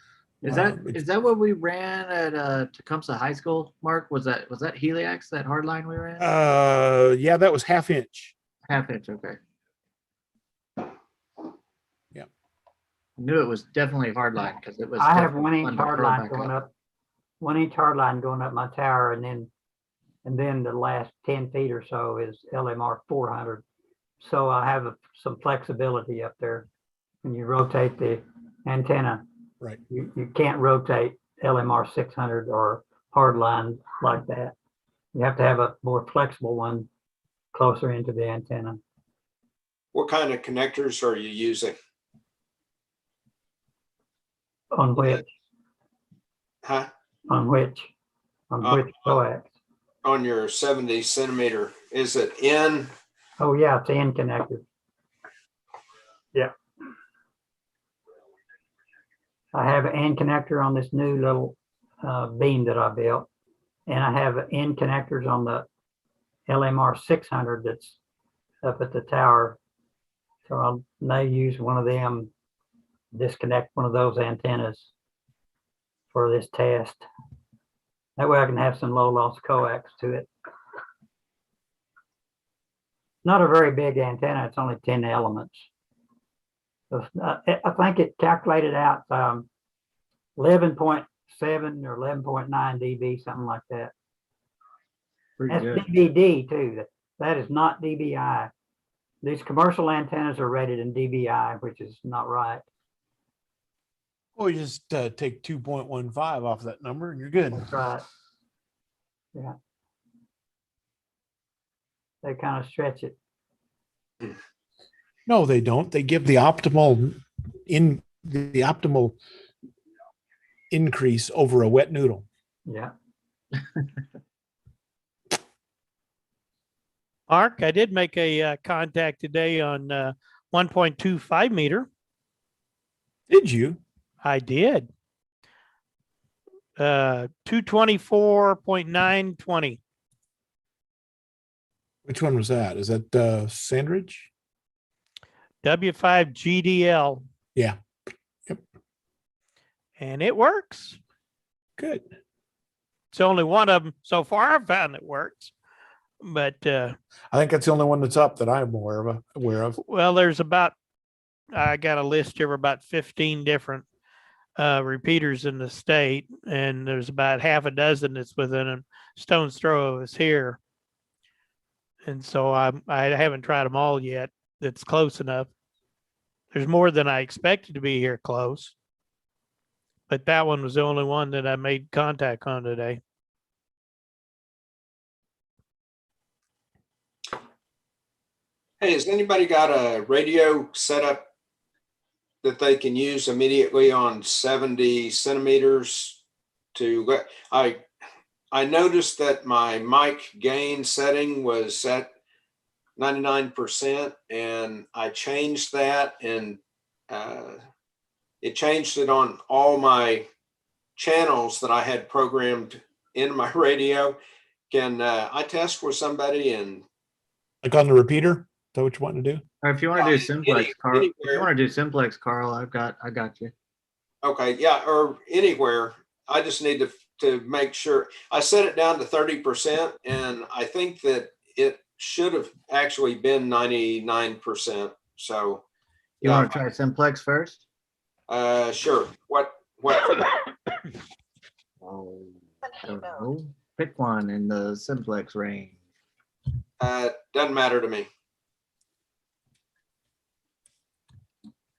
is that what we ran at Tecumseh High School, Mark? Was that Heliax, that hard line we ran? Yeah, that was half inch. Half inch, okay. Yeah. I knew it was definitely hard line because it was. I have 1 inch hard line going up. 1 inch hard line going up my tower, and then the last 10 feet or so is LMR 400. So I have some flexibility up there when you rotate the antenna. Right. You can't rotate LMR 600 or hard line like that. You have to have a more flexible one closer into the antenna. What kind of connectors are you using? On which? Huh? On which? On which coax? On your 70 centimeter. Is it in? Oh yeah, it's N connector. Yeah. I have an N connector on this new little beam that I built. And I have N connectors on the LMR 600 that's up at the tower. So I may use one of them, disconnect one of those antennas for this test. That way I can have some low loss coax to it. Not a very big antenna, it's only 10 elements. So, I think it calculated out 11.7 or 11.9 dB, something like that. That's good. DVD too. That is not dBi. These commercial antennas are rated in dBi, which is not right. Well, you just take 2.15 off that number and you're good. That's right. Yeah. They kind of stretch it. No, they don't. They give the optimal increase over a wet noodle. Yeah. Mark, I did make a contact today on 1.25 meter. Did you? I did. 224.920. Which one was that? Is that Sandridge? W5 GDL. Yeah. Yep. And it works. Good. It's only one of them so far I've found that works. But I think that's the only one that's up that I'm aware of. Well, there's I got a list here of about 15 different repeaters in the state, and there's about half a dozen that's within a stone's throw of us here. And so I haven't tried them all yet. That's close enough. There's more than I expected to be here close, but that one was the only one that I made contact on today. Hey, has anybody got a radio set up that they can use immediately on 70 centimeters to I noticed that my mic gain setting was at 99%, and I changed that, and it changed it on all my channels that I had programmed in my radio. Can I test with somebody and like on the repeater? Is that what you want to do? Or if you want to do simplex, Carl. If you want to do simplex, Carl, I got you. Okay, yeah, or anywhere. I just need to make sure. I set it down to 30%, and I think that it should have actually been 99%. So, You yeah, want to try Simplex first? sure. What? Oh, I don't know. Pick one in the Simplex range. Doesn't matter to me.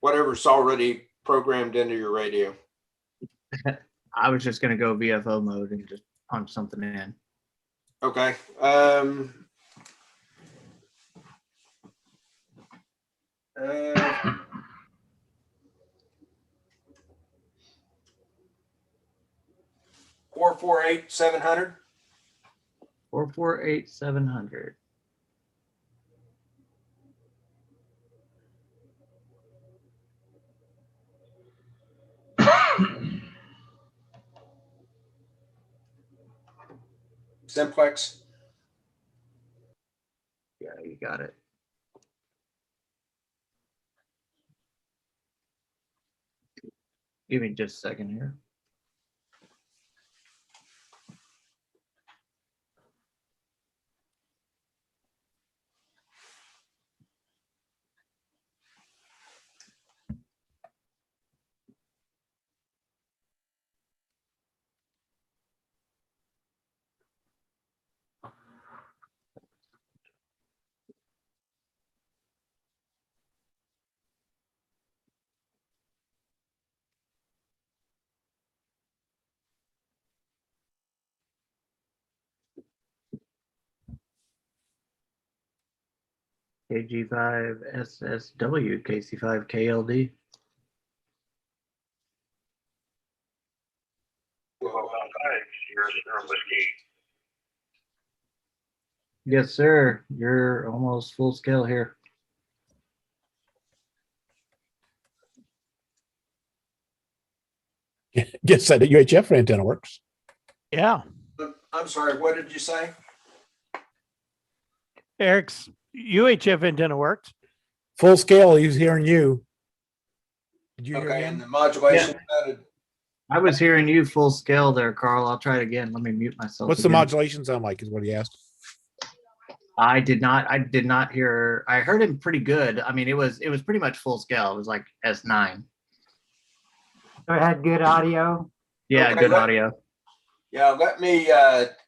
Whatever's already programmed into your radio. I was just gonna go VFO mode and just punch something in. Okay. 448-700. 448-700. Simplex. Yeah, you got it. Give me just a second here. KG5 SSW, KC5 KLD. Yes, sir. You're almost full scale here. Guess that UHF antenna works. Yeah. I'm sorry, what did you say? Eric's UHF antenna works. Full scale, he's hearing you. Did you hear Okay, him? and the modulation method. I was hearing you full scale there, Carl. I'll try it again. Let me mute myself. What's the again. modulation sound like is what he asked. I did not hear. I heard him pretty good. I mean, it was pretty much full scale. It was like S9. So it had good audio. Yeah, Okay, good audio. Yeah, let me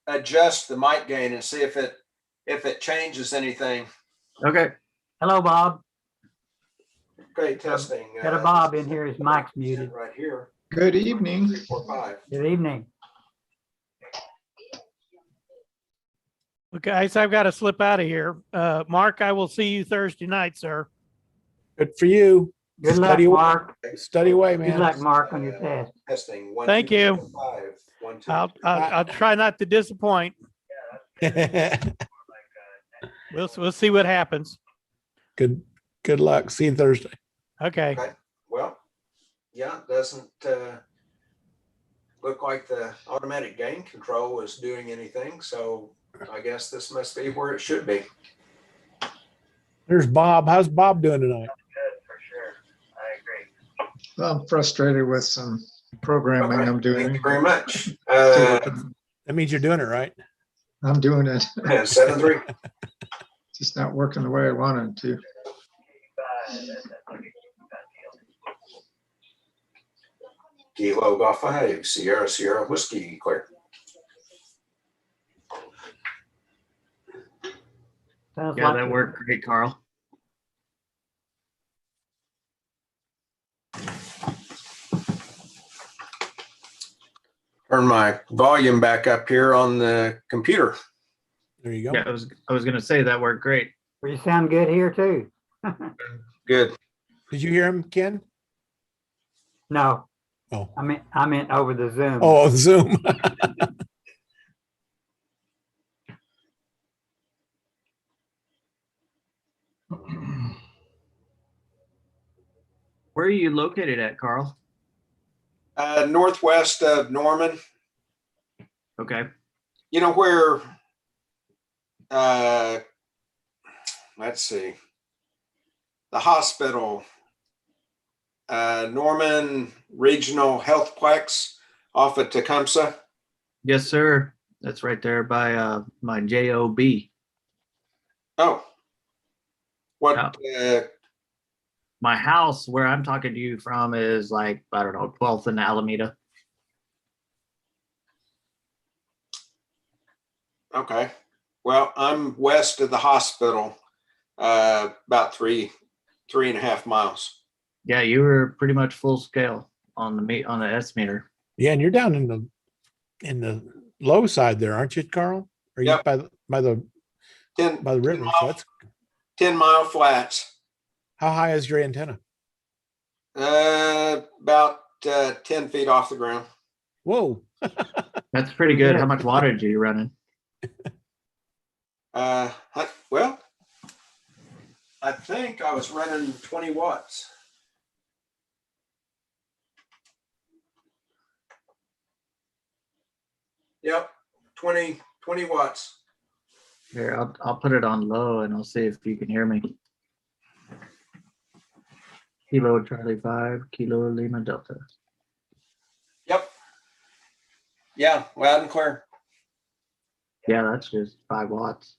adjust the mic gain and see if it changes anything. Okay. Hello, Bob. Okay, testing. Got a Bob in here. His mic's muted. Right here. Good evening. 3, 4, 5. Good evening. Okay, guys, I've got to slip out of here. Mark, I will see you Thursday night, sir. Good for you. Good luck, Study, Mark. study away, Good man. luck, Mark, on your test. Testing. 1, Thank 2, you. 3, 4, 5. 1, 2. I'll try not to disappoint. We'll see what happens. Good luck. See you Thursday. Okay. Well, yeah, it doesn't look like the automatic gain control is doing anything. So I guess this must be where it should be. There's Bob. How's Bob doing tonight? Good for sure. I agree. Well, I'm frustrated with some programming Okay, I'm doing. Thank you very much. That means you're doing it right. I'm doing it. 7-3. Just not working the way I wanted to. Kilo Golf 5, Sierra Whiskey clear. Sounds Yeah, like that worked great, Carl. Turn my volume back up here on the computer. There you go. Yeah, I was gonna say that worked great. You sound good here too. Good. Did you hear him, Ken? No. Oh. I meant over the Zoom. Oh, Zoom. Where are you located at, Carl? Northwest of Norman. Okay. You know where, let's see, the hospital Norman Regional Healthplex off at Tecumseh? Yes, sir. That's right there by my JOB. Oh. What? My house where I'm talking to you from is like, I don't know, 12th and Alameda. Okay. Well, I'm west of the hospital, about 3.5 miles. Yeah, you were pretty much full scale on the S meter. Yeah, and you're down in the low side there, aren't you, Carl? Are you by the 10 by the river? So that's 10-mile flats. How high is your antenna? About 10 feet off the ground. Whoa. That's pretty good. How much wattage are you running? Well, I think I was running 20 watts. Yep, 20 watts. Here, I'll put it on low and I'll see if you can hear me. Kilo Charlie 5, Kilo Lima Delta. Yep. Yeah, loud and clear. Yeah, that's just 5 watts.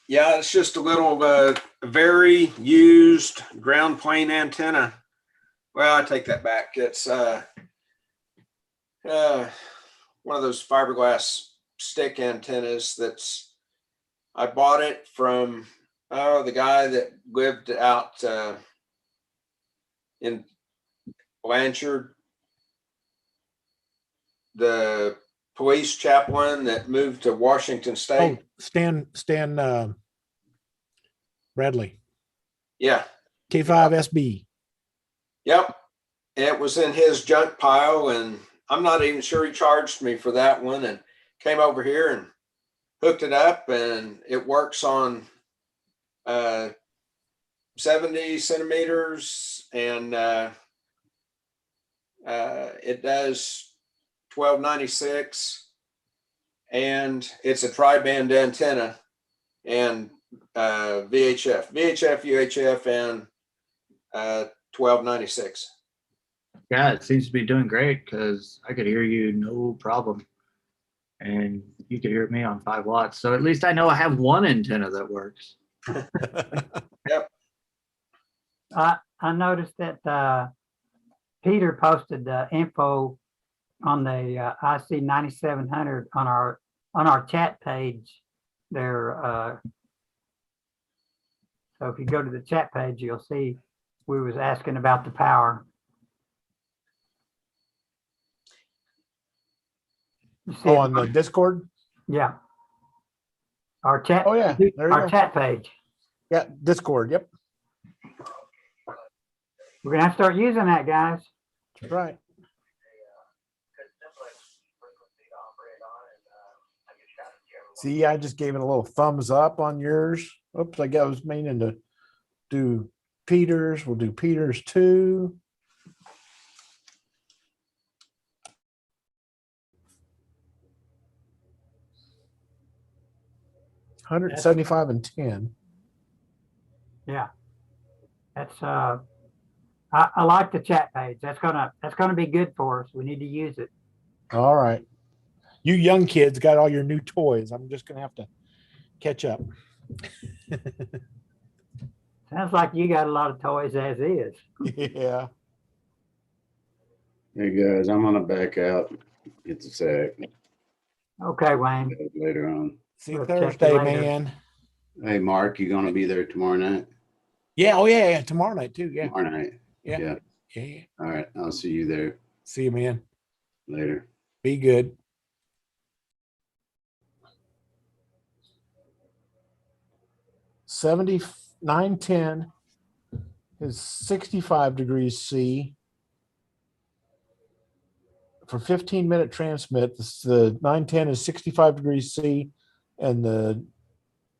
Yeah, it's just a little very used ground plane antenna. Well, I take that back. It's one of those fiberglass stick antennas I bought it from the guy that lived out in Blanchard, the police chaplain that moved to Washington State. Oh, Stan Bradley. Yeah. K5SB. Yep. It was in his junk pile, and I'm not even sure he charged me for that one, and came over here and hooked it up, and it works on 70 centimeters, and it does 1296, and it's a tri-band antenna, and VHF, UHF, and 1296. Yeah, it seems to be doing great because I could hear you no problem. And you could hear me on 5 watts. So at least I know I have one antenna that works. Yep. I noticed that Peter posted info on the IC 9700 on our chat page there. So if you go to the chat page, you'll see we was asking about the power. Oh, on the Discord? Yeah. Our chat. Oh, yeah. There you our go. chat page. Yeah, Discord. Yep. We're gonna have to start using that, guys. That's right. See, I just gave it a little thumbs up on yours. Oops, I was meaning to do Peter's. We'll do Peter's too. $175 and 10. Yeah. That's I like the chat page. That's gonna be good for us. We need to use it. All right. You young kids got all your new toys. I'm just gonna have to catch up. Sounds like you got a lot of toys as is. Yeah. Hey guys, I'm gonna back out. It's a sec. Okay, Wayne. Later on. See you Thursday, man. Hey Mark, you gonna be there tomorrow night? Yeah. Oh yeah. Tomorrow night too. Yeah. Tomorrow night. Yeah. All right. I'll see you there. See you, man. Later. Be good. $79.10 is 65 degrees C. For 15-minute transmit, the 910 is 65 degrees C, and the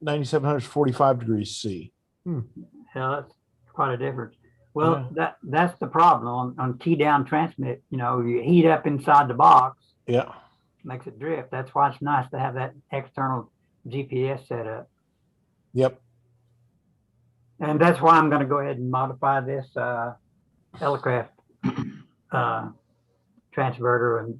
9700 is 45 degrees C. Yeah, that's quite a difference. Well, that's the problem on key down transmit. You know, you heat up inside the box. Yeah. Makes it drift. That's why it's nice to have that external GPS set up. Yep. And that's why I'm going to go ahead and modify this Elecraft transverter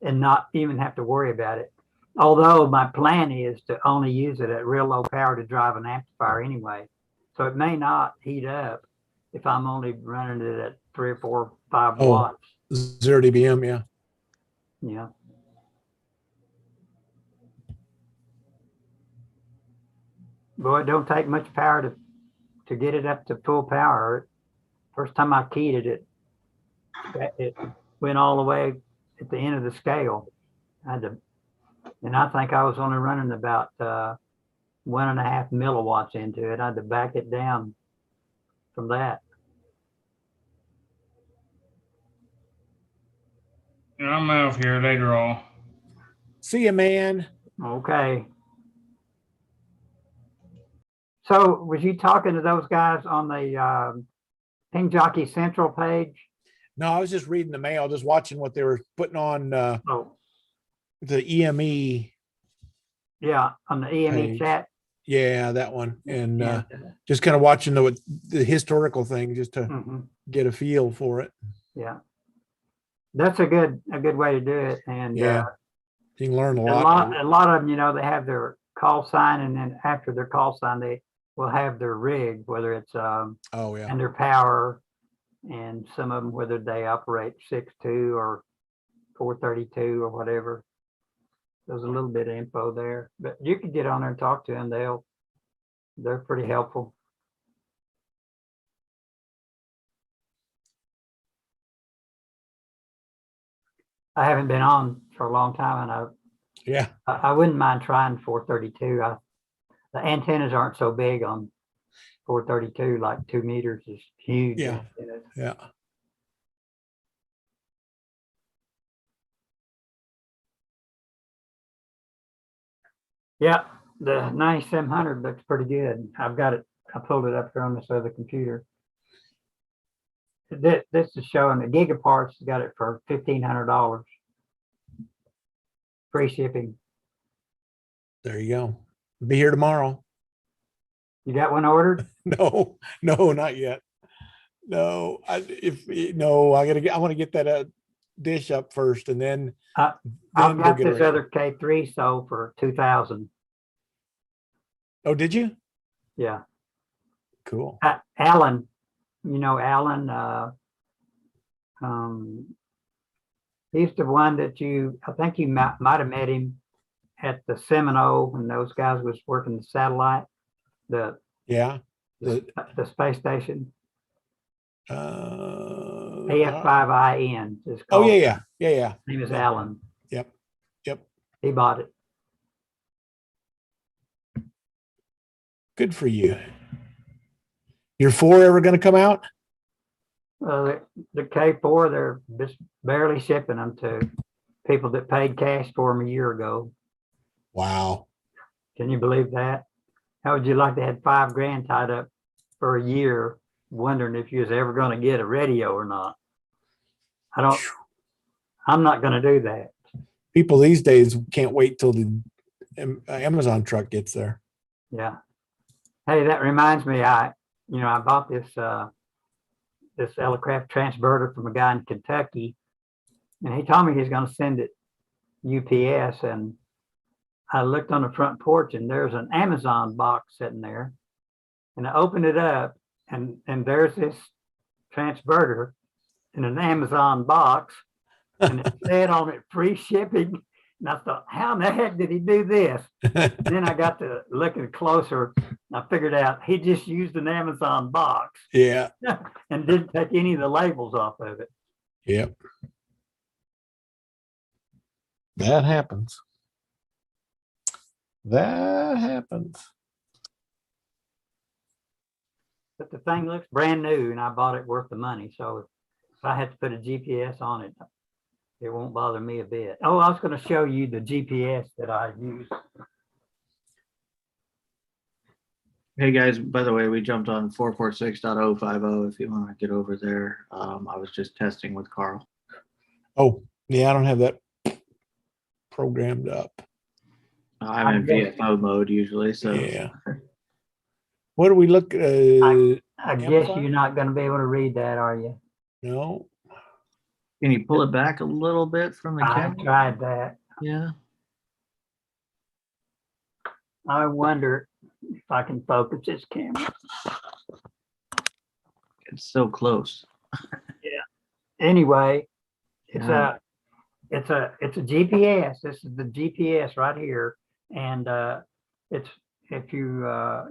and not even have to worry about it. Although my plan is to only use it at real low power to drive an amplifier anyway. So it may not heat up if I'm only running it at 3 or 4 or 5 watts. 0 dBm, yeah. Yeah. Boy, it don't take much power to get it up to full power. First time I keyed it, it went all the way at the end of the scale. And I think I was only running about 1.5 milliwatts into it. I had to back it down from that. And I'm out of here later on. See you, man. Okay. So was you talking to those guys on the Ping Jockey Central page? No, I was just reading the mail, just watching what they were putting on the EME. Yeah, on the EME page. chat. Yeah, that one. And just kind of watching the historical thing just to get a feel for it. Yeah. That's a good way to do it. And yeah, you can learn a lot. A lot of them, you know, they have their call sign, and then after their call sign, they will have their rig, whether it's and their power, and some of them whether they operate 6.2 or 432 or whatever. There's a little bit of info there, but you could get on there and talk to them. They're pretty helpful. I haven't been on for a long time, and I wouldn't mind trying 432. The antennas aren't so big on 432, like 2 meters is huge. Yeah. Yeah. Yeah, the 9700 looks pretty good. I've got it. I pulled it up here on this other computer. This is showing the Gigaparts got it for $1,500. Free shipping. There you go. Be here tomorrow. You got one ordered? No, not yet. No, I want to get that dish up first, and then I've got this other K3 sold for $2,000. Oh, did you? Yeah. Cool. Alan, you know Alan. He's the one that I think you might have met him at the Seminole when those guys was working the satellite, the space station. AF5IN. Oh yeah. His name is Alan. Yep. He bought it. Good for you. Your 4 ever going to come out? The K4, they're just barely shipping them to people that paid cash for them a year ago. Wow. Can you believe that? How would you like to have $5,000 tied up for a year, wondering if you was ever going to get a radio or not? I'm not going to do that. People these days can't wait till the Amazon truck gets there. Yeah. Hey, that reminds me, I bought this Elecraft transverter from a guy in Kentucky, and he told me he's going to send it UPS, and I looked on the front porch, and there's an Amazon box sitting there, and I opened it up, and there's this transverter in an Amazon box, and it said on it free shipping. And I thought, how in the heck did he do this? Then I got to looking closer. And I figured out he just used an Amazon box. Yeah. And didn't take any of the labels off of it. Yep. That happens. That happens. But the thing looks brand new, and I bought it worth the money. So if I had to put a GPS on it, it won't bother me a bit. Oh, I was going to show you the GPS that I use. Hey guys, by the way, we jumped on 446.050 if you want to get over there. I was just testing with Carl. Oh, yeah, I don't have that programmed up. I'm in VFO mode usually, so yeah. What do we look? I guess Amazon? you're not gonna be able to read that, are you? No. Can you pull it back a little bit from the I camera? tried that. Yeah. I wonder if I can focus this camera. It's so close. Anyway, it's Yeah. it's a GPS. This is the GPS right here, and it's if you